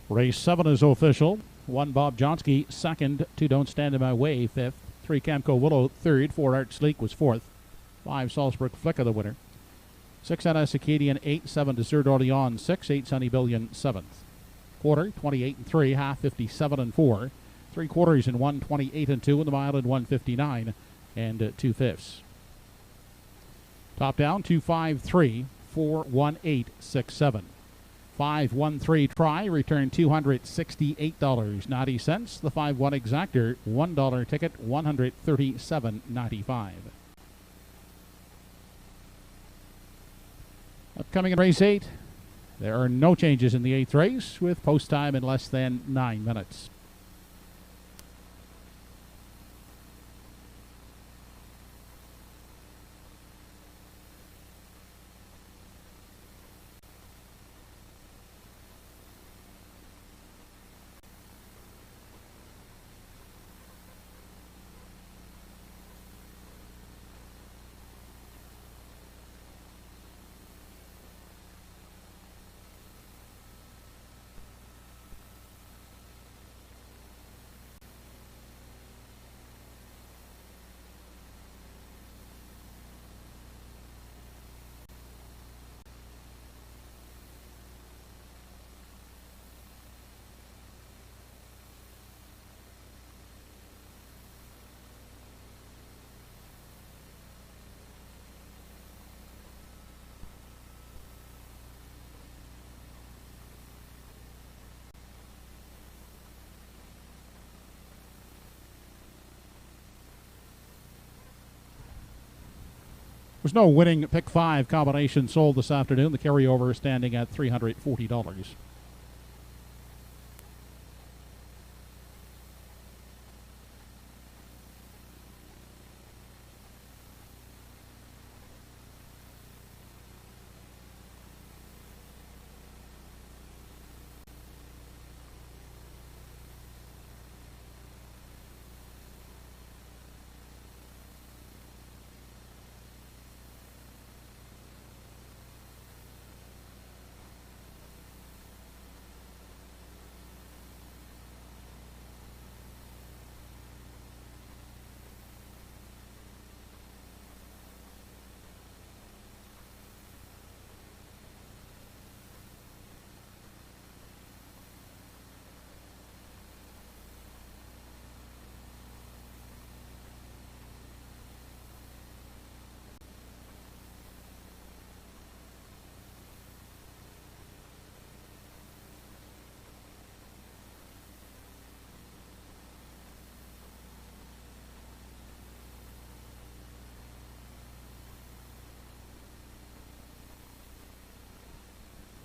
Race 7 is official. 1 Bob Johnsky, second. 2 Don't Stand in My Way, fifth. 3 Camco Willow, third. 4 Art Sleek was fourth. 5 Salzburg Flicker, the winner. 6 NS Acadian, 8. 7 Desert d'Orléans, 6. 8 Sunny Billion, 7th. Quarter, 28 and 3. Half, 57 and 4. 3 quarters in 1, 28 and 2. In the mile in 159 and 2 fifths. Top down, 253, 41867. 513 try, return $268.90. The 5-1 exactor, $1 ticket, $137.95. Upcoming in race 8, there are no changes in the 8th race with post time in less than 9 minutes. There's no winning pick 5 combination sold this afternoon. The carryover is standing at $340.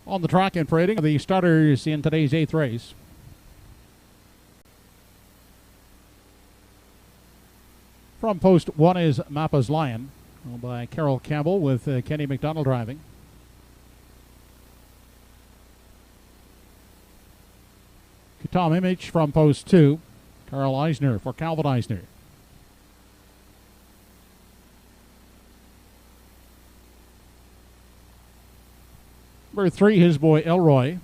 On the track and parading the starters in today's 8th race. From post 1 is Mappa's Lion, owned by Carol Campbell with Kenny McDonald driving. Tom Image from post 2, Carl Eisner for Calvin Eisner. Number 3, His Boy Elroy,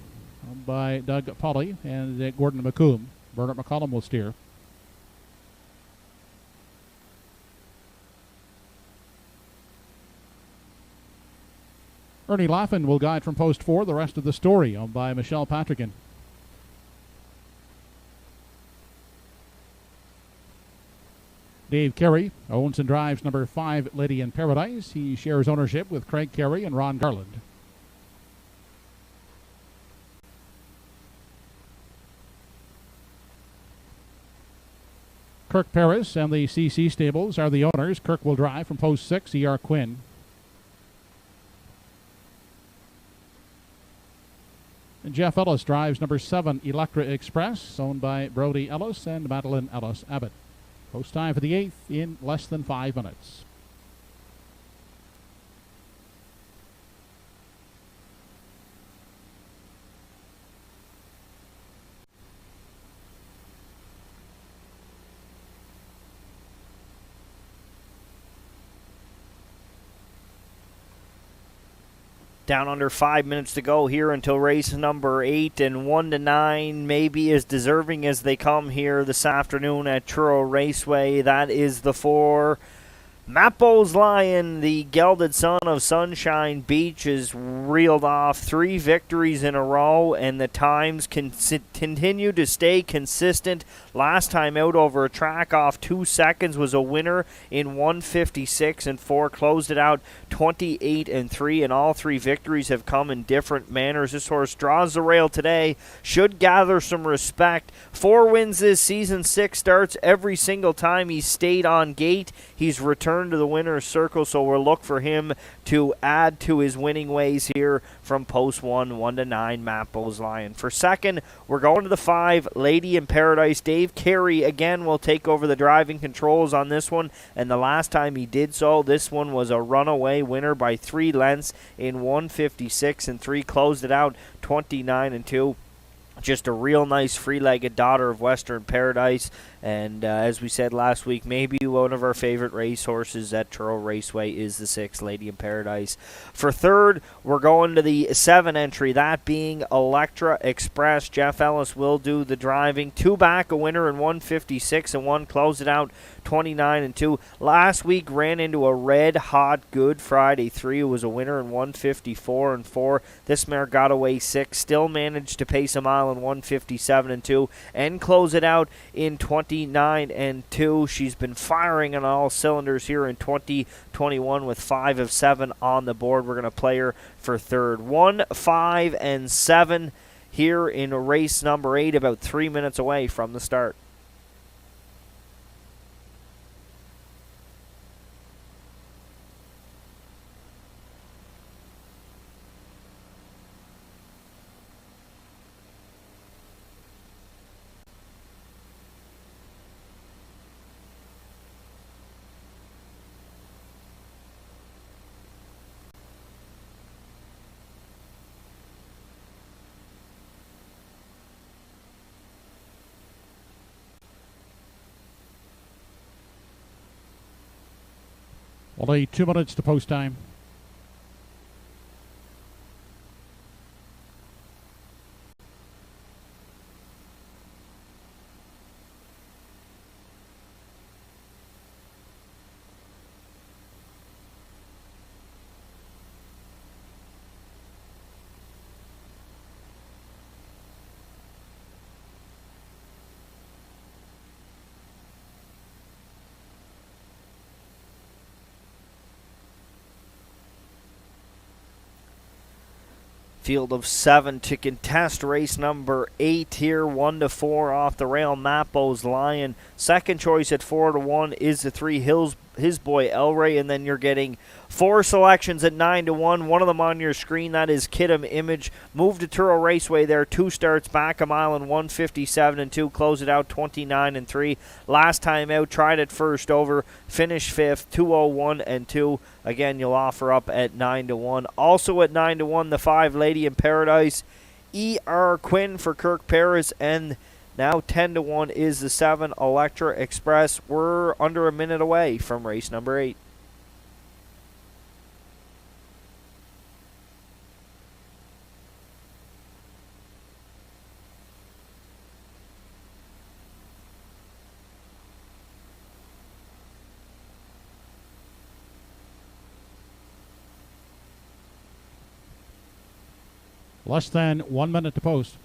owned by Doug Polly and Gordon McComb. Bernard McCollum will steer. Ernie Laffin will guide from post 4. The rest of the story, owned by Michelle Patrickin. Dave Carey owns and drives number 5, Lady in Paradise. He shares ownership with Craig Carey and Ron Garland. Kirk Paris and the CC Stables are the owners. Kirk will drive from post 6, E.R. Quinn. And Jeff Ellis drives number 7, Electra Express, owned by Brody Ellis and Madeline Ellis Abbott. Post time for the 8th in less than 5 minutes. Down under 5 minutes to go here until race number 8, and 1-9 maybe as deserving as they come here this afternoon at Truro Raceway. That is the 4. Mappo's Lion, the gelded son of Sunshine Beach, has reeled off 3 victories in a row, and the times continue to stay consistent. Last time out over a track off 2 seconds was a winner in 1:56.4. Closed it out 28-3, and all 3 victories have come in different manners. This horse draws the rail today, should gather some respect. 4 wins this season, 6 starts. Every single time he's stayed on gate, he's returned to the winner's circle, so we'll look for him to add to his winning ways here from post 1-9, Mappo's Lion. For second, we're going to the 5, Lady in Paradise. Dave Carey again will take over the driving controls on this one, and the last time he did so, this one was a runaway winner by 3 lengths in 1:56.3. Closed it out 29-2. Just a real nice free-legged daughter of Western Paradise, and as we said last week, maybe one of our favorite racehorses at Truro Raceway is the 6, Lady in Paradise. For third, we're going to the 7 entry, that being Electra Express. Jeff Ellis will do the driving. 2 back, a winner in 1:56.1. Closed it out 29-2. Last week ran into a red-hot Good Friday 3. It was a winner in 1:54.4. This mare got away 6, still managed to pace a mile in 1:57.2, and close it out in 29-2. She's been firing on all cylinders here in 2021 with 5 of 7 on the board. We're going to play her for third. 1, 5, and 7 here in race number 8, about 3 minutes away from the start. Only 2 minutes to post time. Field of 7 to contest race number 8 here. 1-4 off the rail, Mappo's Lion. Second choice at 4-1 is the 3, His Boy El Rey, and then you're getting 4 selections at 9-1. One of them on your screen, that is Kidam Image. Moved to Truro Raceway there, 2 starts back, a mile in 1:57.2. Close it out 29-3. Last time out, tried it first over, finished 5th, 2:01.2. Again, you'll offer up at 9-1. Also at 9-1, the 5, Lady in Paradise. E.R. Quinn for Kirk Paris, and now 10-1 is the 7, Electra Express. We're under a minute away from race number 8. Less than 1 minute to post.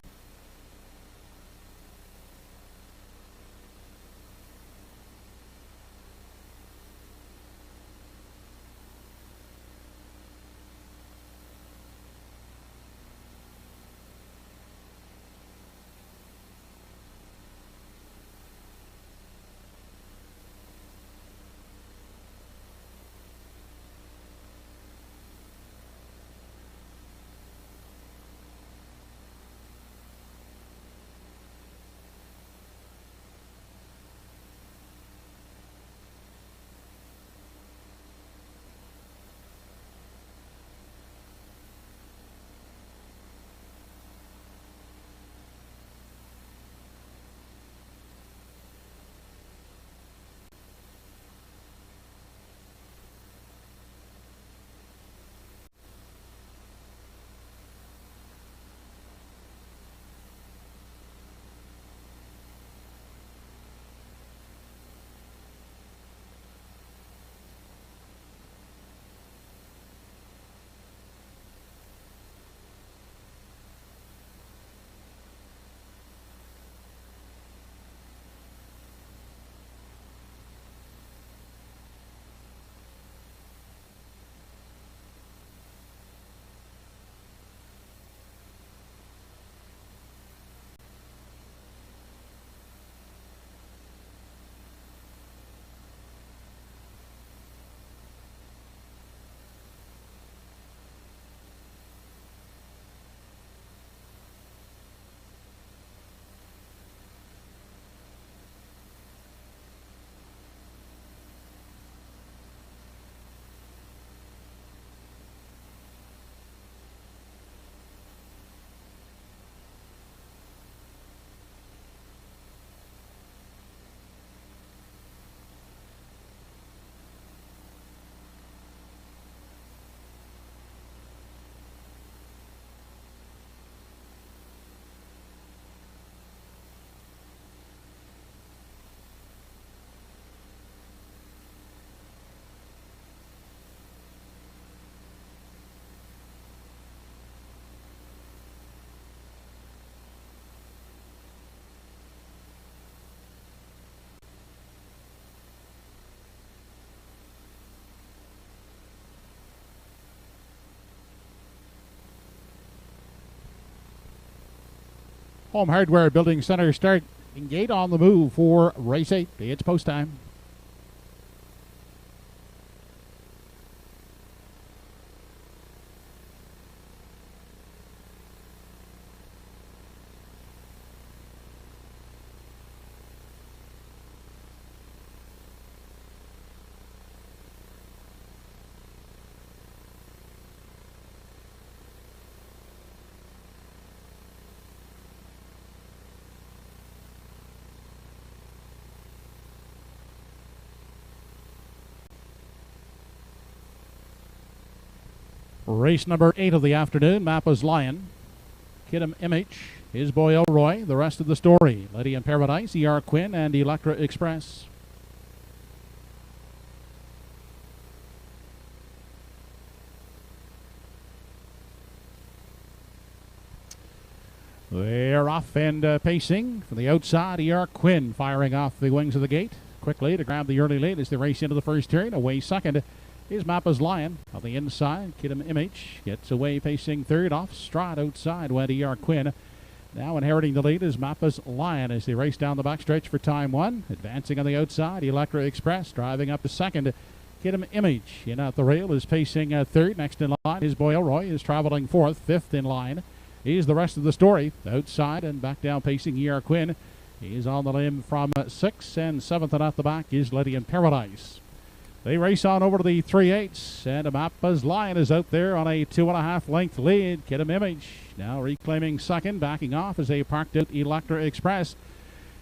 Home Hardware Building Center starting gate on the move for race 8. It's post time. Race number 8 of the afternoon, Mappa's Lion, Kidam Image, his boy Elroy, the rest of the story, Lady in Paradise, E.R. Quinn, and Electra Express. They're off and pacing from the outside. E.R. Quinn firing off the wings of the gate quickly to grab the early lead as they race into the first turn. Away second is Mappa's Lion. On the inside, Kidam Image gets away pacing third. Off stride outside went E.R. Quinn. Now inheriting the lead is Mappa's Lion as they race down the backstretch for time 1. Advancing on the outside, Electra Express driving up to second. Kidam Image in at the rail is pacing third. Next in line, his boy Elroy is traveling fourth. Fifth in line is the rest of the story. Outside and back down pacing E.R. Quinn. He's on the limb from 6th, and 7th and at the back is Lady in Paradise. They race on over to the 3/8, and Mappa's Lion is out there on a 2.5 length lead. Kidam Image now reclaiming second, backing off as they parked out Electra Express,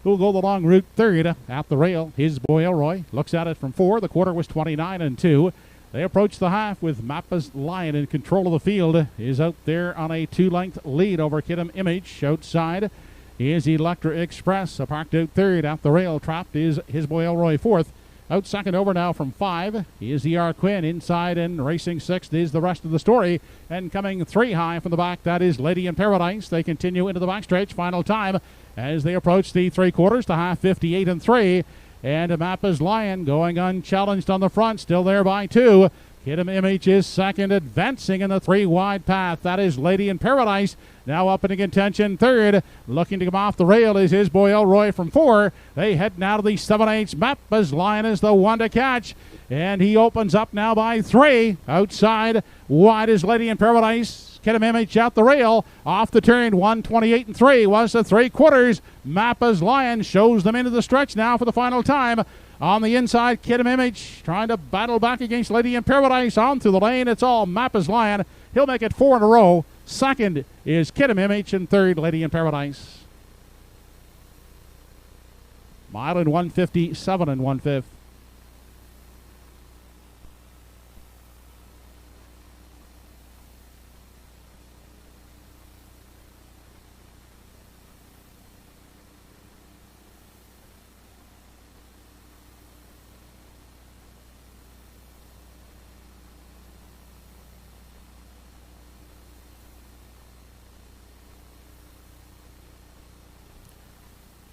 who'll go the long route third at the rail. His boy Elroy looks at it from 4. The quarter was 29-2. They approach the half with Mappa's Lion in control of the field. Is out there on a 2-length lead over Kidam Image. Outside is Electra Express, parked out third at the rail. Trapped is his boy Elroy fourth. Out second over now from 5 is E.R. Quinn. Inside and racing 6th is the rest of the story. And coming 3 high from the back, that is Lady in Paradise. They continue into the backstretch. Final time as they approach the 3/4 to half, 58-3. And Mappa's Lion going unchallenged on the front, still there by 2. Kidam Image is second, advancing in the 3-wide path. That is Lady in Paradise. Now up in contention third. Looking to come off the rail is his boy Elroy from 4. They head now to the 7/8. Mappa's Lion is the one to catch. And he opens up now by 3. Outside, wide is Lady in Paradise. Kidam Image out the rail. Off the turn, 1:28-3 was the 3/4. Mappa's Lion shows them into the stretch now for the final time. On the inside, Kidam Image trying to battle back against Lady in Paradise. On through the lane, it's all Mappa's Lion. He'll make it 4 in a row. Second is Kidam Image, and third, Lady in Paradise. Mile in 1:57 1/5.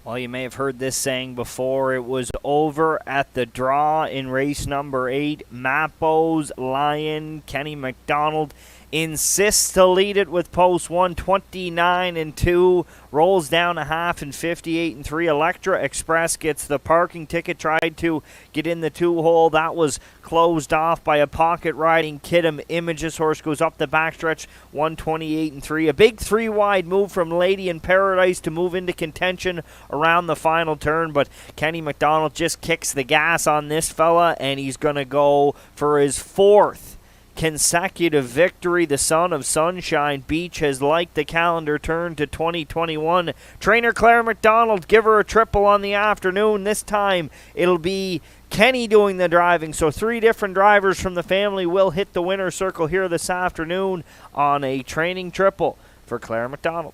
Well, you may have heard this saying before. It was over at the draw in race number 8. Mappa's Lion, Kenny McDonald, insists to lead it with post 1, 29-2. Rolls down a half in 58-3. Electra Express gets the parking ticket. Tried to get in the 2-hole. That was closed off by a pocket riding Kidam Image. This horse goes up the backstretch, 128-3. A big 3-wide move from Lady in Paradise to move into contention around the final turn. But Kenny McDonald just kicks the gas on this fella, and he's going to go for his 4th consecutive victory. The son of Sunshine Beach has liked the calendar turn to 2021. Trainer Claire McDonald, give her a triple on the afternoon. This time it'll be Kenny doing the driving. So 3 different drivers from the family will hit the winner's circle here this afternoon on a training triple for Claire McDonald.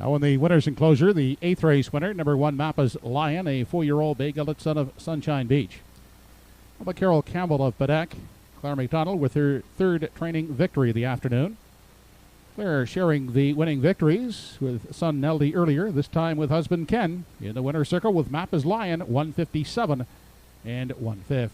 Now in the winner's enclosure, the 8th race winner, number 1 Mappa's Lion, a 4-year-old bay gelded son of Sunshine Beach. How about Carol Campbell of Badek? Claire McDonald with her 3rd training victory of the afternoon. Claire sharing the winning victories with son Neldy earlier, this time with husband Ken in the winner's circle with Mappa's Lion, 157 and 1/5.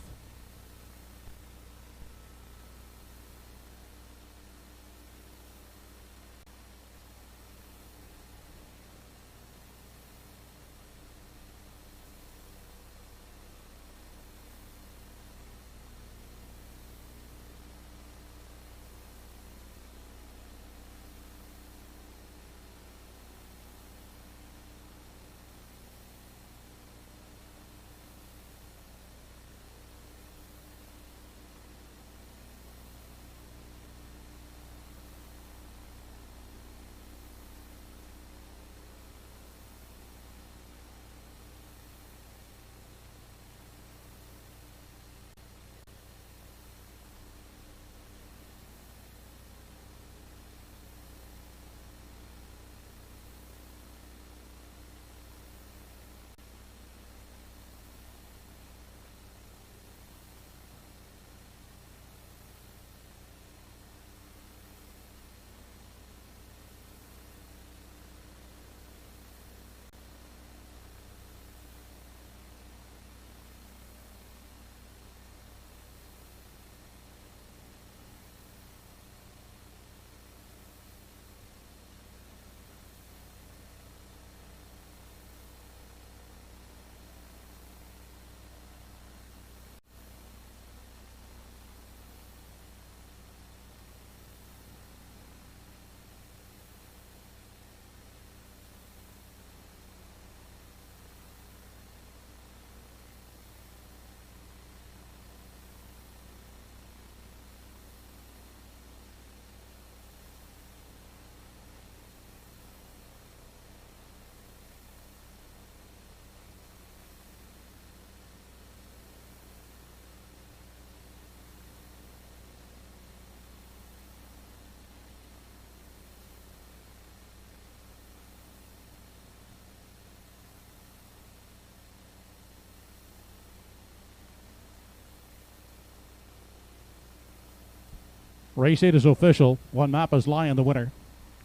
Race 8 is official. 1 Mappa's Lion the winner.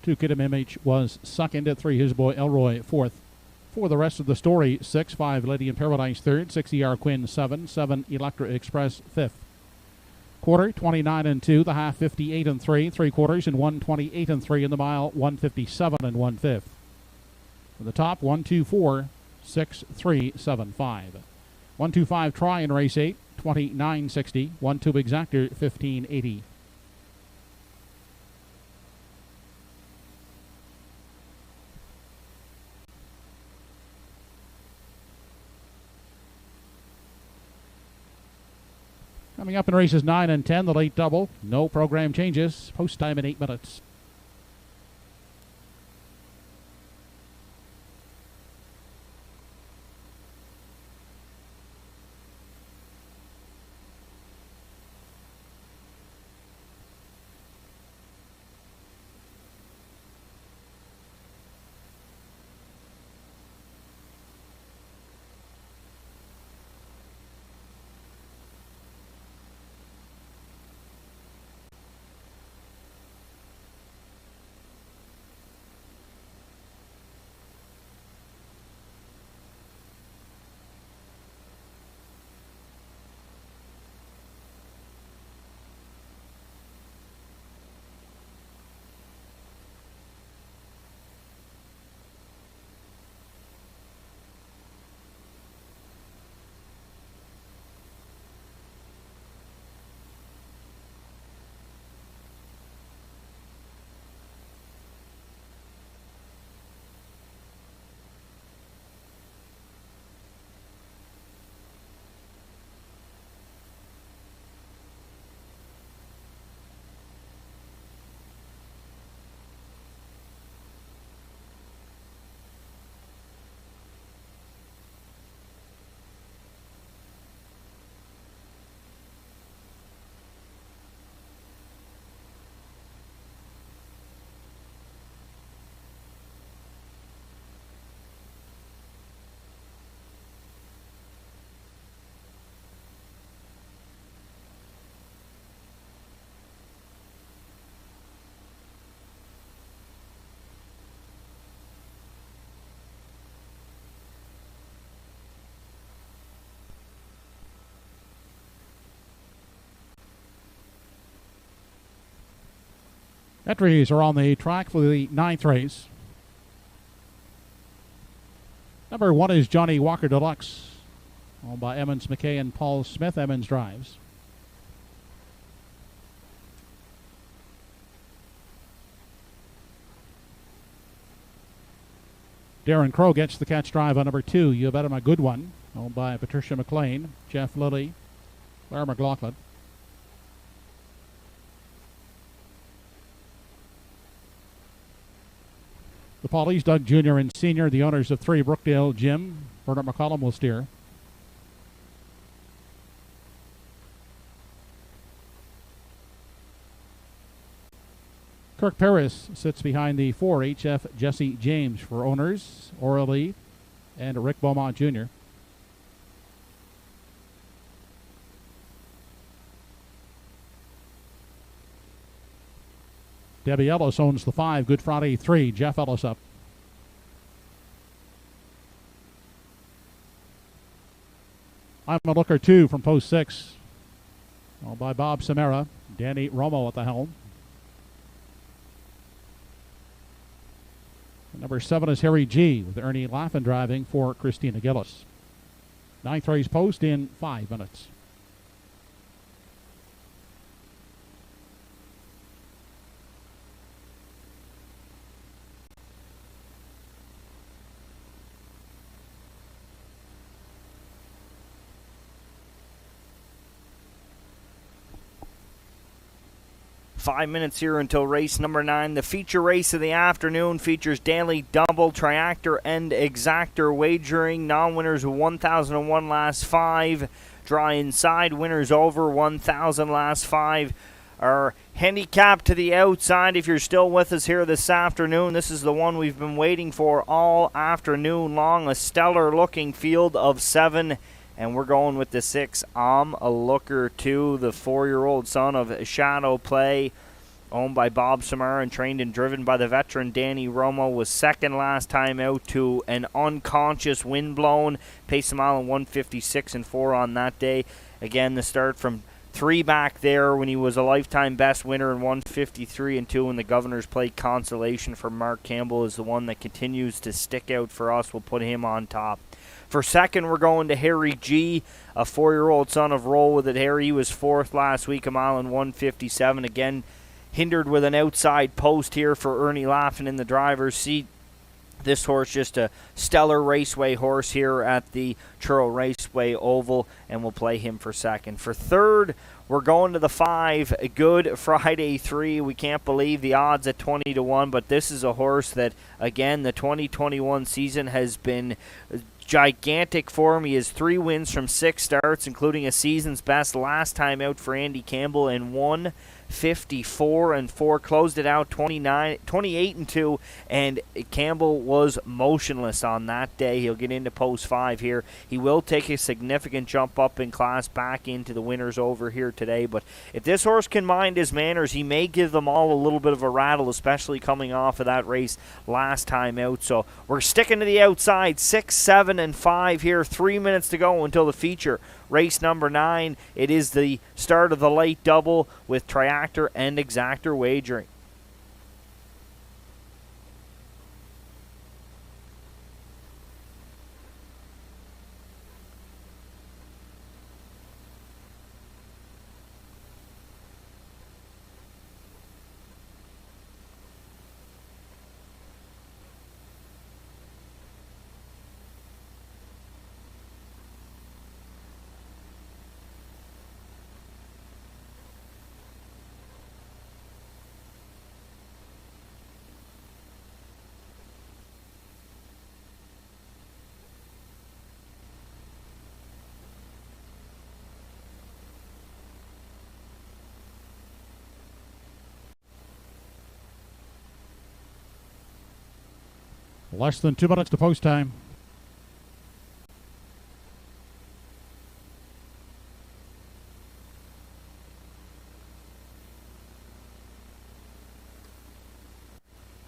2 Kidam MH was second. At 3 his boy Elroy fourth. For the rest of the story, 6, 5 Lady in Paradise third, 6 ER Quinn 7, 7 Electra Express fifth. Quarter 29 and 2, the half 58 and 3, 3 quarters and 128 and 3 in the mile 157 and 1/5. For the top 124 6 3 7 5. 125 try in race 8 29.60, 1-2 exactor 15.80. Coming up in races 9 and 10, the late double. No program changes. Post time in 8 minutes. Entries are on the track for the 9th race. Number 1 is Johnny Walker Deluxe, owned by Emmons McKay and Paul Smith. Emmons drives. Darren Crow gets the catch drive on number 2, You Bet Him a Good One, owned by Patricia McLean, Jeff Lilly, Claire McLaughlin. The Paulies, Doug Jr. and Sr., the owners of 3, Brookdale Jim, Bernard McCollum will steer. Kirk Paris sits behind the 4, HF Jesse James for owners, Aura Lee and Rick Beaumont Jr. Debbie Ellis owns the 5, Good Friday 3, Jeff Ellis up. I'm a Looker 2 from post 6, owned by Bob Samara, Danny Romo at the helm. Number 7 is Harry G, with Ernie Laffin driving for Christina Gillis. 9th race post in 5 minutes. Five minutes here until race number 9. The feature race of the afternoon features daily double, triactor, and exactor wagering. Non-winners 1,001 last 5. Draw inside. Winners over 1,000 last 5 are handicapped to the outside. If you're still with us here this afternoon, this is the one we've been waiting for all afternoon long. A stellar-looking field of 7. And we're going with the 6, I'm a Looker 2, the 4-year-old son of Shadow Play, owned by Bob Samara and trained and driven by the veteran Danny Romo, was second last time out to an unconscious windblown. Paced a mile in 156 and 4 on that day. Again, the start from 3 back there when he was a lifetime best winner in 153 and 2, and the Governor's Plate consolation for Mark Campbell is the one that continues to stick out for us. We'll put him on top. For second, we're going to Harry G, a 4-year-old son of Roll With It Harry. He was 4th last week, a mile in 157. Again, hindered with an outside post here for Ernie Laffin in the driver's seat. This horse just a stellar raceway horse here at the Truro Raceway Oval, and we'll play him for second. For third, we're going to the 5, Good Friday 3. We can't believe the odds at 20 to 1, but this is a horse that, again, the 2021 season has been gigantic for him. He has 3 wins from 6 starts, including a season's best last time out for Andy Campbell in 154 and 4. Closed it out 28 and 2, and Campbell was motionless on that day. He'll get into post 5 here. He will take a significant jump up in class back into the winners over here today, but if this horse can mind his manners, he may give them all a little bit of a rattle, especially coming off of that race last time out. So we're sticking to the outside, 6, 7, and 5 here. 3 minutes to go until the feature. Race number 9. It is the start of the late double with triactor and exactor wagering. Less than 2 minutes to post time.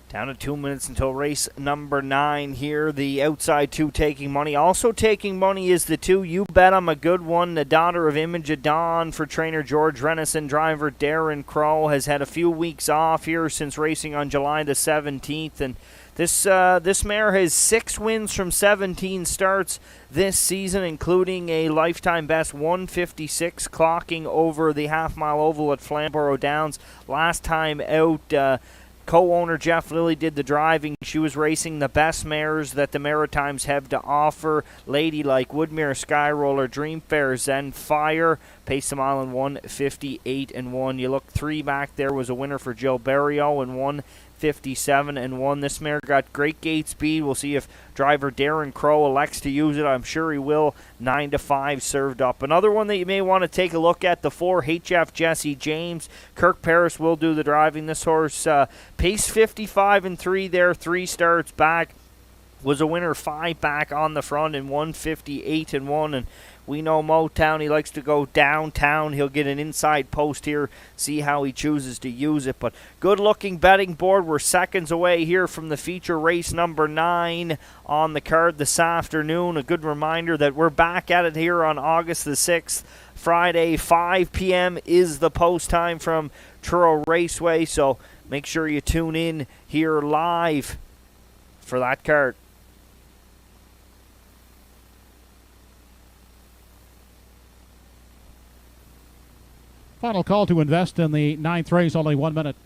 Down Down to 2 minutes until race number 9 here. The outside 2 taking money. Also taking money is the 2, You Bet I'm a Good One, the daughter of Image of Dawn for trainer George Renison. Driver Darren Crow has had a few weeks off here since racing on July the 17th. And this mare has 6 wins from 17 starts this season, including a lifetime best 156, clocking over the half-mile oval at Flamborough Downs. Last time out, co-owner Jeff Lilly did the driving. She was racing the best mares that the Maritimes have to offer. Lady like Woodmere, Skyroller, Dreamfair, Zen, Fire. Paced the mile in 1:58.1. You look 3 back there was a winner for Jill Berrio in 1:57.1. This mare got great gate speed. We'll see if driver Darren Crow elects to use it. I'm sure he will. 9-5 served up. Another one that you may want to take a look at, the 4 HF Jesse James. Kirk Paris will do the driving. This horse paced 55-3 there, 3 starts back. Was a winner 5 back on the front in 1:58.1. And we know Motown, he likes to go downtown. He'll get an inside post here, see how he chooses to use it. But good-looking betting board. We're seconds away here from the feature race number 9 on the card this afternoon. A good reminder that we're back at it here on August the 6th. Friday, 5 p.m. is the post time from Truro Raceway. So make sure you tune in here live for that card. Final call to invest in the 9th race, only 1 minute.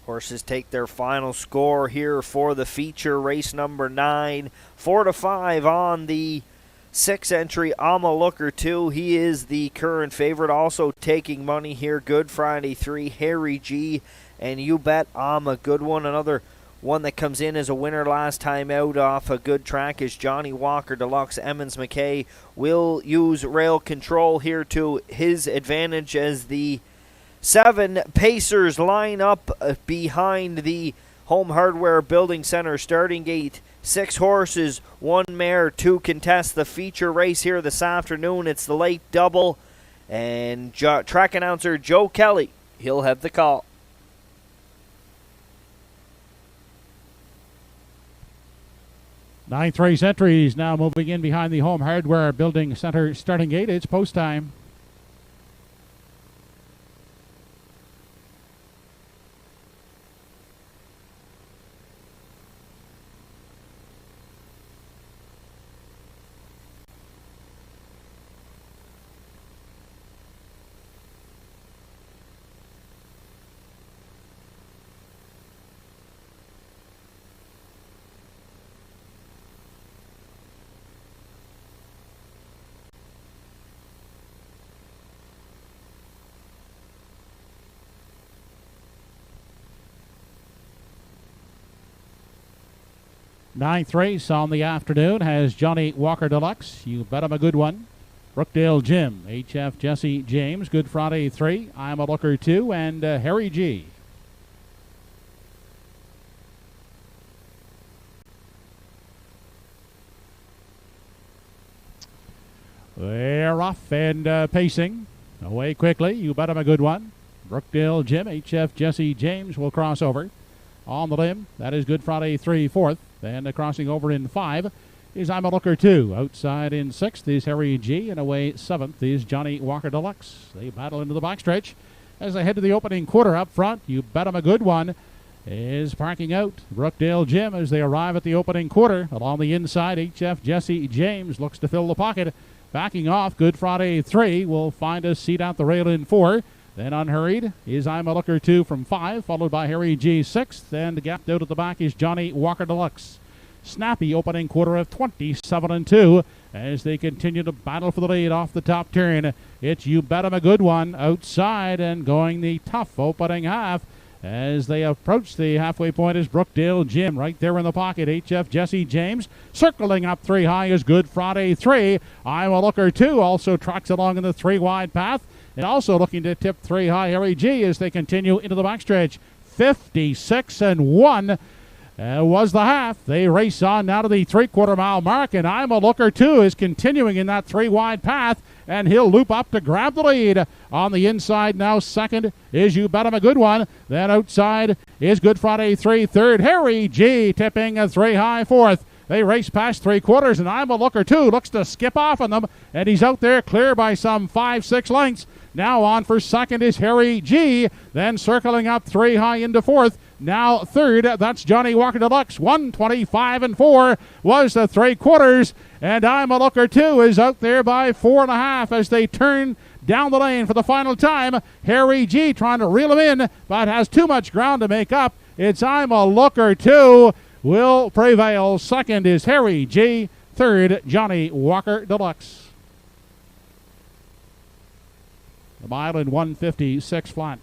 Horses take their final score here for the feature race number 9. 4-5 on the 6 entry. I'm a Looker 2. He is the current favorite. Also taking money here. Good Friday 3. Harry G. And You Bet I'm a Good One. Another one that comes in as a winner last time out off a good track is Johnny Walker Deluxe. Emmons McKay will use rail control here to his advantage as the 7 Pacers line up behind the Home Hardware Building Center starting gate. 6 horses, 1 mare to contest the feature race here this afternoon. It's the late double. And track announcer Joe Kelly, he'll have the call. Ninth race entries now moving in behind the Home Hardware Building Center starting gate. It's post time. Ninth race on the afternoon has Johnny Walker Deluxe. You bet him a good one. Brookdale Jim, HF Jesse James, Good Friday 3, I'm a Looker 2, and Harry G. They're off and pacing. Away quickly. You bet him a good one. Brookdale Jim, HF Jesse James will cross over. On the limb, that is Good Friday 3, 4th. Then crossing over in 5 is I'm a Looker 2. Outside in 6th is Harry G. And away 7th is Johnny Walker Deluxe. They battle into the backstretch as they head to the opening quarter up front. You bet him a good one is parking out. Brookdale Jim as they arrive at the opening quarter. Along the inside, HF Jesse James looks to fill the pocket. Backing off, Good Friday 3 will find a seat out the rail in 4. Then unhurried is I'm a Looker 2 from 5, followed by Harry G 6th, and gapped out at the back is Johnny Walker Deluxe. Snappy opening quarter of 27-2 as they continue to battle for the lead off the top turn. It's You Bet 'em a good one outside and going the tough opening half. As they approach the halfway point is Brookdale Jim right there in the pocket. HF Jesse James circling up 3 high is Good Friday 3. I'm a Looker 2 also tracks along in the 3 wide path. And also looking to tip 3 high Harry G as they continue into the backstretch. 56-1 was the half. They race on now to the 3/4 mile mark, and I'm a Looker 2 is continuing in that 3 wide path, and he'll loop up to grab the lead. On the inside now, second is You Bet 'em a good one. Then outside is Good Friday 3, third. Harry G tipping a 3 high 4th. They race past 3/4, and I'm a Looker 2 looks to skip off on them, and he's out there clear by some 5-6 lengths. Now on for second is Harry G, then circling up 3 high into 4th. Now third, that's Johnny Walker Deluxe. 125-4 was the 3/4, and I'm a Looker 2 is out there by 4.5 as they turn down the lane for the final time. Harry G trying to reel him in, but has too much ground to make up. It's I'm a Looker 2 will prevail. Second is Harry G. Third, Johnny Walker Deluxe. The mile in 156 flat.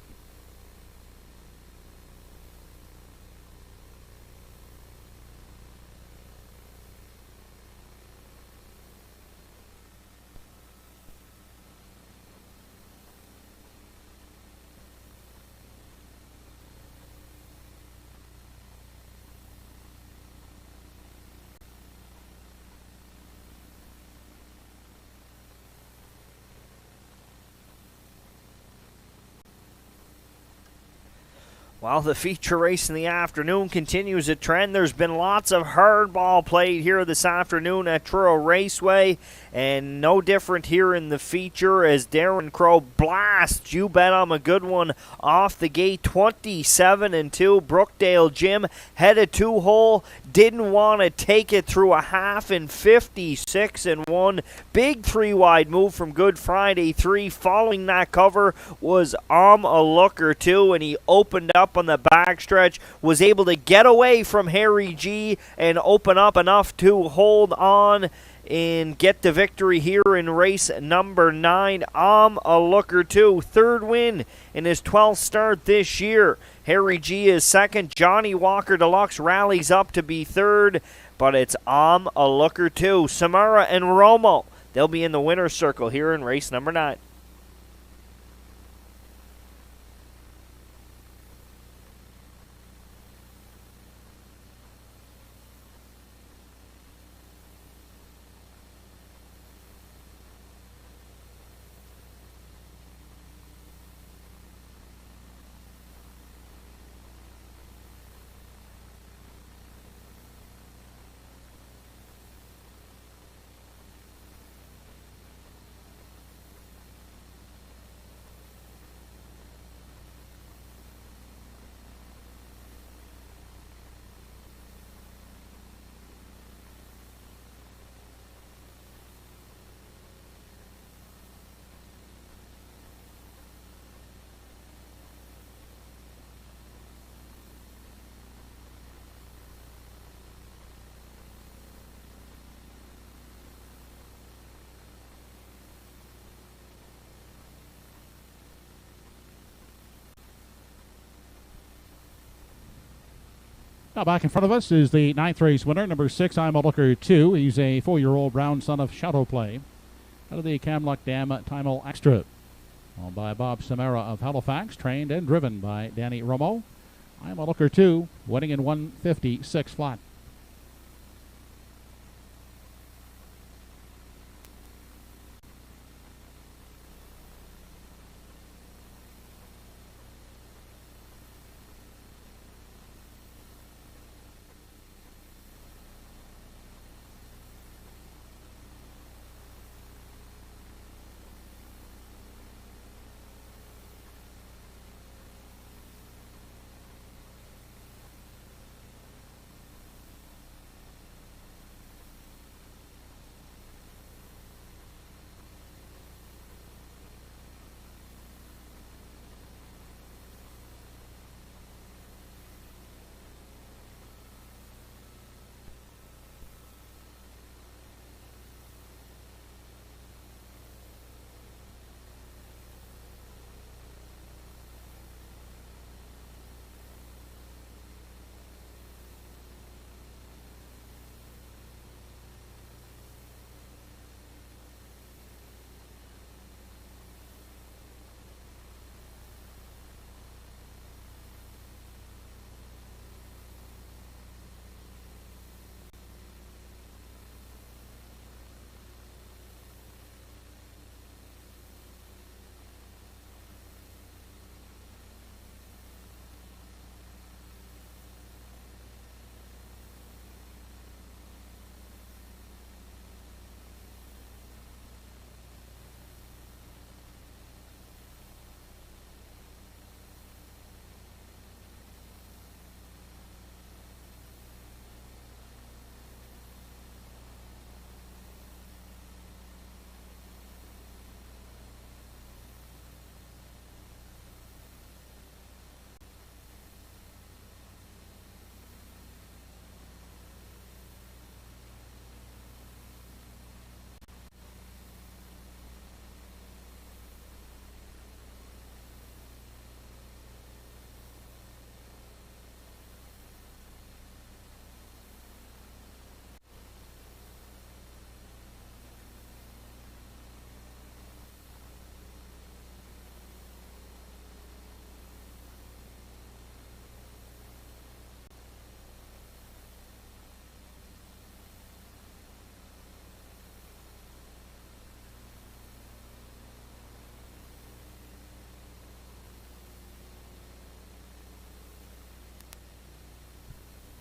While the feature race in the afternoon continues a trend, there's been lots of hardball played here this afternoon at Truro Raceway, and no different here in the feature as Darren Crow blasts You Bet 'em a good one off the gate. 27-2. Brookdale Jim headed 2-hole, didn't want to take it through a half in 56-1. Big 3-wide move from Good Friday 3. Following that cover was a Looker 2, and he opened up on the backstretch, was able to get away from Harry G and open up enough to hold on and get the victory here in race number 9. A Looker 2, third win in his 12th start this year. Harry G is second. Johnny Walker Deluxe rallies up to be third, but it's a Looker 2. Samara and Romo, they'll be in the winner's circle here in race number 9. Now back in front of us is the 9th race winner, number 6, I'm a Looker 2. He's a 4-year-old brown son of Shadow Play. Out of the Camluck Dam Timel Extra. Owned by Bob Samara of Halifax, trained and driven by Danny Romo. I'm a Looker 2, winning in 156 flat.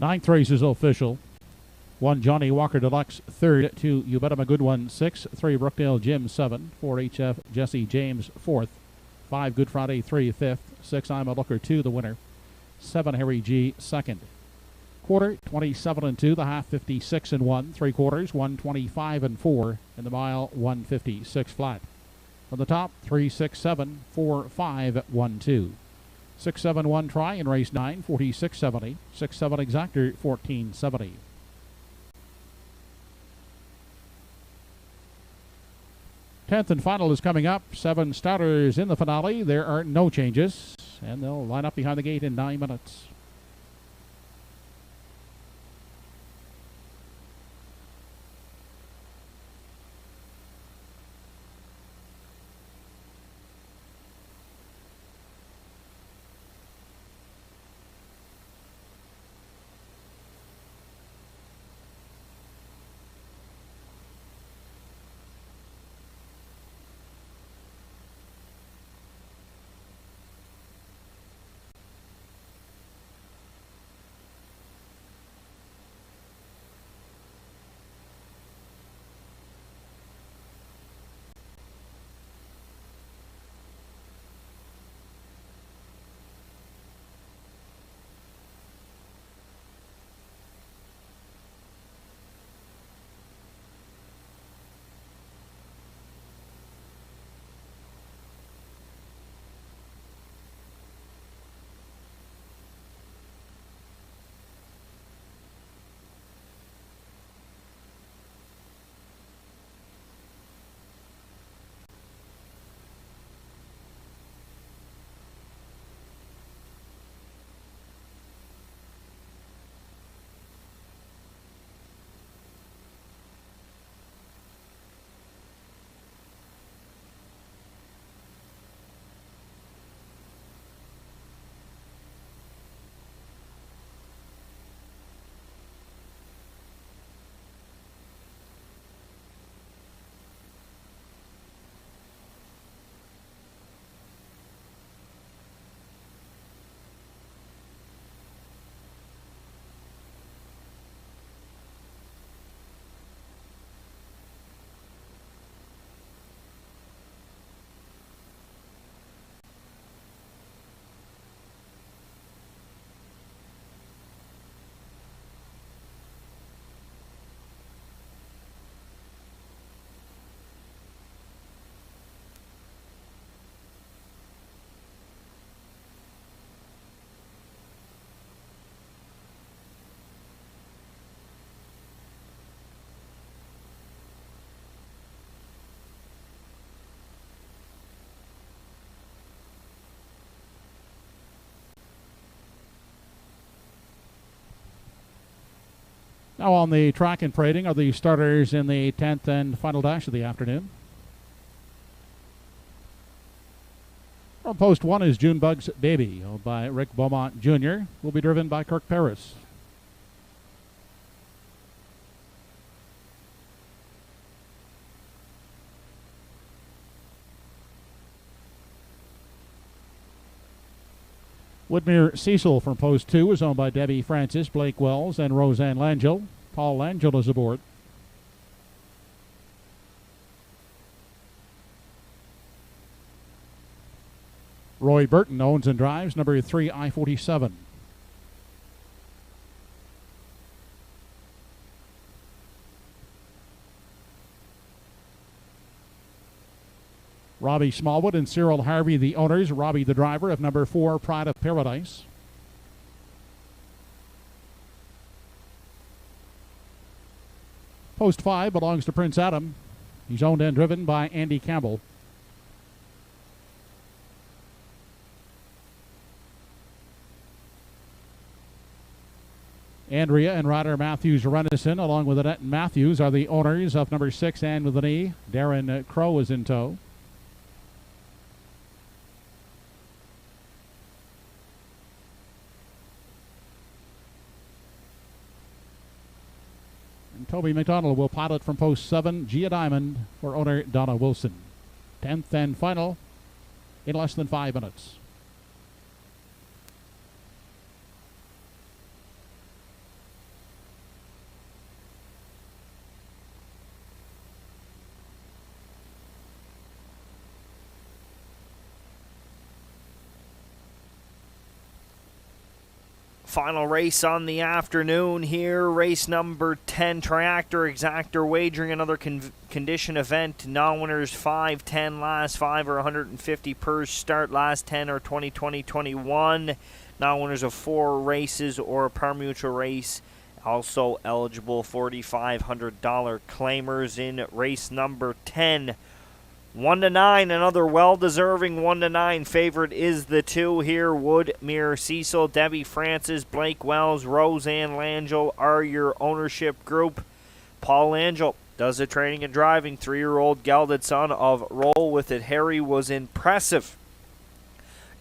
Ninth race is official. 1 Johnny Walker Deluxe 3rd, 2 You Bet 'Em a Good One 6th, 3 Brookdale Jim 7, 4 HF Jesse James 4th, 5 Good Friday 3 5th, 6 I'm a Looker 2 the winner, 7 Harry G 2nd. Quarter 27 and 2, the half 56 and 1, 3 quarters 125 and 4, and the mile 156 flat. From the top 3 6 7 4 5 1 2. 6-7-1 try in race 9, 46.70. 6-7 exactor, 14.70. Tenth and final is coming up. 7 starters in the finale. There are no changes, and they'll line up behind the gate in 9 minutes. Now on the track and parading are the starters in the 10th and final dash of the afternoon. From post 1 is Junebug's Baby, owned by Rick Beaumont Jr., will be driven by Kirk Paris. Woodmere Cecil from post 2 is owned by Debbie Francis, Blake Wells, and Roseanne Langell. Paul Langell is aboard. Roy Burton owns and drives number 3 I-47. Robbie Smallwood and Cyril Harvey, the owners. Robbie, the driver, of number 4 Pride of Paradise. Post 5 belongs to Prince Adam. He's owned and driven by Andy Campbell. Andrea and Ryder Matthews Renison, along with Annette Matthews, are the owners of number 6 and with an E. Darren Crow is in tow. Toby McDonald will pilot from post 7, Gia Diamond, for owner Donna Wilson. 10th and final in less than 5 minutes. Final race on the afternoon here, race number 10, Triactor Exactor Wagering, another condition event. Non-winners 5, 10, last 5 or 150 per start, last 10 or 20, 20, 21. Non-winners of 4 races or a par mutual race. Also eligible $4,500 claimers in race number 10. 1-9, another well-deserving 1-9 favorite is the 2 here. Woodmere Cecil, Debbie Francis, Blake Wells, Roseanne Langell are your ownership group. Paul Langell does the training and driving. 3-year-old gelded son of Roll With It Harry was impressive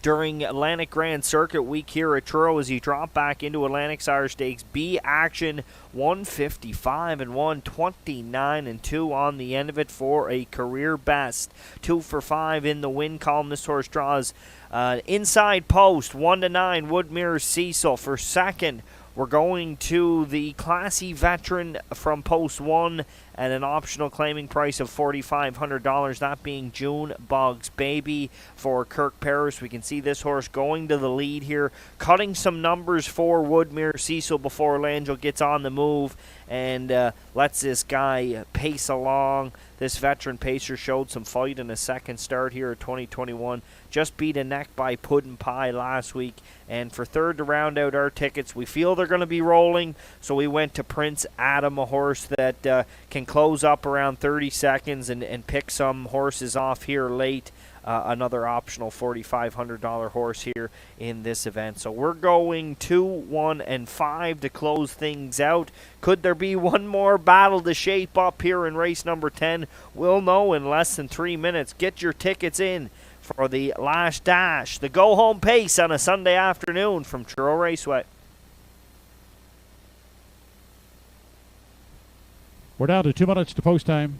during Atlantic Grand Circuit week here at Truro as he dropped back into Atlantic Sire Stakes B action. 155 and 129 and 2 on the end of it for a career best. 2 for 5 in the win column. This horse draws inside post 1-9 Woodmere Cecil. For second, we're going to the classy veteran from post 1 at an optional claiming price of $4,500, that being Junebug's Baby for Kirk Paris. We can see this horse going to the lead here, cutting some numbers for Woodmere Cecil before Langell gets on the move and lets this guy pace along. This veteran pacer showed some fight in a second start here at 2021. Just beat a neck by Puddin' Pie last week. And for third to round out our tickets, we feel they're going to be rolling. So we went to Prince Adam, a horse that can close up around 30 seconds and pick some horses off here late. Another optional $4,500 horse here in this event. So we're going 2, 1, and 5 to close things out. Could there be one more battle to shape up here in race number 10? We'll know in less than 3 minutes. Get your tickets in for the last dash, the go-home pace on a Sunday afternoon from Truro Raceway. We're down to 2 minutes to post time.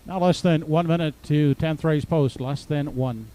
Now less than 1 minute to 10th race post, less than 1.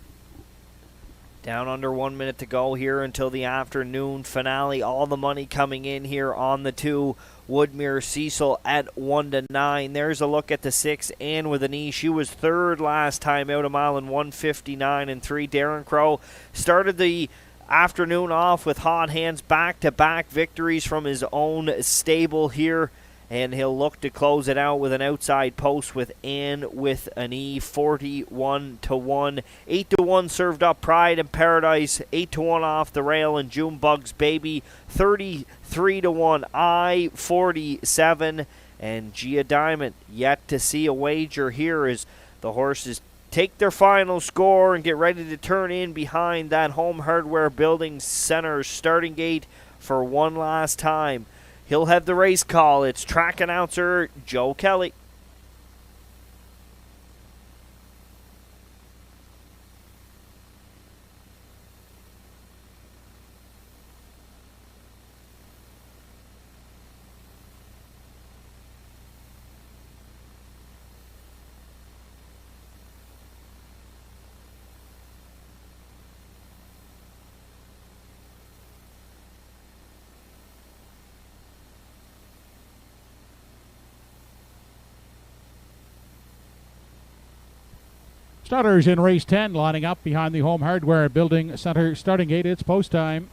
Down under 1 minute to go here until the afternoon finale. All the money coming in here on the 2. Woodmere Cecil at 1-9. There's a look at the 6, Anne with an E. She was third last time out, a mile in 1:59.3. Darren Crow started the afternoon off with hot hands, back-to-back victories from his own stable here. And he'll look to close it out with an outside post with Ann with an E, 41-1. 8-1 served up Pride and Paradise. 8-1 off the rail and Junebug's Baby. 33-1 I-47. And Gia Diamond yet to see a wager here as the horses take their final score and get ready to turn in behind that Home Hardware Building Center starting gate for one last time. He'll have the race call. It's track announcer Joe Kelly. Starters in race 10 lining up behind the Home Hardware Building Center starting gate. It's post time.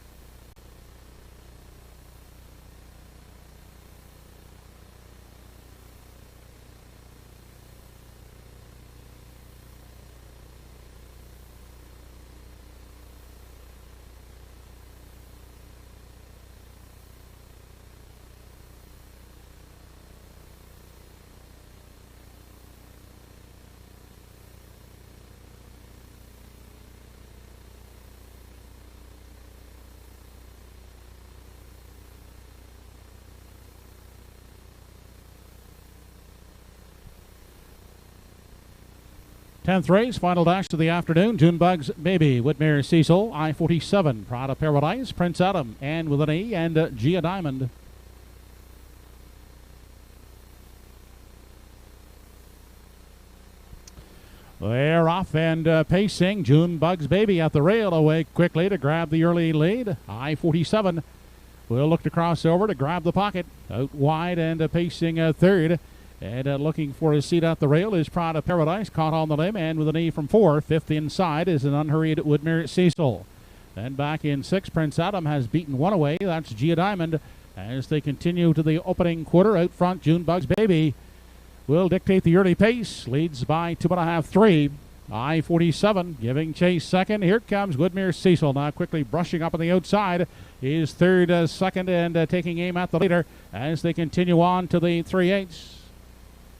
Tenth race, final dash of the afternoon. Junebug's Baby, Whitmere Cecil, I-47, Prada Paradise, Prince Adam, and with an E, and Gia Diamond. They're off and pacing. Junebug's Baby at the rail, away quickly to grab the early lead. I-47 will look to cross over to grab the pocket. Out wide and pacing third. And looking for his seat at the rail is Prada Paradise, caught on the limb, and with an E from 4. Fifth inside is an unhurried Whitmere Cecil. Then back in 6, Prince Adam has beaten one away. That's Gia Diamond. As they continue to the opening quarter, out front, Junebug's Baby will dictate the early pace. Leads by 2.5, 3. I-47 giving chase second. Here comes Whitmere Cecil now quickly brushing up on the outside. Is third, second, and taking aim at the leader as they continue on to the 3/8.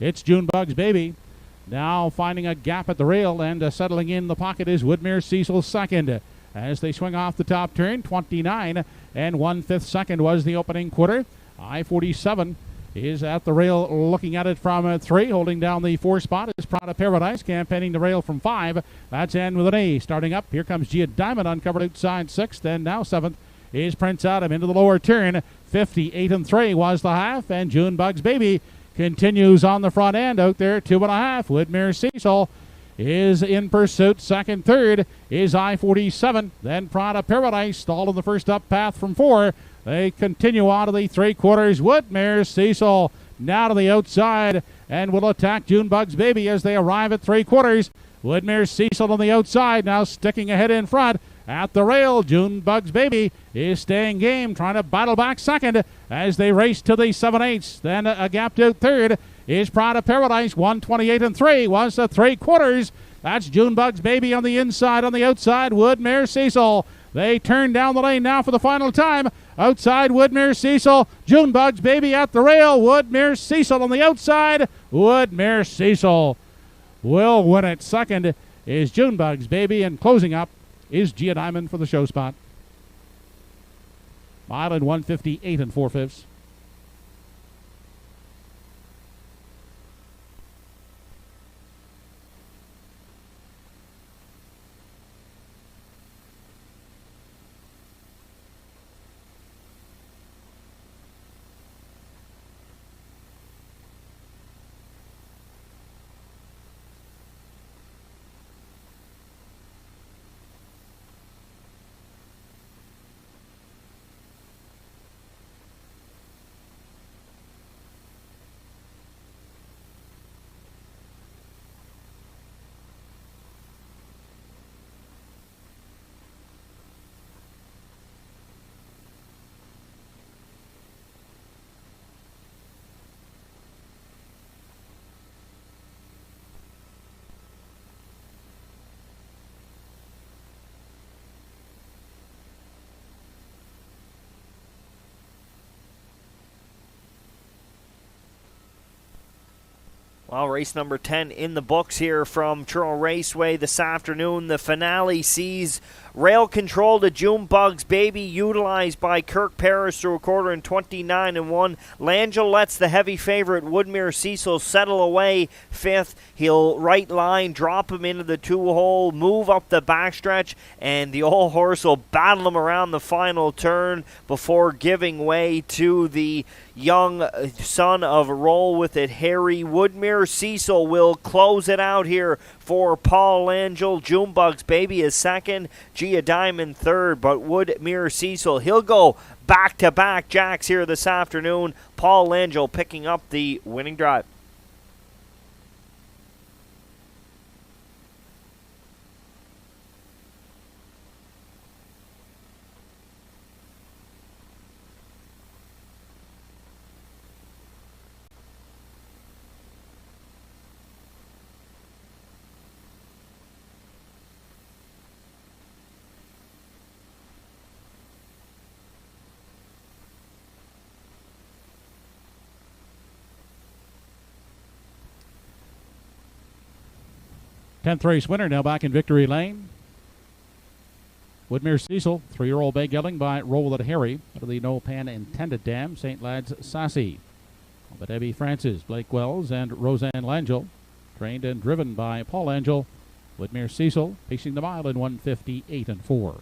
It's Junebug's Baby. Now finding a gap at the rail and settling in the pocket is Whitmere Cecil second. As they swing off the top turn, 29 and 1/5 second was the opening quarter. I-47 is at the rail looking at it from 3. Holding down the 4 spot is Prada Paradise, campaigning the rail from 5. That's N with an A. Starting up, here comes Gia Diamond, uncovered outside 6th, and now 7th is Prince Adam into the lower turn. 58 and 3 was the half, and Junebug's Baby continues on the front end out there, 2.5. Whitmere Cecil is in pursuit. Second, third is I-47. Then Prada Paradise stalled in the first up path from 4. They continue on to the 3/4. Whitmere Cecil now to the outside and will attack Junebug's Baby as they arrive at 3/4. Whitmere Cecil on the outside, now sticking ahead in front. At the rail, Junebug's Baby is staying game, trying to battle back second as they race to the 7/8. Then a gapped out third is Prada Paradise. 1:28 and 3 was the 3/4. That's Junebug's Baby on the inside. On the outside, Whitmere Cecil. They turn down the lane now for the final time. Outside, Whitmere Cecil. Junebug's Baby at the rail. Whitmere Cecil on the outside. Whitmere Cecil will win it. Second is Junebug's Baby, and closing up is Gia Diamond for the show spot. Mile in 1:58 and 4/5. Well, race number 10 in the books here from Truro Raceway this afternoon. The finale sees rail control to June Bugs Baby, utilized by Kirk Paris through a quarter in 29-1. Langell lets the heavy favorite Woodmere Cecil settle away fifth. He'll right line, drop him into the 2-hole, move up the backstretch, and the old horse will battle him around the final turn before giving way to the young son of Roll With It, Harry. Woodmere Cecil will close it out here for Paul Langell. June Bugs Baby is second, Gia Diamond third, but Woodmere Cecil, he'll go back-to-back jacks here this afternoon. Paul Langell picking up the winning drive. Tenth race winner now back in victory lane. Woodmere Cecil, 3-year-old bay gelding by Roll With It Harry. Out of the No Pan Intended Dam, St. Lad's Sassy. But Debbie Francis, Blake Wells, and Roseanne Langell. Trained and driven by Paul Langell. Woodmere Cecil pacing the mile in 1:58.4.